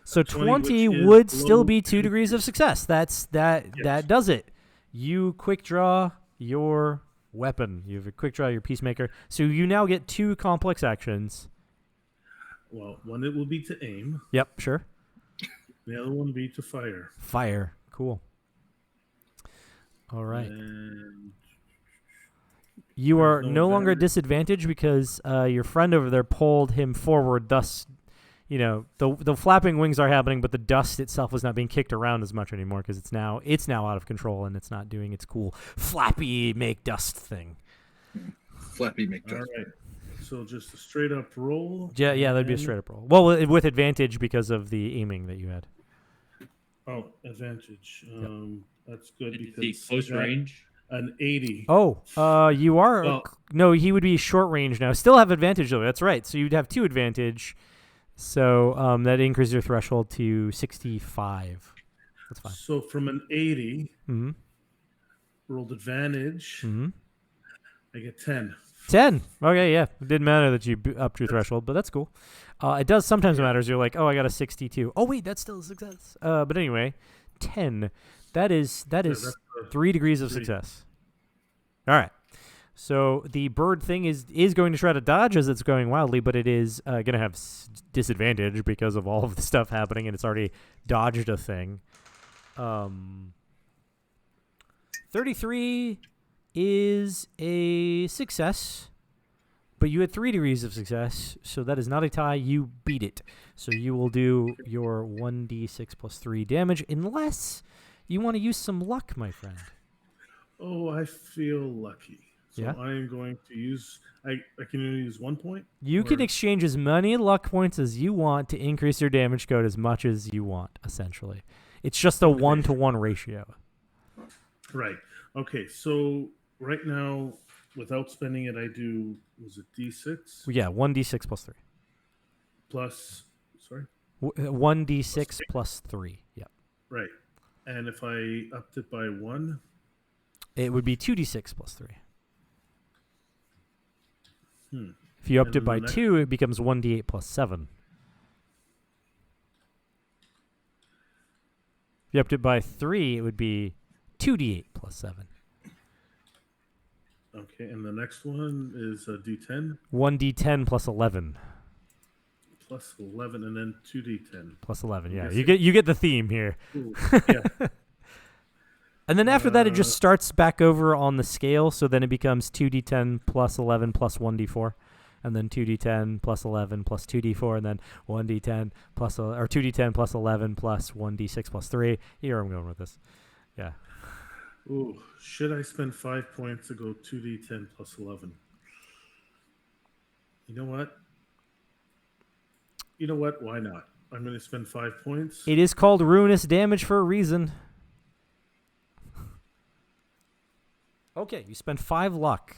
So 20, 20 which is would still below be 2 2 degrees of success. That Yes. does it. You quick draw your weapon. You have a quick draw your peacemaker. So you now get 2 complex actions. Well, one it will be to aim. Yep, sure. The other one be to fire. Fire. Cool. All right. And You there's are no no longer advantage. disadvantaged because your friend over there pulled him forward, thus, the flapping wings are happening, but the dust itself is not being kicked around as much anymore because it's now out of control and it's not doing its cool flappy make dust thing. Flappy make all dust. right. So just a straight up roll. Yeah, that'd be a and- straight up roll. Well, with advantage because of the aiming that you had. Oh, advantage. That's good Did you because see close I got range? an 80. Oh, you are. Well- No, he would be short range now. Still have advantage though. That's right. So you'd have 2 advantage. So that increases your threshold to 65. That's fine. So from an 80, Mm-hmm. rolled advantage, Mm-hmm. I get 10. 10. Okay, yeah. It didn't matter that you upped your threshold, but that's cool. It does sometimes matter. You're like, oh, I got a 62. Oh, wait, that's still a success. But anyway, 10. That is that's 3 degrees of 3. success. All right. So the bird thing is going to try to dodge as it's going wildly, but it is going to have disadvantage because of all of the stuff happening, and it's already dodged a thing. 33 is a success, but you had 3 degrees of success, so that is not a tie. You beat it. So you will do your 1d6 plus 3 damage, unless you want to use some luck, my friend. Oh, I feel lucky. So Yeah. I am going to use. I can only use 1 point. You can Or- exchange as many luck points as you want to increase your damage code as much as you want, essentially. It's just a 1-to-1 ratio. Right. Okay. So right now, without spending it, I do. Was it D6 Yeah, 1d6 plus 3. plus? Sorry. 1d6 plus 3. Yeah. Right. And if I upped it by 1, It would be 2d6 plus 3. hmm. If you upped And it then by the next- 2, it becomes 1d8 plus 7. If you upped it by 3, it would be 2d8 plus 7. Okay. And the next one is a D10 1d10 plus 11. plus 11, and then 2D10. Plus 11, yeah. Yes, You get the theme here. Ooh, yeah. And then after that, it just starts back over on the scale. So then it becomes 2d10 plus 11 plus 1d4. And then 2d10 plus 11 plus 2d4. And then 1d10 plus, or 2d10 plus 11 plus 1d6 plus 3. Here I'm going with this. Yeah. Ooh, should I spend 5 points to go 2D10 plus 11? You know what? Why not? I'm going to spend 5 points. It is called ruinous damage for a reason. Okay, you spend 5 luck.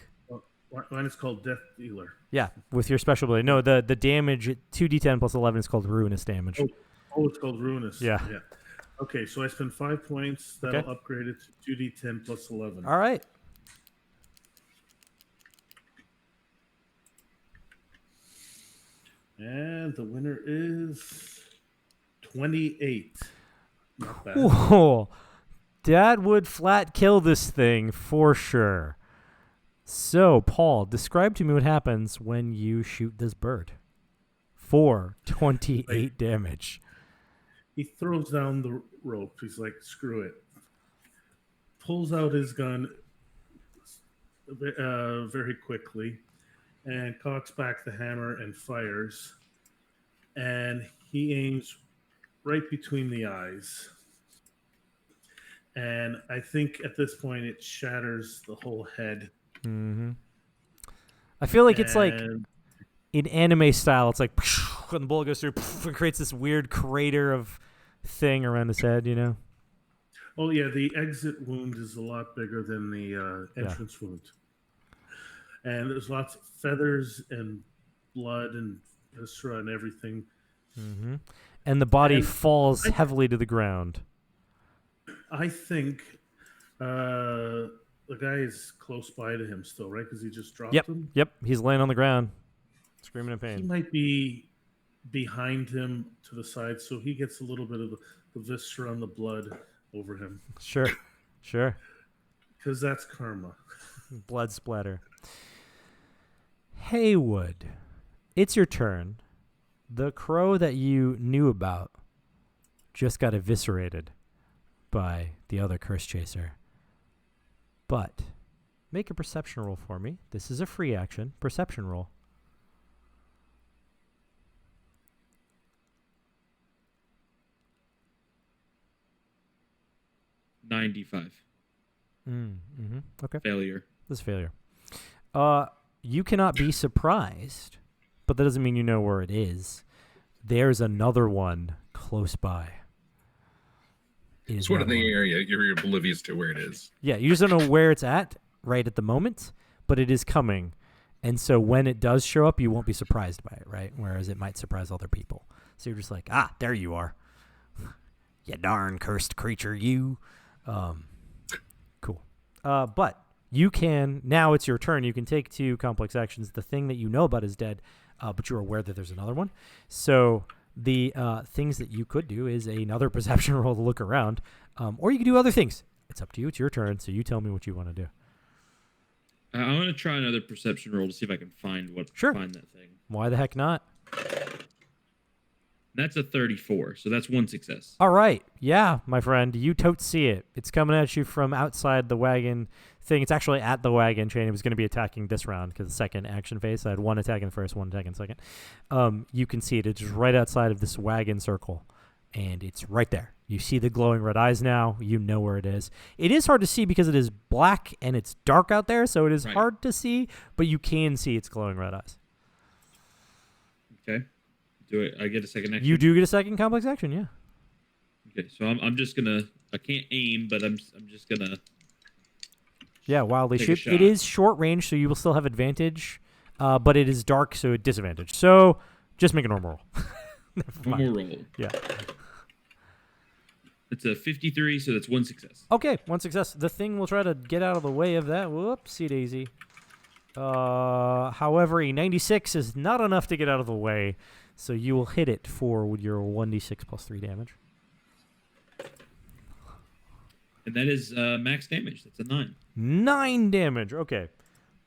Mine is called Death Dealer. Yeah, with your special ability. No, the damage at 2d10 plus 11 is called ruinous damage. Oh, it's called Ruinous. Yeah. Okay, so I spend 5 points. That'll Okay. upgrade it to 2D10 plus 11. All right. And the winner is 28. Not bad. Whoa. That would flat kill this thing for sure. So, Paul, describe to me what happens when you shoot this bird. For 28 damage. He throws down the rope. He's like, screw it. Pulls out his gun very quickly and cocks back the hammer and fires. And he aims right between the eyes. And I think at this point it shatters the whole head. Mm-hmm. I feel like it's like And- in anime style. It's like when the bullet goes through and creates this weird crater of thing around his head, you know? Oh yeah, the exit wound is a lot bigger than the entrance wound, and there's lots of feathers and blood and viscera and everything. Mm-hmm. And the body And falls heavily to the ground. I think The guy is close by to him still, right? Because he just dropped Yep. him. Yep. He's laying on the ground, screaming in He pain. might be behind him to the side, so he gets a little bit of the viscera and the blood over him. Sure. Sure. Because that's karma. Blood splatter. Haywood, it's your turn. The crow that you knew about just got eviscerated by the other curse chaser. But make a perception roll for me. This is a free action. Perception roll. 95. Mm-hmm. Okay. Failure. This is failure. You cannot be surprised, but that doesn't mean you know where it is. There's another one close by. It's one in the area. You're oblivious to where it is. Yeah, you just don't know where it's at right at the moment, but it is coming. And so when it does show up, you won't be surprised by it, right? Whereas it might surprise other people. So you're just like, there you are. You darn cursed creature, you. Cool. But you can, now it's your turn. You can take 2 complex actions. The thing that you know about is dead, but you're aware that there's another one. So the things that you could do is another perception roll to look around, or you can do other things. It's up to you. It's your turn, so you tell me what you want to do. I want to try another perception roll to see if I can find find that thing. Why the heck not? That's a 34, so that's 1 success. All right. Yeah, my friend, you totes see it. It's coming at you from outside the wagon thing. It's actually at the wagon chain. It was going to be attacking this round because the second action phase, I had 1 attack in the first, 1 attack in the second. You can see it. It's just right outside of this wagon circle, and it's right there. You see the glowing red eyes now. You know where it is. It is hard to see because it is black and it's dark out there, so it is hard to see, but you can see its glowing red eyes. Okay. Do I get a second action? You do get a second complex action, yeah. Okay, so I'm just gonna. I can't aim, but I'm just gonna. Yeah, wildly take a shoot. shot. It is short range, so you will still have advantage, but it is dark, so disadvantage. So just make a normal roll. Never One mind. more roll. Yeah. It's a 53, so that's 1 success. Okay, 1 success. The thing will try to get out of the way of that. Whoopsie daisy. However, a 96 is not enough to get out of the way, so you will hit it for your 1d6 plus 3 damage. And that is max damage. That's a 9. 9 damage. Okay.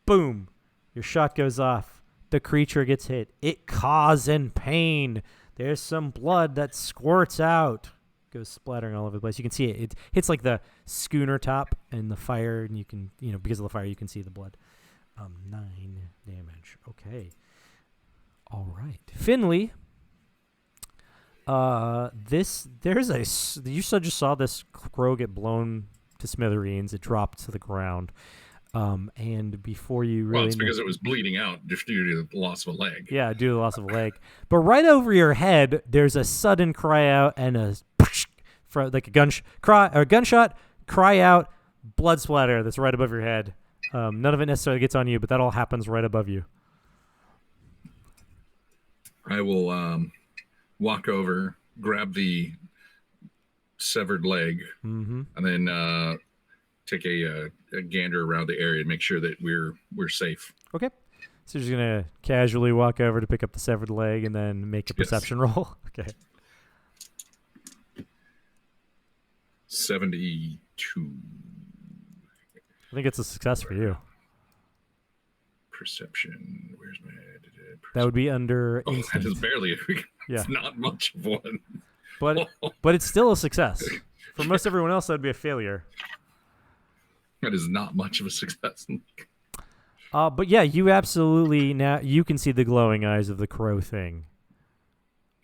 Boom. Your shot goes off. The creature gets hit. It caws in pain. There's some blood that squirts out. Goes splattering all over the place. You can see it. It hits like the schooner top and the fire, and you can, because of the fire, you can see the blood. 9 damage. Okay. All right. Finley. You just saw this crow get blown to smithereens. It dropped to the ground. And before you really... Well, it's because it was bleeding out just due to the loss of a leg. Yeah, due to the loss of a leg. But right over your head, there's a sudden cry out and a like a gunshot, cry out, blood splatter that's right above your head. None of it necessarily gets on you, but that all happens right above you. I will walk over, grab the severed leg, and then take a gander around the area to make sure that we're safe. Okay. So you're just going to casually walk over to pick up the severed leg and then make a perception roll? Okay. 72. I think it's a success for you. Perception. Where's my... That would be under that instinct. is barely... Yeah. It's not much of one. But it's still a success. For most everyone else, that would be a failure. That is not much of a success. But yeah, you absolutely now you can see the glowing eyes of the crow thing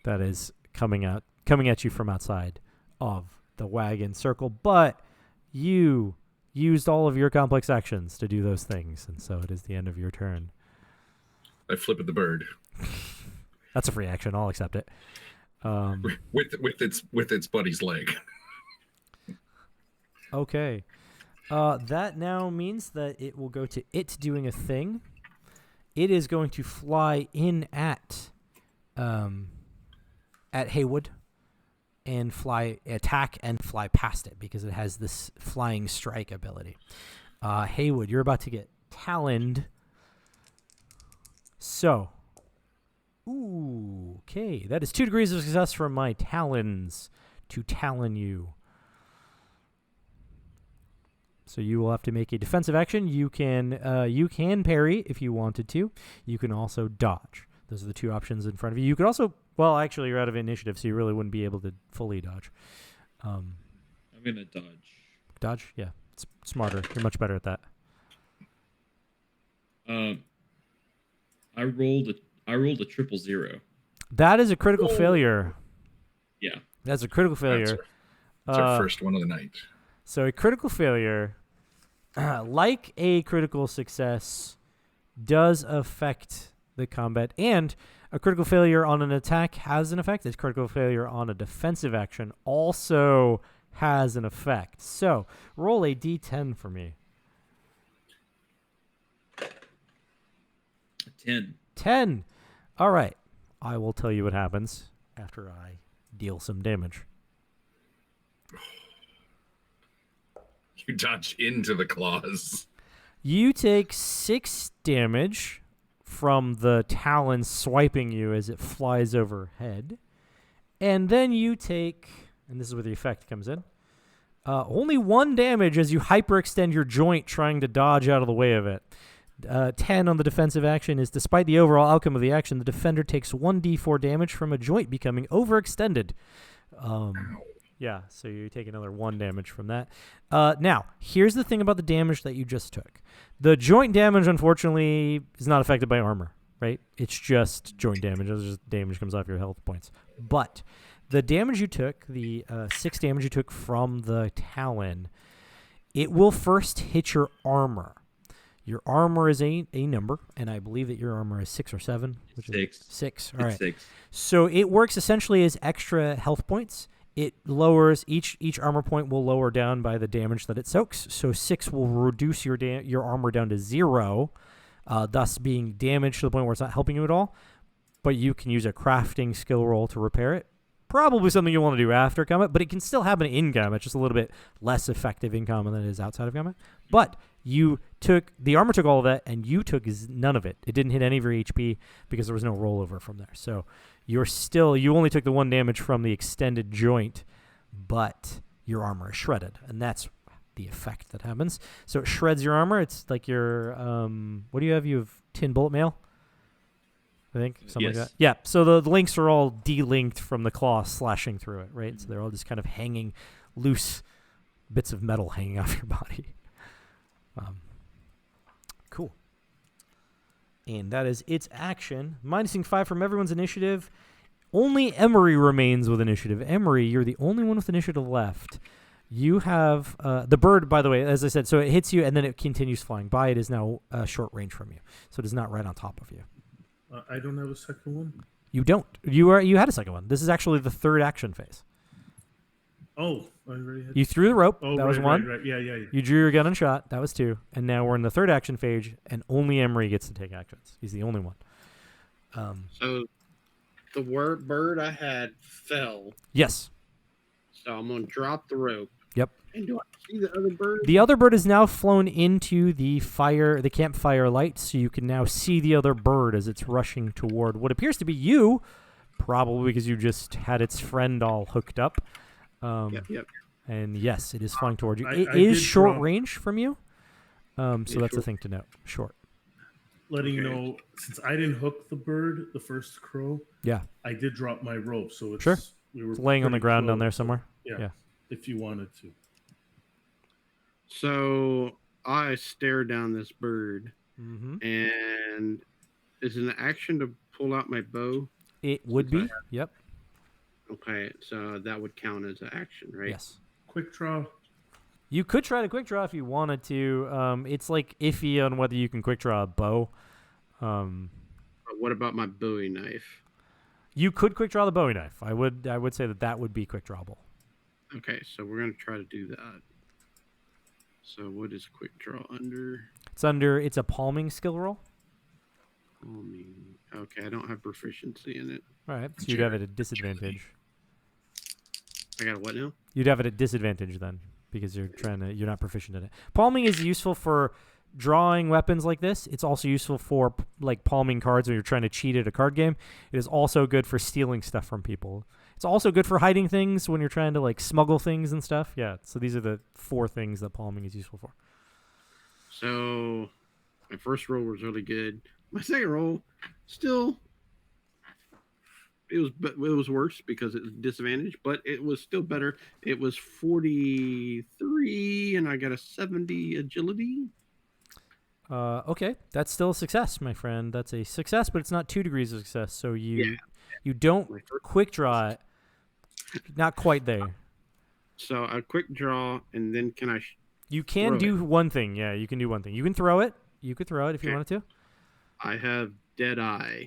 that is coming at you from outside of the wagon circle. But you used all of your complex actions to do those things, and so it is the end of your turn. I flip at the bird. That's a free action. I'll accept it. With its buddy's leg. Okay. That now means that it will go to it doing a thing. It is going to fly in at Haywood. and attack and fly past it because it has this flying strike ability. Haywood, you're about to get taloned. So, okay, that is 2 degrees of success from my talons to talon you. So you will have to make a defensive action. You can parry if you wanted to. You can also dodge. Those are the 2 options in front of you. You could also, well, actually, you're out of initiative, so you really wouldn't be able to fully dodge. I'm gonna dodge. Dodge, yeah, it's smarter. You're much better at that. I rolled a 000. That is a critical failure. Yeah, That's a critical failure. It's our first one of the night. So a critical failure, like a critical success, does affect the combat, and a critical failure on an attack has an effect. A critical failure on a defensive action also has an effect. So roll a d10 for me. 10. 10. All right. I will tell you what happens after I deal some damage. You dodge into the claws. You take 6 damage from the talon swiping you as it flies overhead. And then you take, and this is where the effect comes in, only 1 damage as you hyperextend your joint trying to dodge out of the way of it. 10 on the defensive action is, despite the overall outcome of the action, the defender takes 1d4 damage from a joint becoming overextended. Yeah, so you take another 1 damage from that. Now, here's the thing about the damage that you just took. The joint damage, unfortunately, is not affected by armor, right? It's just joint damage. It's just damage comes off your health points. But the damage you took, the 6 damage you took from the talon, it will first hit your armor. Your armor is a number, and I believe that your armor is 6 or 7. Which 6. Is 6. All right. 6. So it works essentially as extra health points. It lowers each armor point will lower down by the damage that it soaks. So 6 will reduce your armor down to 0, thus being damaged to the point where it's not helping you at all. But you can use a crafting skill roll to repair it. Probably something you want to do after combat, but it can still happen in combat, just a little bit less effective in combat than it is outside of combat. But the armor took all of that, and you took none of it. It didn't hit any of your HP because there was no rollover from there. So you only took the 1 damage from the extended joint, but your armor is shredded, and that's the effect that happens. So it shreds your armor. It's like your what do you have? You have tin bullet mail, I think, something like that. Yeah. So the links are all delinked from the claw slashing through it, right? So they're all just kind of hanging loose bits of metal hanging off your body. Cool. And that is its action. Minusing 5 from everyone's initiative. Only Emery remains with initiative. Emery, you're the only one with initiative left. You have the bird, by the way, as I said, so it hits you and then it continues flying by. It is now short range from you. So it is not right on top of you. I don't have a second one. You don't. You had a second one. This is actually the 3rd action phase. Oh, I already had. You threw the rope. Oh, that was 1. Right. Yeah. You drew your gun and shot. That was 2. And now we're in the 3rd action phase, and only Emery gets to take actions. He's the only one. So the bird I had fell. Yes. So I'm going to drop the rope. Yep. And do I see the other bird? The other bird is now flown into the campfire light, so you can now see the other bird as it's rushing toward what appears to be you, probably because you just had its friend all hooked up. Yep. And yes, it is flying toward you. It I is did short drop- range from you, so that's short. a thing to note. Short. Letting you know, since I didn't hook the bird, the first crow, Yeah. I did drop my rope, so it's Sure. we were It's laying on the pretty ground down close. there somewhere. Yeah, Yeah. if you wanted to. So I stare down this bird, Mm-hmm. and is it an action to pull out my bow? It would be. Yep. Okay, so that would count as an action, right? Yes. Quick draw. You could try to quick draw if you wanted to. It's like iffy on whether you can quick draw a bow. But what about my Bowie knife? You could quick draw the Bowie knife. I would say that would be quick drawable. Okay, so we're gonna try to do that. So what is quick draw under? It's a palming skill roll. Okay, I don't have proficiency in it. All right, so you'd have it at a disadvantage. I got a what now? You'd have it at disadvantage then because you're not proficient in it. Palming is useful for drawing weapons like this. It's also useful for like palming cards when you're trying to cheat at a card game. It is also good for stealing stuff from people. It's also good for hiding things when you're trying to like smuggle things and stuff. Yeah. So these are the 4 things that palming is useful for. So my first roll was really good. My second roll, still, it was worse because it was disadvantage, but it was still better. It was 43, and I got a 70 agility. Okay, that's still a success, my friend. That's a success, but it's not 2 degrees of success. So you don't quick draw it. Not quite there. So a quick draw, and then can I? You can do one thing. Yeah, you can do one thing. You can throw it. You could throw it if you wanted to. I have Deadeye.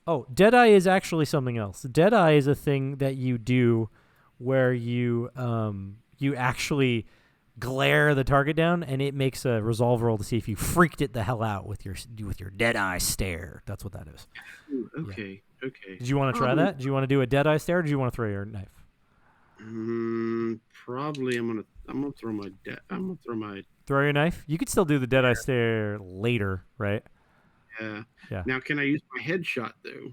Oh, Deadeye is actually something else. Deadeye is a thing that you do where you actually glare the target down, and it makes a resolve roll to see if you freaked it the hell out with your Deadeye stare. That's what that is. Ooh, okay. Yeah. Okay. Did you want to try that? Do you want to do a Deadeye stare, or do you want to throw your knife? Probably I'm gonna throw my throw your knife. You could still do the Deadeye stare later, right? Yeah. Yeah. Now, can I use my headshot though?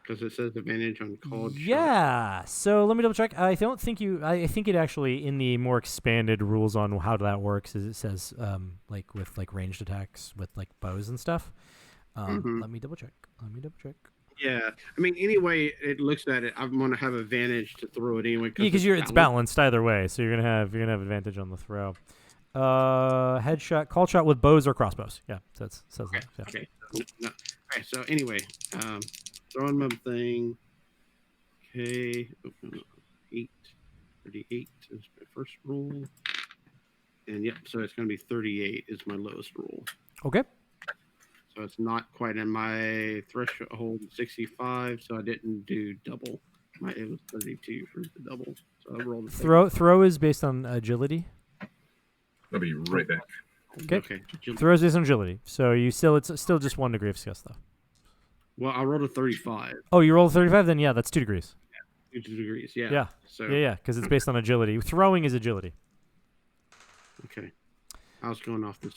Because it says advantage on called. Yeah. Shot. So let me double check. I don't think you. I think it actually in the more expanded rules on how that works is it says like with like ranged attacks with like bows and stuff. Let me double check. Yeah. I mean, anyway, it looks at it. I'm gonna have advantage to throw it anyway. Yeah, because it's balanced either way, so you're gonna have advantage on the throw. Headshot, call shot with bows or crossbows. Yeah, says that. Yeah. Okay. No. Okay. So anyway, throwing my thing. Okay. 38 is my first roll. And yep, so it's gonna be 38 is my lowest roll. Okay. So it's not quite in my threshold 65, so I didn't do double. It was 32 for the double. So I rolled a throw is based on agility. I'll be right back. Okay. Throw is based on agility. So it's still just 1 degree of success though. Well, I rolled a 35. Oh, you rolled a 35? Then yeah, that's 2 degrees. Yeah, 2 degrees. Yeah. Yeah. So yeah, because it's based on agility. Throwing is agility. Okay. I was going off this.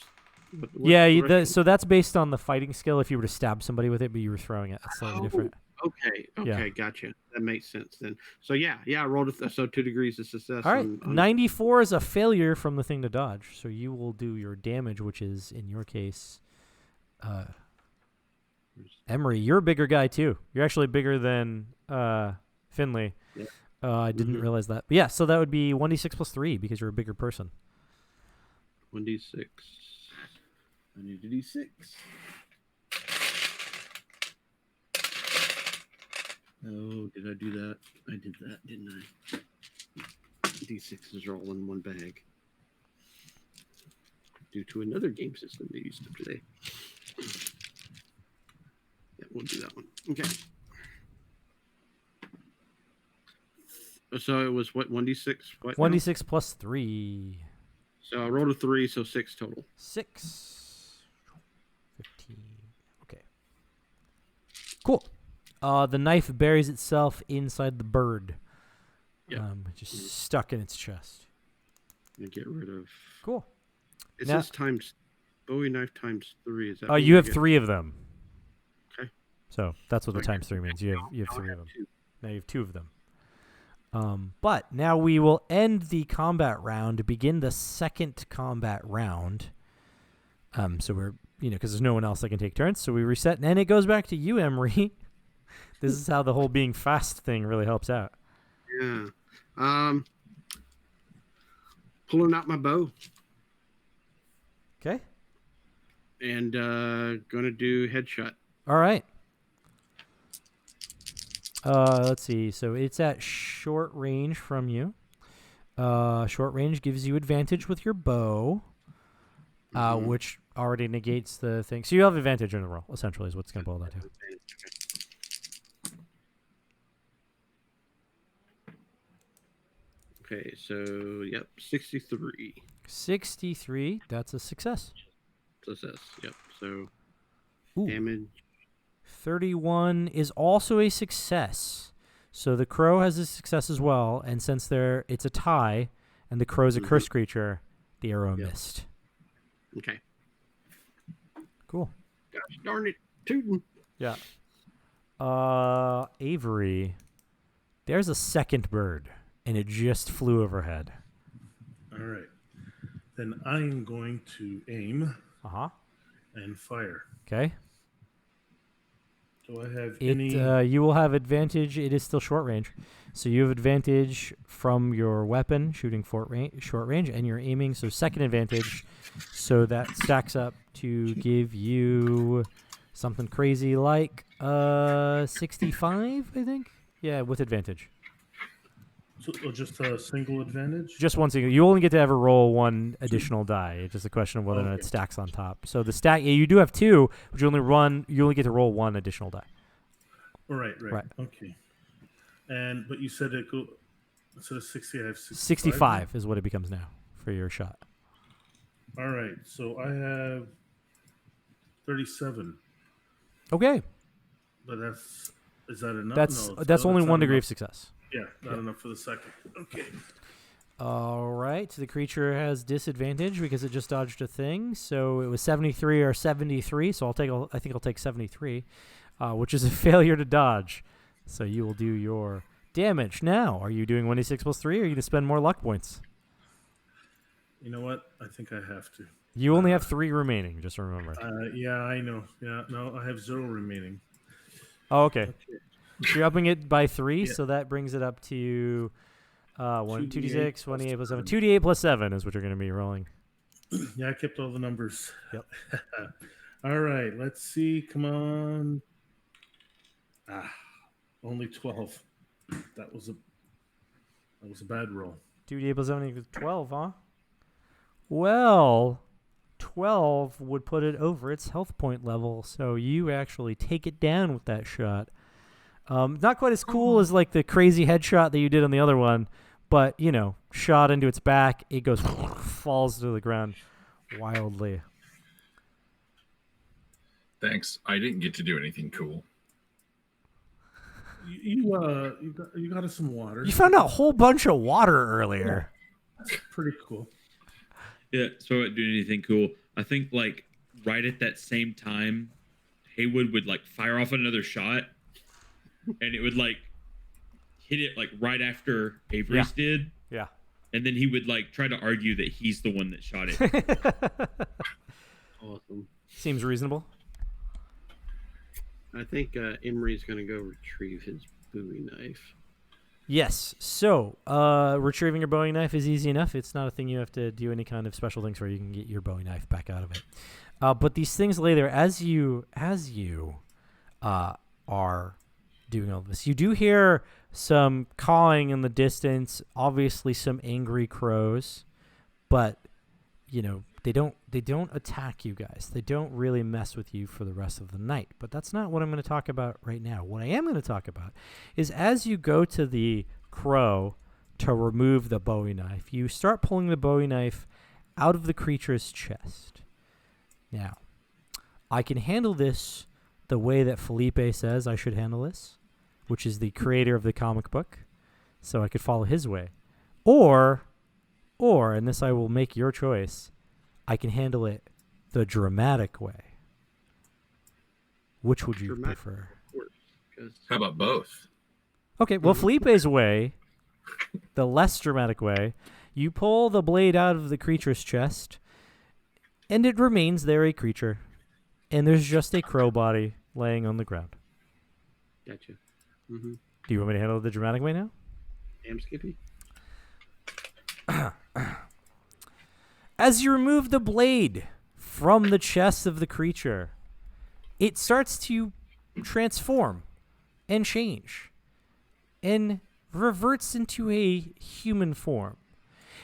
So that's based on the fighting skill. If you were to stab somebody with it, but you were throwing it, that's slightly different. Okay, yeah. Gotcha. That makes sense then. So I rolled so 2 degrees of success. All right, 94 is a failure from the thing to dodge. So you will do your damage, which is in your case, Emery. You're a bigger guy too. You're actually bigger than Finley. Yeah. I didn't realize that. But yeah, so that would be 1d6 plus 3 because you're a bigger person. 1d6. I need to d6. Oh, did I do that? I did that, didn't I? D6s are all in one bag. Due to another game system they used today. Yeah, we'll do that one. Okay. So it was what, 1d6? What 1d6 plus 3. So I rolled a 3, so 6 total. 6. 15. Okay. Cool. The knife buries itself inside the bird. Yeah. Just stuck in its chest. And get rid of. Cool. It says times Bowie knife times 3. Is that? You have 3 of them. Okay. So that's what the times 3 means. You have 3 of them. 2. Now you have 2 of them. But now we will end the combat round to begin the second combat round. So we're, because there's no one else that can take turns. So we reset, and it goes back to you, Emery. This is how the whole being fast thing really helps out. Yeah. Pulling out my bow. Okay. And gonna do headshot. All right. Let's see. So it's at short range from you. Short range gives you advantage with your bow, which already negates the thing. So you have advantage in the roll, essentially, is what's going to boil down to. Okay, so, 63. 63, that's a success. Success, yep. So, Ooh. damage. 31 is also a success. So the crow has a success as well, and since it's a tie, and the crow's a cursed creature, the arrow missed. Okay. Cool. Gosh darn it, tootin'. Yeah. Avery, there's a second bird, and it just flew overhead. All right. Then I am going to aim and fire. Okay. Do I have any? You will have advantage. It is still short range. So you have advantage from your weapon, shooting short range, and you're aiming, so second advantage. So that stacks up to give you something crazy like 65, I think? Yeah, with advantage. So just a single advantage? Just one single. You only get to ever roll one additional die. It's just a question of whether or not it stacks on top. So the stack, you do have two, but you only get to roll one additional die. Right. Okay. But you said instead of 60, I have 65 is what it becomes now for your shot. All right. So I have 37. Okay. But is that enough? That's only one degree of success. Yeah, not enough for the second. Okay. All right. So the creature has disadvantage because it just dodged a thing. So it was 73 or 73. So I think I'll take 73, which is a failure to dodge. So you will do your damage. Now, are you doing 1d6 plus 3, or are you going to spend more luck points? You know what? I think I have to. You only have 3 remaining, just remember. Yeah, I know. Yeah, no, I have 0 remaining. Oh, okay. You're upping it by 3, so that brings it up to 2d6, 1d8 plus 7. 2d8 plus 7 is what you're going to be rolling. Yeah, I kept all the numbers. Yep. All right, let's see. Come on. Only 12. That was a bad roll. 2d8 plus 7 equals 12, huh? Well, 12 would put it over its health point level, so you actually take it down with that shot. Not quite as cool as like the crazy headshot that you did on the other one, but shot into its back, it goes falls to the ground wildly. Thanks. I didn't get to do anything cool. You got us some water. You found a whole bunch of water earlier. That's pretty cool. Yeah, so I didn't do anything cool. I think like right at that same time, Haywood would like fire off another shot, and it would like hit it like right after Avery's did. Yeah. And then he would like try to argue that he's the one that shot it. Awesome. Seems reasonable. I think Emery's going to go retrieve his Bowie knife. Yes. So, retrieving your Bowie knife is easy enough. It's not a thing you have to do any kind of special things where you can get your Bowie knife back out of it. But these things lay there as you are doing all this. You do hear some cawing in the distance, obviously some angry crows, but they don't attack you guys. They don't really mess with you for the rest of the night. But that's not what I'm going to talk about right now. What I am going to talk about is as you go to the crow to remove the Bowie knife, you start pulling the Bowie knife out of the creature's chest. Now, I can handle this the way that Felipe says I should handle this, which is the creator of the comic book. So I could follow his way. Or, and this I will make your choice, I can handle it the dramatic way. Which would you prefer? How about both? Okay, well, Felipe's way, the less dramatic way, you pull the blade out of the creature's chest, and it remains there a creature. And there's just a crow body laying on the ground. Gotcha. Mm-hmm. Do you want me to handle it the dramatic way now? Damn Skippy. As you remove the blade from the chest of the creature, it starts to transform and change and reverts into a human form.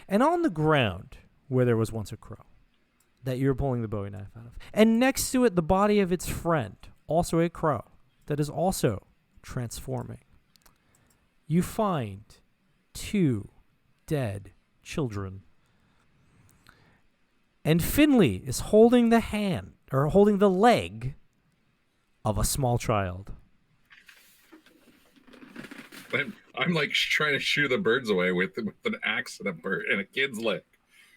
And on the ground, where there was once a crow that you're pulling the Bowie knife out of, and next to it, the body of its friend, also a crow, that is also transforming, you find 2 dead children. And Finley is holding the leg of a small child. I'm like trying to shoo the birds away with an axe and a bird and a kid's leg.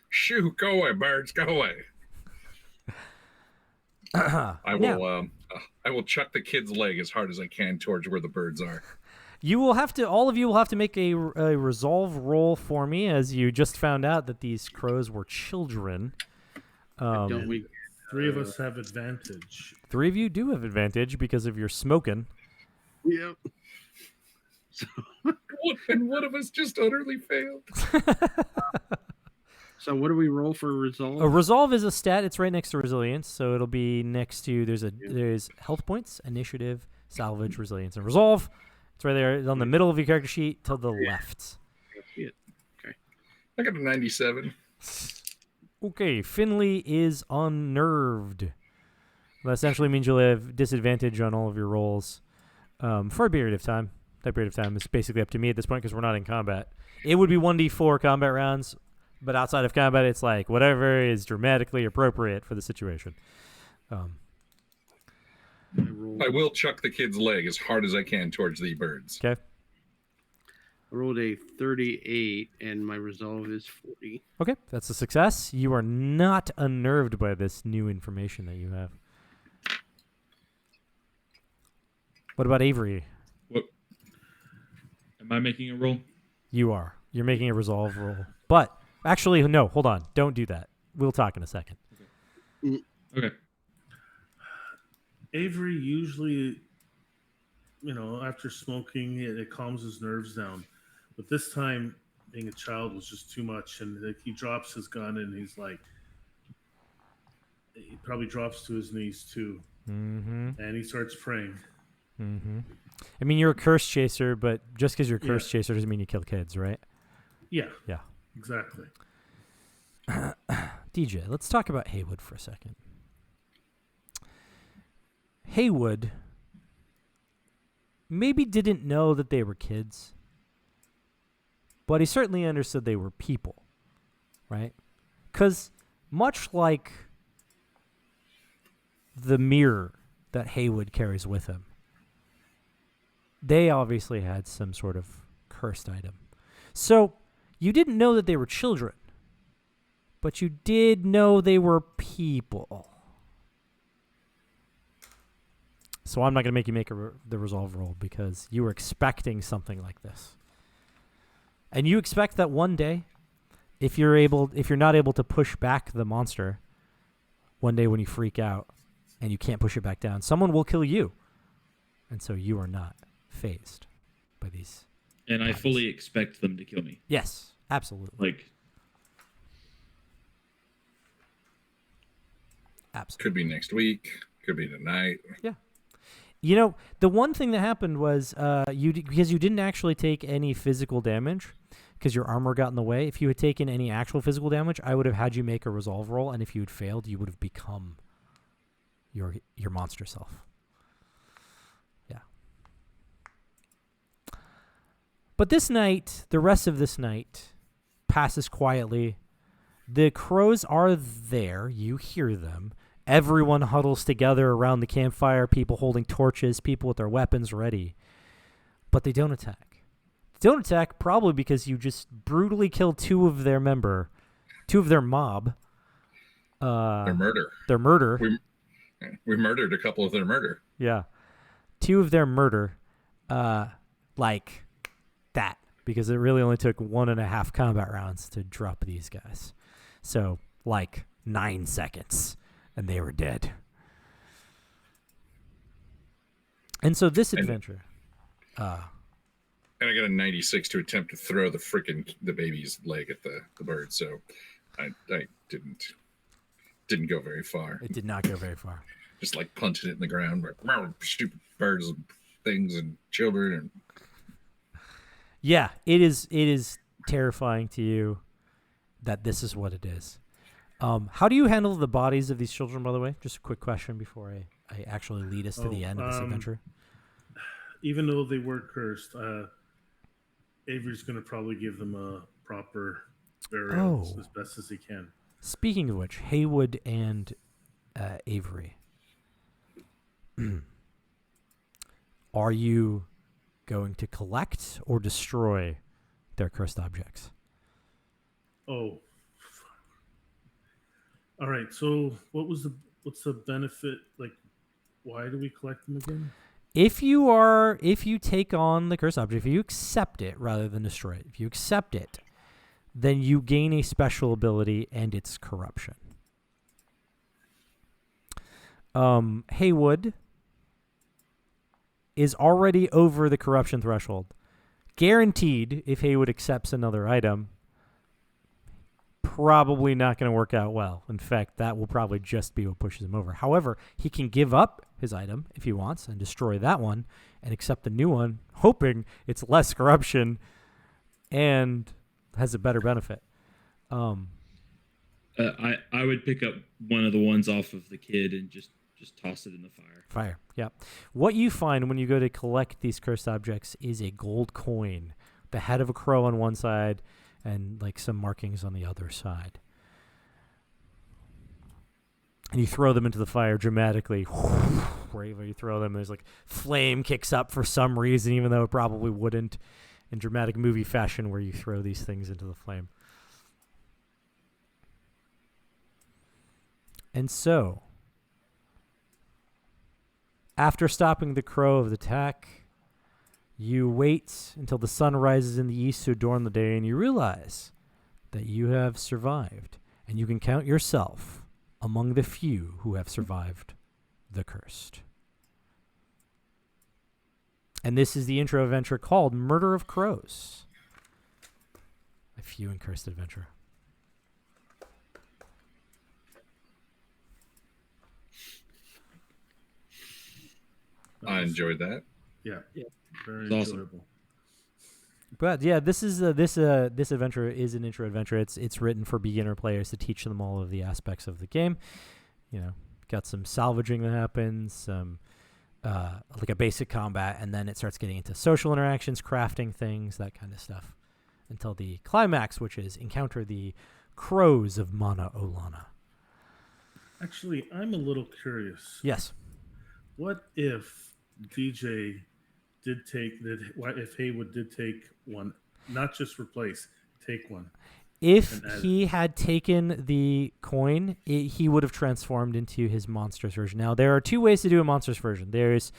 Shoo, go away, birds, go away. I will chuck the kid's leg as hard as I can towards where the birds are. All of you will have to make a resolve roll for me, as you just found out that these crows were children. Don't we? 3 of us have advantage. 3 of you do have advantage because of your smoking. Yep. And one of us just utterly failed. So what do we roll for resolve? A resolve is a stat. It's right next to resilience, so it'll be next to there's health points, initiative, salvage, resilience, and resolve. It's right there. It's on the middle of your character sheet to the left. Okay. I got a 97. Okay, Finley is unnerved. That essentially means you'll have disadvantage on all of your rolls for a period of time. That period of time is basically up to me at this point because we're not in combat. It would be 1d4 combat rounds, but outside of combat, it's like whatever is dramatically appropriate for the situation. I will chuck the kid's leg as hard as I can towards the birds. Okay. I rolled a 38, and my resolve is 40. Okay, that's a success. You are not unnerved by this new information that you have. What about Avery? What? Am I making a roll? You are. You're making a resolve roll. But, actually, no, hold on. Don't do that. We'll talk in a second. Okay. Avery usually, after smoking, it calms his nerves down. But this time, being a child was just too much. And he drops his gun and he's like, he probably drops to his knees too. Mm-hmm. And he starts praying. Mm-hmm. I mean, you're a curse chaser, but just because you're a curse chaser doesn't mean you kill kids, right? Yeah. Yeah. Exactly. DJ, let's talk about Haywood for a second. Haywood maybe didn't know that they were kids, but he certainly understood they were people, right? Because much like the mirror that Haywood carries with him, they obviously had some sort of cursed item. So you didn't know that they were children, but you did know they were people. So I'm not going to make you make the resolve roll because you were expecting something like this. And you expect that one day, if you're not able to push back the monster, one day when you freak out and you can't push it back down, someone will kill you. And so you are not fazed by these. And I fully expect them to kill me. Yes, absolutely. Absolutely. Could be next week. Could be tonight. Yeah. The one thing that happened was because you didn't actually take any physical damage because your armor got in the way. If you had taken any actual physical damage, I would have had you make a resolve roll, and if you had failed, you would have become your monster self. Yeah. But this night, the rest of this night, passes quietly. The crows are there. You hear them. Everyone huddles together around the campfire, people holding torches, people with their weapons ready. But they don't attack. They don't attack probably because you just brutally killed two of their mob. Their murder. Their murder. We murdered a couple of their murder. Yeah. Two of their murder. Like that. Because it really only took 1.5 combat rounds to drop these guys. So, 9 seconds. And they were dead. And so this adventure. And I got a 96 to attempt to throw the baby's leg at the bird. So I didn't go very far. It did not go very far. Just punted it in the ground. Stupid birds and things and children. And yeah, it is terrifying to you that this is what it is. How do you handle the bodies of these children, by the way? Just a quick question before I actually lead us to the end of this adventure. Even though they were cursed, Avery's going to probably give them a proper burial as best as he can. Speaking of which, Haywood and Avery, are you going to collect or destroy their cursed objects? Oh. All right. So what's the benefit? Like, why do we collect them again? If you take on the cursed object, if you accept it rather than destroy it, if you accept it, then you gain a special ability and its corruption. Haywood is already over the corruption threshold. Guaranteed, if Haywood accepts another item, probably not going to work out well. In fact, that will probably just be what pushes him over. However, he can give up his item if he wants and destroy that one and accept the new one, hoping it's less corruption and has a better benefit. I would pick up one of the ones off of the kid and just toss it in the fire. Fire, yeah. What you find when you go to collect these cursed objects is a gold coin, the head of a crow on one side and like some markings on the other side. And you throw them into the fire dramatically. Wherever you throw them, there's like flame kicks up for some reason, even though it probably wouldn't, in dramatic movie fashion where you throw these things into the flame. And so, after stopping the crow of the attack, you wait until the sun rises in the east to adorn the day, and you realize that you have survived, and you can count yourself among the few who have survived the cursed. And this is the intro adventure called Murder of Crows. A few and cursed adventure. I enjoyed that. Yeah. Very Awesome. enjoyable. But yeah, this is this adventure is an intro adventure. It's written for beginner players to teach them all of the aspects of the game. You know, got some salvaging that happens, some like a basic combat, and then it starts getting into social interactions, crafting things, that kind of stuff, until the climax, which is encounter the crows of Mana Olana. Actually, I'm a little curious. Yes. What if DJ did take that? What if Haywood did take one, not just replace, take one? If he had taken the coin, he would have transformed into his monstrous version. Now, there are two ways to do a monstrous version. There's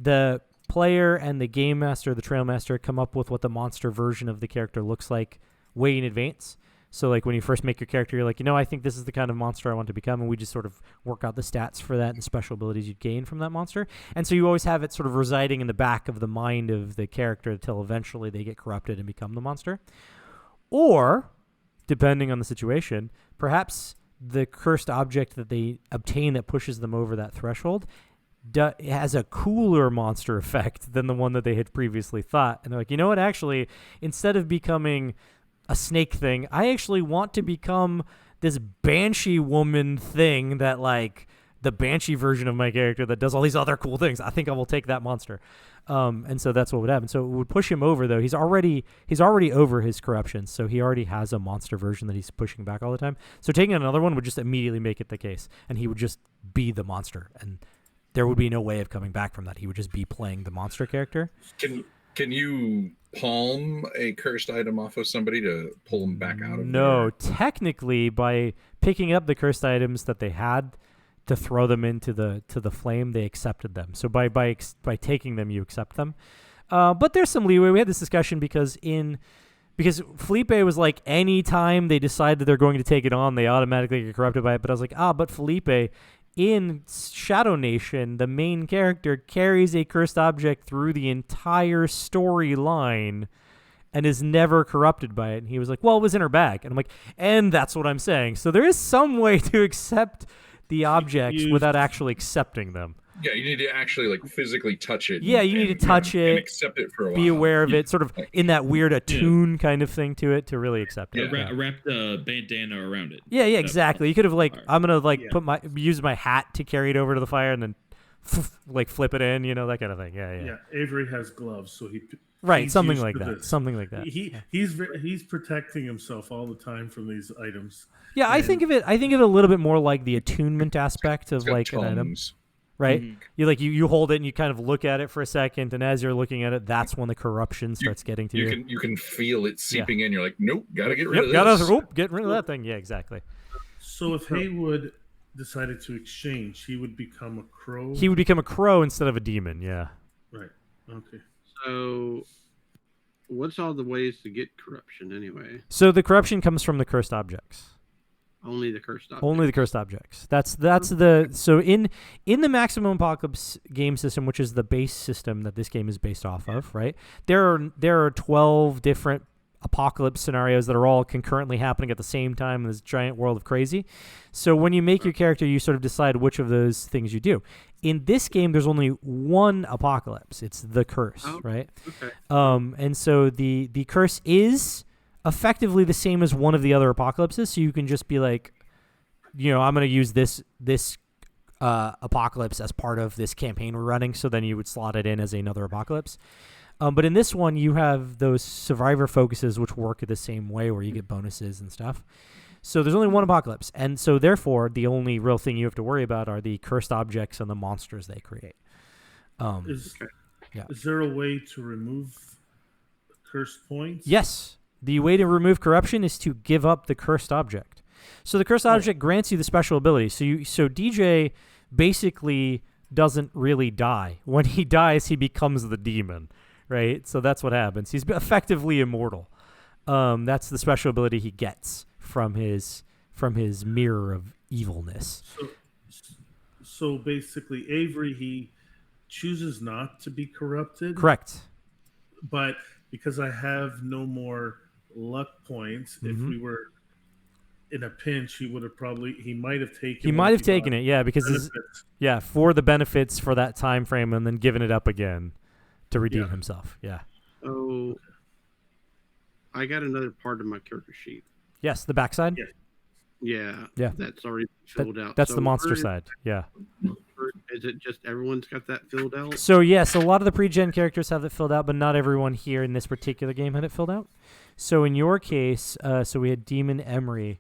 the player and the game master, the trail master, come up with what the monster version of the character looks like way in advance. So, like, when you first make your character, you're like, I think this is the kind of monster I want to become, and we just sort of work out the stats for that and the special abilities you'd gain from that monster. And so you always have it sort of residing in the back of the mind of the character until eventually they get corrupted and become the monster. Or, depending on the situation, perhaps the cursed object that they obtain that pushes them over that threshold has a cooler monster effect than the one that they had previously thought. And they're like, you know what, actually, instead of becoming a snake thing, I actually want to become this banshee woman thing that, like, the banshee version of my character that does all these other cool things. I think I will take that monster. And so that's what would happen. So it would push him over, though. He's already over his corruption, so he already has a monster version that he's pushing back all the time. So taking another one would just immediately make it the case, and he would just be the monster, and there would be no way of coming back from that. He would just be playing the monster character. Can you palm a cursed item off of somebody to pull them back out of No, technically, by picking up the cursed items that they had to throw them into the flame, they accepted them. So by taking them, you accept them. But there's some leeway. We had this discussion because Felipe was like, any time they decide that they're going to take it on, they automatically get corrupted by it. But I was like, but Felipe, in Shadow Nation, the main character carries a cursed object through the entire storyline and is never corrupted by it. And he was like, well, it was in her bag. And I'm like, and that's what I'm saying. So there is some way to accept the objects without actually accepting them. Yeah, you need to actually like physically touch it. Yeah, you need to touch it, and accept it for a while. be aware of it, sort of in that weird attune kind of thing to it to really accept it. Wrap the bandana around it. Yeah, exactly. You could have I'm gonna use my hat to carry it over to the fire and then like flip it in, that kind of thing. Yeah. Avery has gloves, so something like that. Something like that. He's protecting himself all the time from these items. Yeah, I think of it a little bit more like the attunement aspect of like an item. right? Mhm. You hold it and you kind of look at it for a second, and as you're looking at it, that's when the corruption starts getting to you. You can feel it seeping in. You're like, nope, gotta get rid Yep, of gotta this. get rid of that thing. Yeah, exactly. So if Haywood decided to exchange, he would become a crow. He would become a crow instead of a demon. Yeah. Right. Okay. So, what's all the ways to get corruption anyway? So the corruption comes from the cursed objects. Only the cursed object. Only the cursed objects. That's the so in the Maximum Apocalypse game system, which is the base system that this game is based off of, right? There are 12 different apocalypse scenarios that are all concurrently happening at the same time in this giant world of crazy. So when you make your character, you sort of decide which of those things you do. In this game, there's only one apocalypse. It's the curse, right? Okay. And so the curse is effectively the same as one of the other apocalypses. So you can just be like, I'm going to use this apocalypse as part of this campaign we're running. So then you would slot it in as another apocalypse. But in this one, you have those survivor focuses, which work the same way, where you get bonuses and stuff. So there's only one apocalypse. And so therefore, the only real thing you have to worry about are the cursed objects and the monsters they create. Is there a way to remove cursed points? Yes. The way to remove corruption is to give up the cursed object. So the cursed object grants you the special ability. So DJ basically doesn't really die. When he dies, he becomes the demon, right? So that's what happens. He's effectively immortal. That's the special ability he gets from his mirror of evilness. So basically, Avery, he chooses not to be corrupted. Correct. But because I have no more luck points, if we were in a pinch, he might have taken. He might have taken it, yeah, because for the benefits for that time frame, and then given it up again to redeem himself. Yeah. Oh, I got another part of my character sheet. Yes, the backside. Yeah. That's already filled out. That's the monster side. Yeah. Is it just everyone's got that filled out? So yes, a lot of the pre-gen characters have it filled out, but not everyone here in this particular game had it filled out. So in your case, so we had Demon Emery.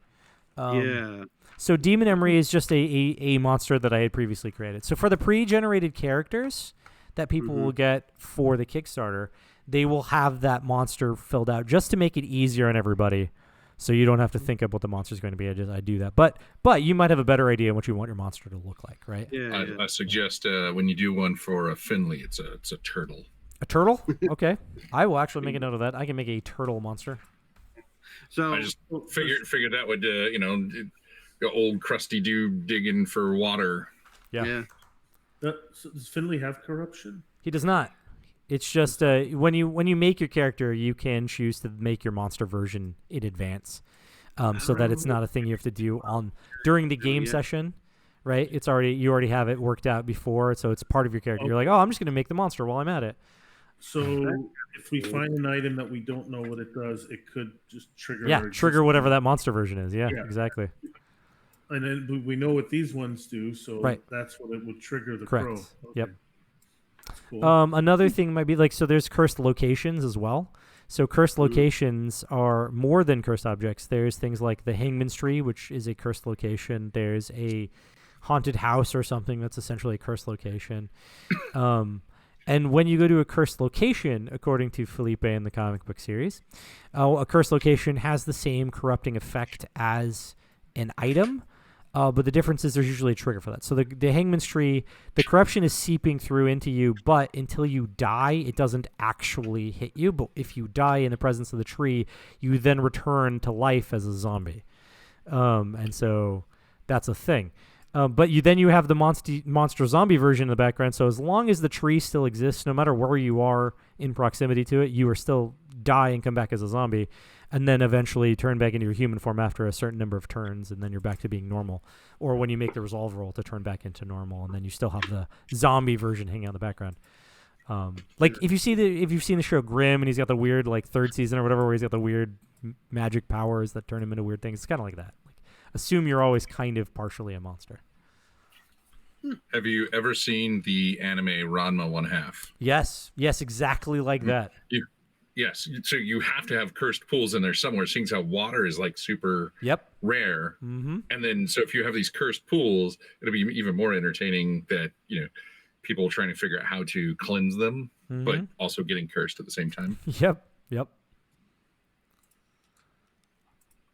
So Demon Emery is just a monster that I had previously created. So for the pre-generated characters that people will get for the Kickstarter, they will have that monster filled out just to make it easier on everybody. So you don't have to think up what the monster is going to be. I do that. But you might have a better idea of what you want your monster to look like, right? I suggest when you do one for Finley, it's a turtle. A turtle? Okay. I will actually make a note of that. I can make a turtle monster. So I just figured that would the old crusty dude digging for water. Yeah. So does Finley have corruption? He does not. It's just when you make your character, you can choose to make your monster version in advance, so that it's not a thing you have to do during the game session, right? You already have it worked out before, so it's part of your character. You're like, I'm just going to make the monster while I'm at it. So if we find an item that we don't know what it does, it could just trigger. Yeah, trigger whatever that monster version is. Yeah, exactly. And then we know what these ones do, so that's what it would trigger the crow. Okay. Yep. Cool. Another thing might be so there's cursed locations as well. So cursed locations are more than cursed objects. There's things like the Hangman's Tree, which is a cursed location. There's a haunted house or something that's essentially a cursed location. And when you go to a cursed location, according to Felipe in the comic book series, a cursed location has the same corrupting effect as an item. But the difference is there's usually a trigger for that. So the Hangman's Tree, the corruption is seeping through into you, but until you die, it doesn't actually hit you. But if you die in the presence of the tree, you then return to life as a zombie. And so that's a thing. But you have the monster zombie version in the background. So as long as the tree still exists, no matter where you are in proximity to it, you are still die and come back as a zombie. And then eventually turn back into your human form after a certain number of turns, and then you're back to being normal. Or when you make the resolve roll to turn back into normal, and then you still have the zombie version hanging out in the background. If you've seen the show Grimm, and he's got the weird third season or whatever, where he's got the weird magic powers that turn him into weird things. It's kind of like that. Assume you're always kind of partially a monster. Have you ever seen the anime Ranma 1/2? Yes, exactly like that. Yes, so you have to have cursed pools in there somewhere, seeing how water is like super rare. Mm-hmm. And then, so if you have these cursed pools, it'll be even more entertaining that, people trying to figure out how to cleanse them, but also getting cursed at the same time. Yep.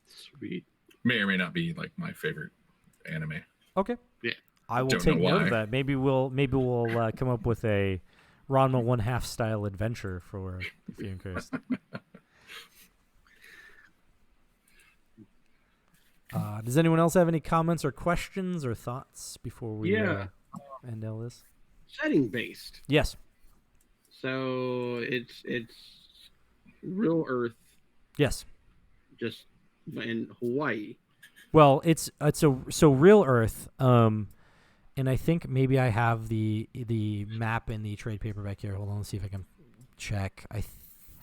Sweet. May or may not be like my favorite anime. Okay. Yeah. I will Don't take know note why. of that. Maybe we'll come up with a Ranma 1/2 style adventure for Few and Cursed. Does anyone else have any comments or questions or thoughts before we end all this? Setting based. Yes. So it's real Earth, Yes. just in Hawaii. Well, it's so real Earth. And I think maybe I have the map in the trade paperback here. Hold on, let's see if I can check. I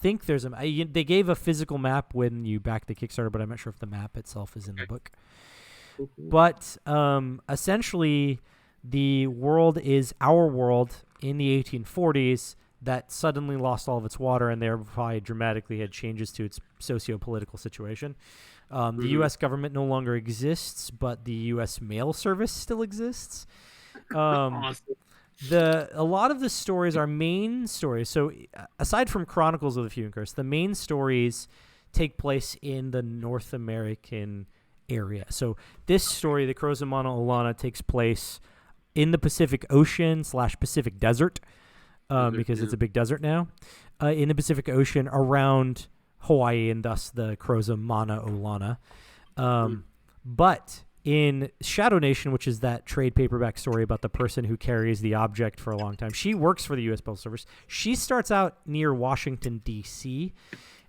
think there's they gave a physical map when you back the Kickstarter, but I'm not sure if the map itself is in the book. But essentially, the world is our world in the 1840s that suddenly lost all of its water and thereby dramatically had changes to its socio-political situation. The U.S. government no longer exists, but the U.S. mail service still exists. Awesome. A lot of the stories are main stories. So aside from Chronicles of the Few and Cursed, the main stories take place in the North American area. So this story, the Crows of Mauna Olana, takes place in the Pacific Ocean / Pacific Desert, because it's a big desert now, in the Pacific Ocean around Hawaii, and thus the Crows of Mauna Olana. But in Shadow Nation, which is that trade paperback story about the person who carries the object for a long time, she works for the U.S. Postal Service. She starts out near Washington, D.C.,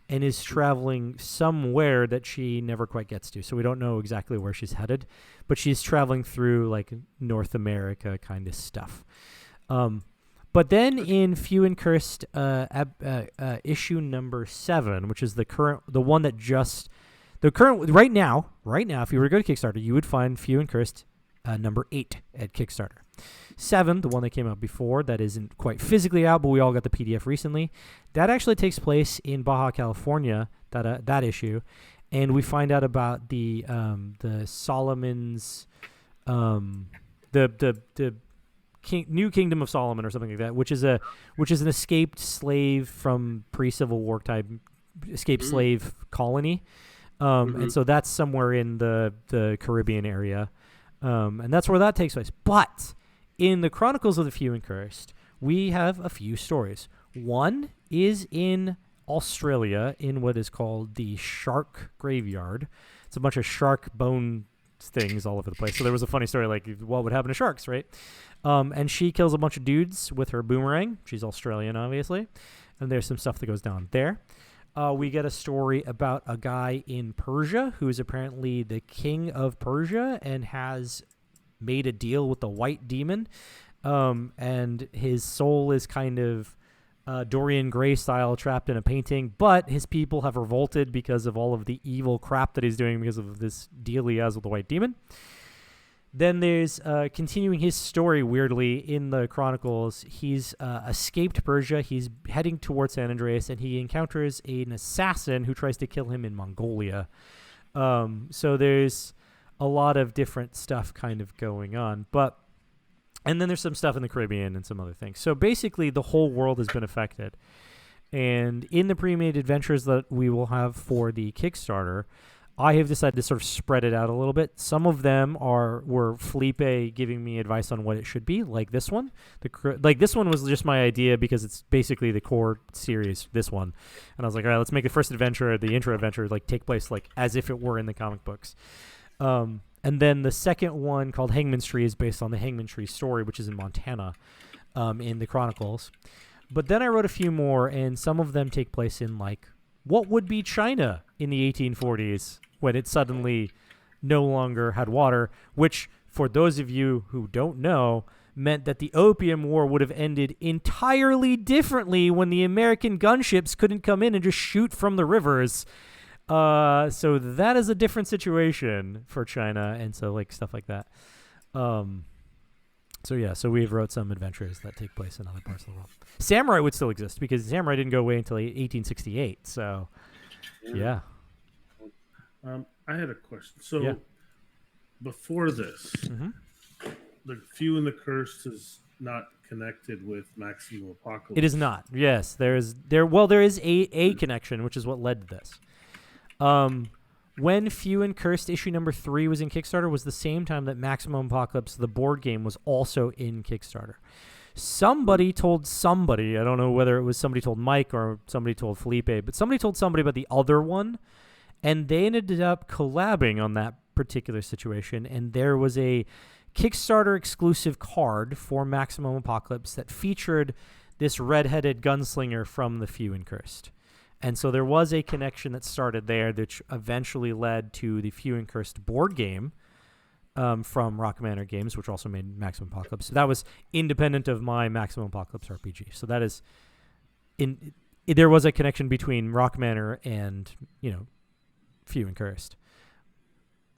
and is traveling somewhere that she never quite gets to. So we don't know exactly where she's headed, but she's traveling through like North America kind of stuff. But then in Few and Cursed, issue number 7, which is right now, if you were to go to Kickstarter, you would find Few and Cursed number 8 at Kickstarter. 7, the one that came out before, that isn't quite physically out, but we all got the PDF recently. That actually takes place in Baja California. That issue, and we find out about the Solomon's, the New Kingdom of Solomon or something like that, which is an escaped slave from pre-Civil War type escaped slave colony, and so that's somewhere in the Caribbean area, and that's where that takes place. But in the Chronicles of the Few and Cursed, we have a few stories. One is in Australia in what is called the Shark Graveyard. It's a bunch of shark bone things all over the place. So there was a funny story like, what would happen to sharks, right? And she kills a bunch of dudes with her boomerang. She's Australian, obviously. And there's some stuff that goes down there. We get a story about a guy in Persia who is apparently the king of Persia and has made a deal with the white demon. And his soul is kind of Dorian Gray style, trapped in a painting, but his people have revolted because of all of the evil crap that he's doing because of this deal he has with the white demon. Then there's continuing his story weirdly in the Chronicles. He's escaped Persia. He's heading towards San Andreas, and he encounters an assassin who tries to kill him in Mongolia. So there's a lot of different stuff kind of going on. And then there's some stuff in the Caribbean and some other things. So basically the whole world has been affected. And in the pre-made adventures that we will have for the Kickstarter, I have decided to sort of spread it out a little bit. Some of them were Felipe giving me advice on what it should be, like this one. This one was just my idea because it's basically the core series, this one. And I was like, all right, let's make the first adventure, the intro adventure, take place as if it were in the comic books. And then the second one, called Hangman's Tree, is based on the Hangman Tree story, which is in Montana, in the Chronicles. But then I wrote a few more, and some of them take place in, what would be China in the 1840s when it suddenly no longer had water, which, for those of you who don't know, meant that the Opium War would have ended entirely differently when the American gunships couldn't come in and just shoot from the rivers. So that is a different situation for China, and so stuff like that. So yeah, so we've wrote some adventures that take place in other parts of the world. Samurai would still exist because Samurai didn't go away until 1868. So yeah. I had a question. So Yeah. before this, Mm-hmm. the Few and the Cursed is not connected with Maximum Apocalypse. It is not. Yes, there is a connection, which is what led to this. When Few and Cursed issue number 3 was in Kickstarter was the same time that Maximum Apocalypse, the board game, was also in Kickstarter. Somebody told somebody, I don't know whether it was somebody told Mike or somebody told Felipe, but somebody told somebody about the other one, and they ended up collabing on that particular situation, and there was a Kickstarter exclusive card for Maximum Apocalypse that featured this red-headed gunslinger from the Few and Cursed. And so there was a connection that started there, which eventually led to the Few and Cursed board game from Rock Manor Games, which also made Maximum Apocalypse. So that was independent of my Maximum Apocalypse RPG. So that is, there was a connection between Rock Manor and, Few and Cursed.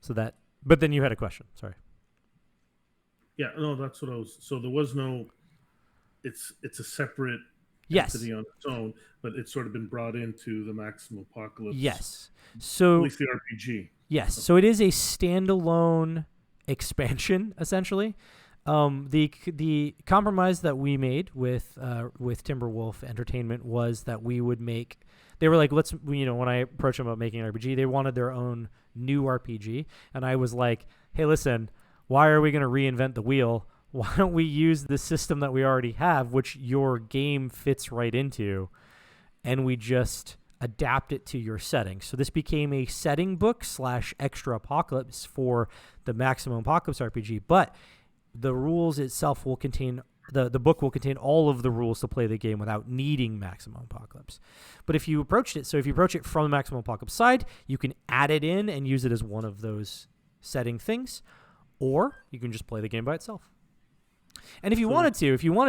So that, but then you had a question. Sorry. Yeah, no, that's what I was. So there was no. It's a separate Yes. entity on its own, but it's sort of been brought into the Maximum Apocalypse. Yes. At So least the RPG. yes. So it is a standalone expansion, essentially. The compromise that we made with Timberwolf Entertainment was that we would make. They were like, when I approached them about making an RPG, they wanted their own new RPG, and I was like, hey, listen, why are we going to reinvent the wheel? Why don't we use the system that we already have, which your game fits right into, and we just adapt it to your setting. So this became a setting book / extra apocalypse for the Maximum Apocalypse RPG, but the rules itself will contain, the book will contain all of the rules to play the game without needing Maximum Apocalypse. But if you approach it from the Maximum Apocalypse side, you can add it in and use it as one of those setting things, or you can just play the game by itself. And if you wanted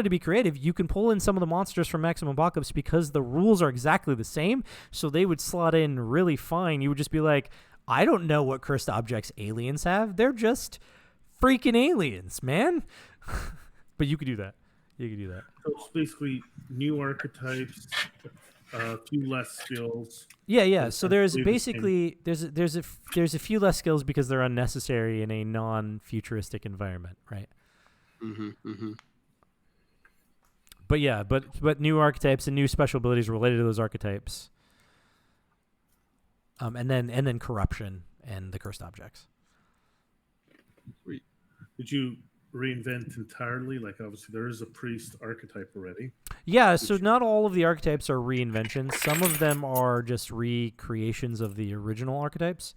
to be creative, you can pull in some of the monsters from Maximum Apocalypse because the rules are exactly the same, so they would slot in really fine. You would just be like, I don't know what cursed objects aliens have. They're just freaking aliens, man. But you could do that. So it's basically new archetypes, a few less skills. Yeah. So there's Essentially the basically there's a few less skills because they're unnecessary in a non-futuristic environment, right? But yeah, but new archetypes and new special abilities related to those archetypes. And then corruption and the cursed objects. Did you reinvent entirely? Like, obviously, there is a priest archetype already. Yeah, so not all of the archetypes are reinventions. Some of them are just recreations of the original archetypes.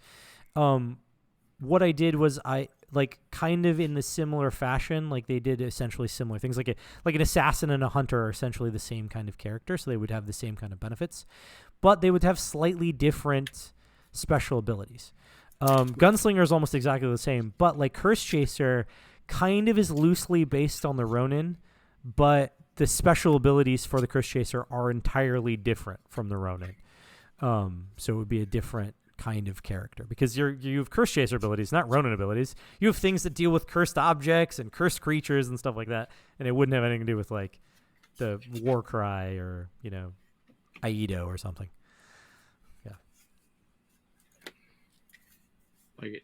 What I did was kind of in the similar fashion, like they did essentially similar things. Like an assassin and a hunter are essentially the same kind of character, so they would have the same kind of benefits, but they would have slightly different special abilities. Gunslinger is almost exactly the same, but like Curse Chaser kind of is loosely based on the Ronin, but the special abilities for the Curse Chaser are entirely different from the Ronin. So it would be a different kind of character because you have Curse Chaser abilities, not Ronin abilities. You have things that deal with cursed objects and cursed creatures and stuff like that, and it wouldn't have anything to do with like the War Cry or Aido or something. Yeah. Like it.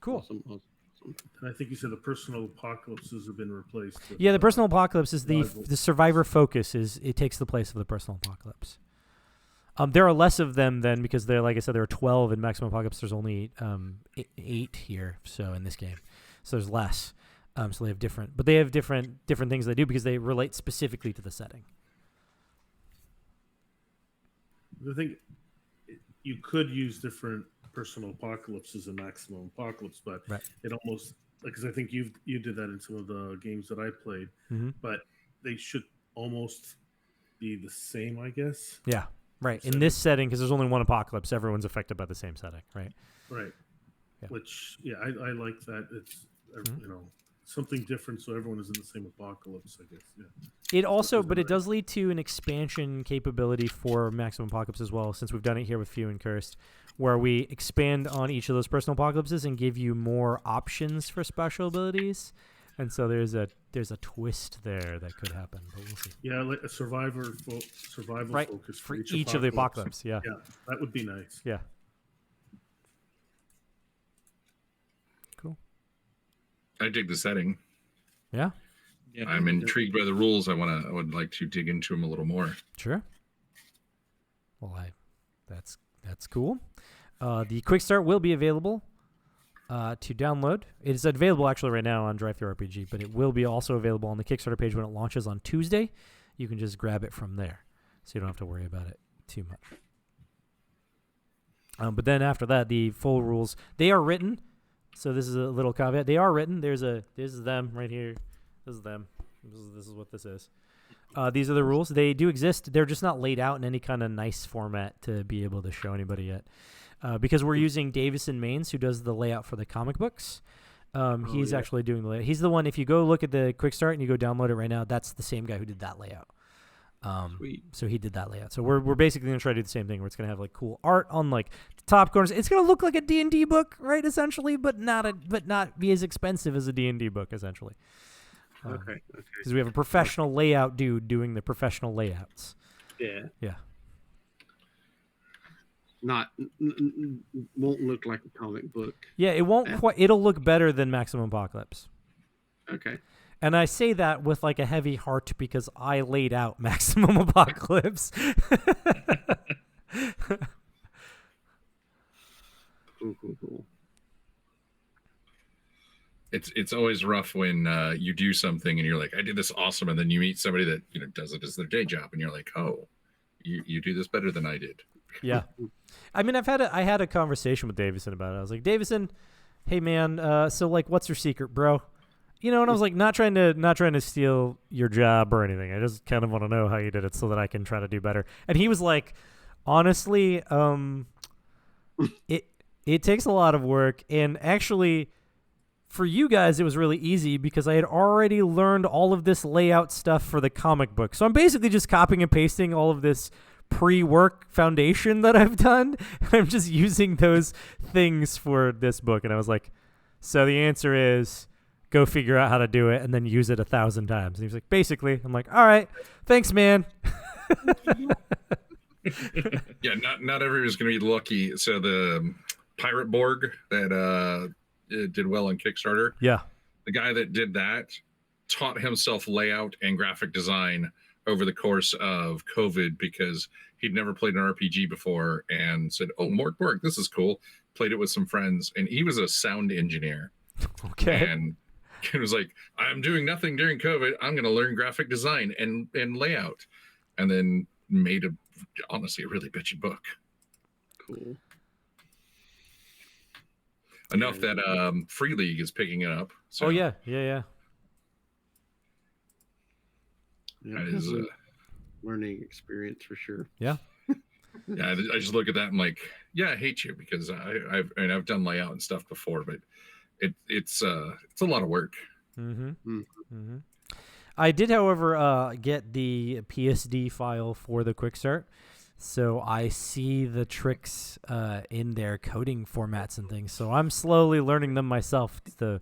Cool. Awesome. And I think you said the personal apocalypses have been replaced. With, Yeah, the personal apocalypse is the survival. survivor focus it takes the place of the personal apocalypse. There are less of them then because like I said, there are 12 in Maximum Apocalypse. There's only 8 here, so in this game, so there's less. So they have different things they do because they relate specifically to the setting. I think you could use different personal apocalypses in Maximum Apocalypse, but Right. it almost because I think you did that in some of the games that I played, but they should almost be the same, I guess. Yeah, right. In Setting. this setting, because there's only one apocalypse, everyone's affected by the same setting, right? Right. Yeah. Which, I like that. It's something different, so everyone is in the same apocalypse, I guess. Yeah. It also, but it does lead to an expansion capability for Maximum Apocalypse as well, since we've done it here with Few and Cursed, where we expand on each of those personal apocalypses and give you more options for special abilities And so there's a twist there that could happen, but we'll see. Yeah, like a survival Right, focus for each of the apocalypse. Yeah. Yeah, that would be nice. Yeah. Cool. I dig the setting. Yeah. Yeah. I'm intrigued by the rules. I would like to dig into them a little more. Sure. Well, that's cool. The quick start will be available to download. It is available actually right now on Drive-Thru RPG, but it will be also available on the Kickstarter page when it launches on Tuesday. You can just grab it from there, so you don't have to worry about it too much. But then after that, the full rules, they are written. So this is a little caveat. They are written. This is them right here. This is them. This is what this is. These are the rules. They do exist. They're just not laid out in any kind of nice format to be able to show anybody yet. Because we're using Davison Maines, who does the layout for the comic books. He's actually doing the layout. He's the one, if you go look at the quick start and you go download it right now, that's the same guy who did that layout. Sweet. So he did that layout. So we're basically going to try to do the same thing where it's going to have like cool art on like the top corners. It's going to look like a D&D book, right, essentially, but not be as expensive as a D&D book, essentially. Okay. Because we have a professional layout dude doing the professional layouts. Yeah. Yeah. Not won't look like a comic book. Yeah, it won't quite. It'll look better than Maximum Apocalypse. Okay. And I say that with like a heavy heart because I laid out Maximum Apocalypse. Cool. It's always rough when you do something and you're like, I did this awesome, and then you meet somebody that does it as their day job, and you're like, oh, you do this better than I did. Yeah, I mean, I had a conversation with Davison about it. I was like, Davison, hey man, so like, what's your secret, bro? And I was like, not trying to steal your job or anything. I just kind of want to know how you did it so that I can try to do better. And he was like, honestly, it takes a lot of work, and actually, for you guys, it was really easy because I had already learned all of this layout stuff for the comic book. So I'm basically just copying and pasting all of this pre-work foundation that I've done. I'm just using those things for this book. And I was like, so the answer is go figure out how to do it and then use it 1,000 times. And he was like, basically. I'm like, all right, thanks, man. Yeah, not everybody's going to be lucky. So the Pirate Borg that it did well on Kickstarter. Yeah. The guy that did that taught himself layout and graphic design over the course of COVID because he'd never played an RPG before and said, oh, Mort Borg, this is cool. Played it with some friends, and he was a sound engineer. Okay. And it was like, I'm doing nothing during COVID. I'm going to learn graphic design and layout. And then made honestly a really bitchy book. Cool. Enough that Free League is picking it up. So Oh, yeah. Yeah, that is, learning experience for sure. Yeah. yeah, I just look at that and like, yeah, I hate you because I've done layout and stuff before, but it's a lot of work. I did, however, get the PSD file for the quick start, so I see the tricks in their coding formats and things. So I'm slowly learning them myself to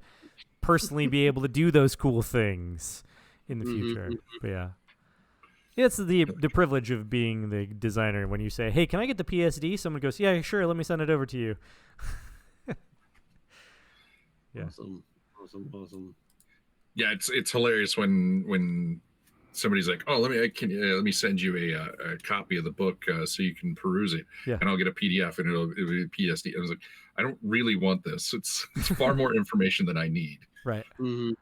personally be able to do those cool things in the future. But yeah, it's the privilege of being the designer. When you say, "Hey, can I get the PSD?" Someone goes, "Yeah, sure. Let me send it over to you." Yeah. Awesome. Yeah, it's hilarious when somebody's like, "Oh, let me send you a copy of the book so you can peruse it," Yeah. and I'll get a PDF and it'll be a PSD. I was like, I don't really want this. It's far more information than I need. Right. Mm-hmm.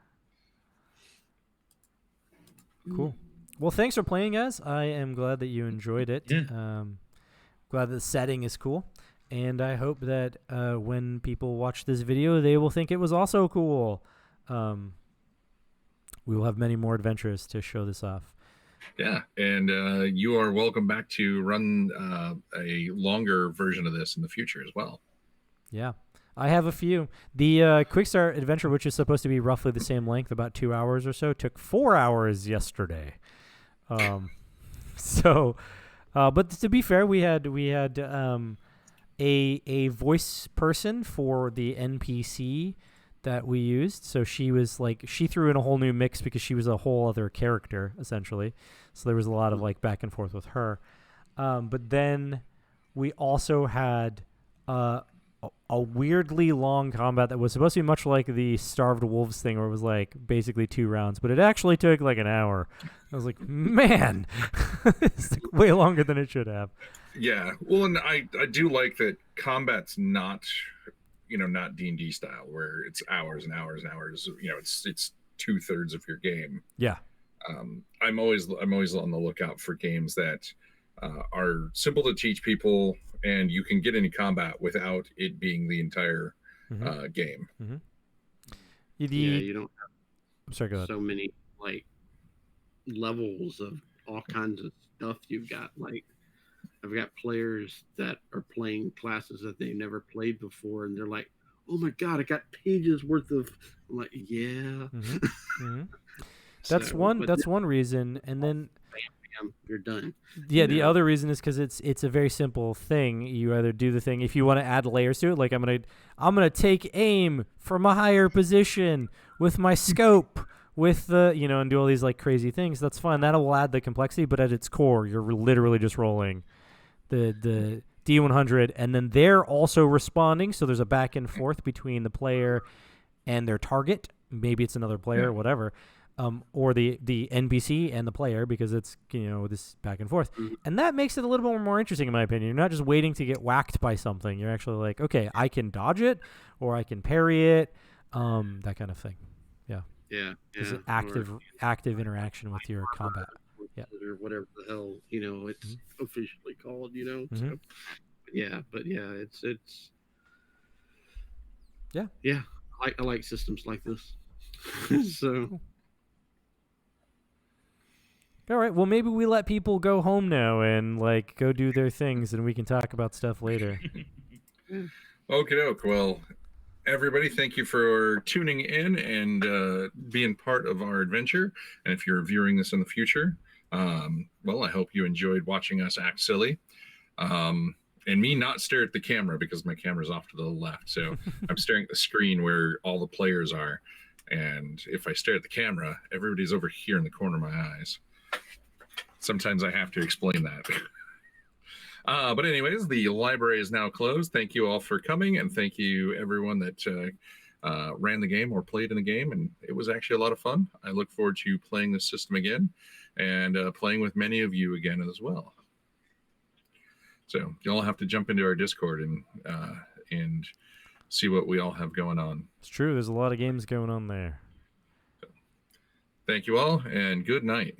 Cool. Well, thanks for playing, guys. I am glad that you enjoyed it. Yeah. Glad the setting is cool. And I hope that when people watch this video, they will think it was also cool. We will have many more adventures to show this off. Yeah, and you are welcome back to run a longer version of this in the future as well. Yeah. I have a few. The Quick Start Adventure, which is supposed to be roughly the same length, about 2 hours or so, took 4 hours yesterday. So, but to be fair, we had a voice person for the NPC that we used. So she was like, she threw in a whole new mix because she was a whole other character essentially. So there was a lot of like back and forth with her. But then we also had a weirdly long combat that was supposed to be much like the Starved Wolves thing, where it was like basically 2 rounds, but it actually took like an hour. I was like, man, it's like way longer than it should have. Yeah, well, and I do like that combat's not, not D&D style where it's hours and hours and hours. It's 2/3 of your game. Yeah. I'm always on the lookout for games that are simple to teach people, and you can get into combat without it being the entire game. Mm-hmm. You don't have I'm sorry, go ahead. so many like levels of all kinds of stuff. You've got like, I've got players that are playing classes that they've never played before, and they're like, "Oh my god, I got pages worth of." I'm like, "Yeah." Mm-hmm. Mm-hmm. That's one reason, and then bam, you're done. Yeah, the other reason is because it's a very simple thing. You either do the thing if you want to add layers to it, like I'm gonna take aim from a higher position with my scope, with the and do all these like crazy things. That's fine. That will add the complexity, but at its core, you're literally just rolling the D100, and then they're also responding. So there's a back and forth between the player and their target. Maybe it's another player or whatever. Or the NPC and the player, because it's this back and forth, and that makes it a little bit more interesting in my opinion. You're not just waiting to get whacked by something. You're actually like, okay, I can dodge it, or I can parry it, that kind of thing. Yeah. It's an active interaction with your combat. Yeah, or whatever the hell it's officially called. So, it's yeah. I like systems like this. So. All right, well, maybe we let people go home now and like go do their things, and we can talk about stuff later. Okie doke. Well, everybody, thank you for tuning in and being part of our adventure. And if you're viewing this in the future, well, I hope you enjoyed watching us act silly. And me not stare at the camera because my camera's off to the left. So I'm staring at the screen where all the players are. And if I stare at the camera, everybody's over here in the corner of my eyes. Sometimes I have to explain that. But anyways, the library is now closed. Thank you all for coming, and thank you everyone that ran the game or played in the game. And it was actually a lot of fun. I look forward to playing this system again and playing with many of you again as well. So you'll have to jump into our Discord and see what we all have going on. It's true. There's a lot of games going on there. So, thank you all, and good night.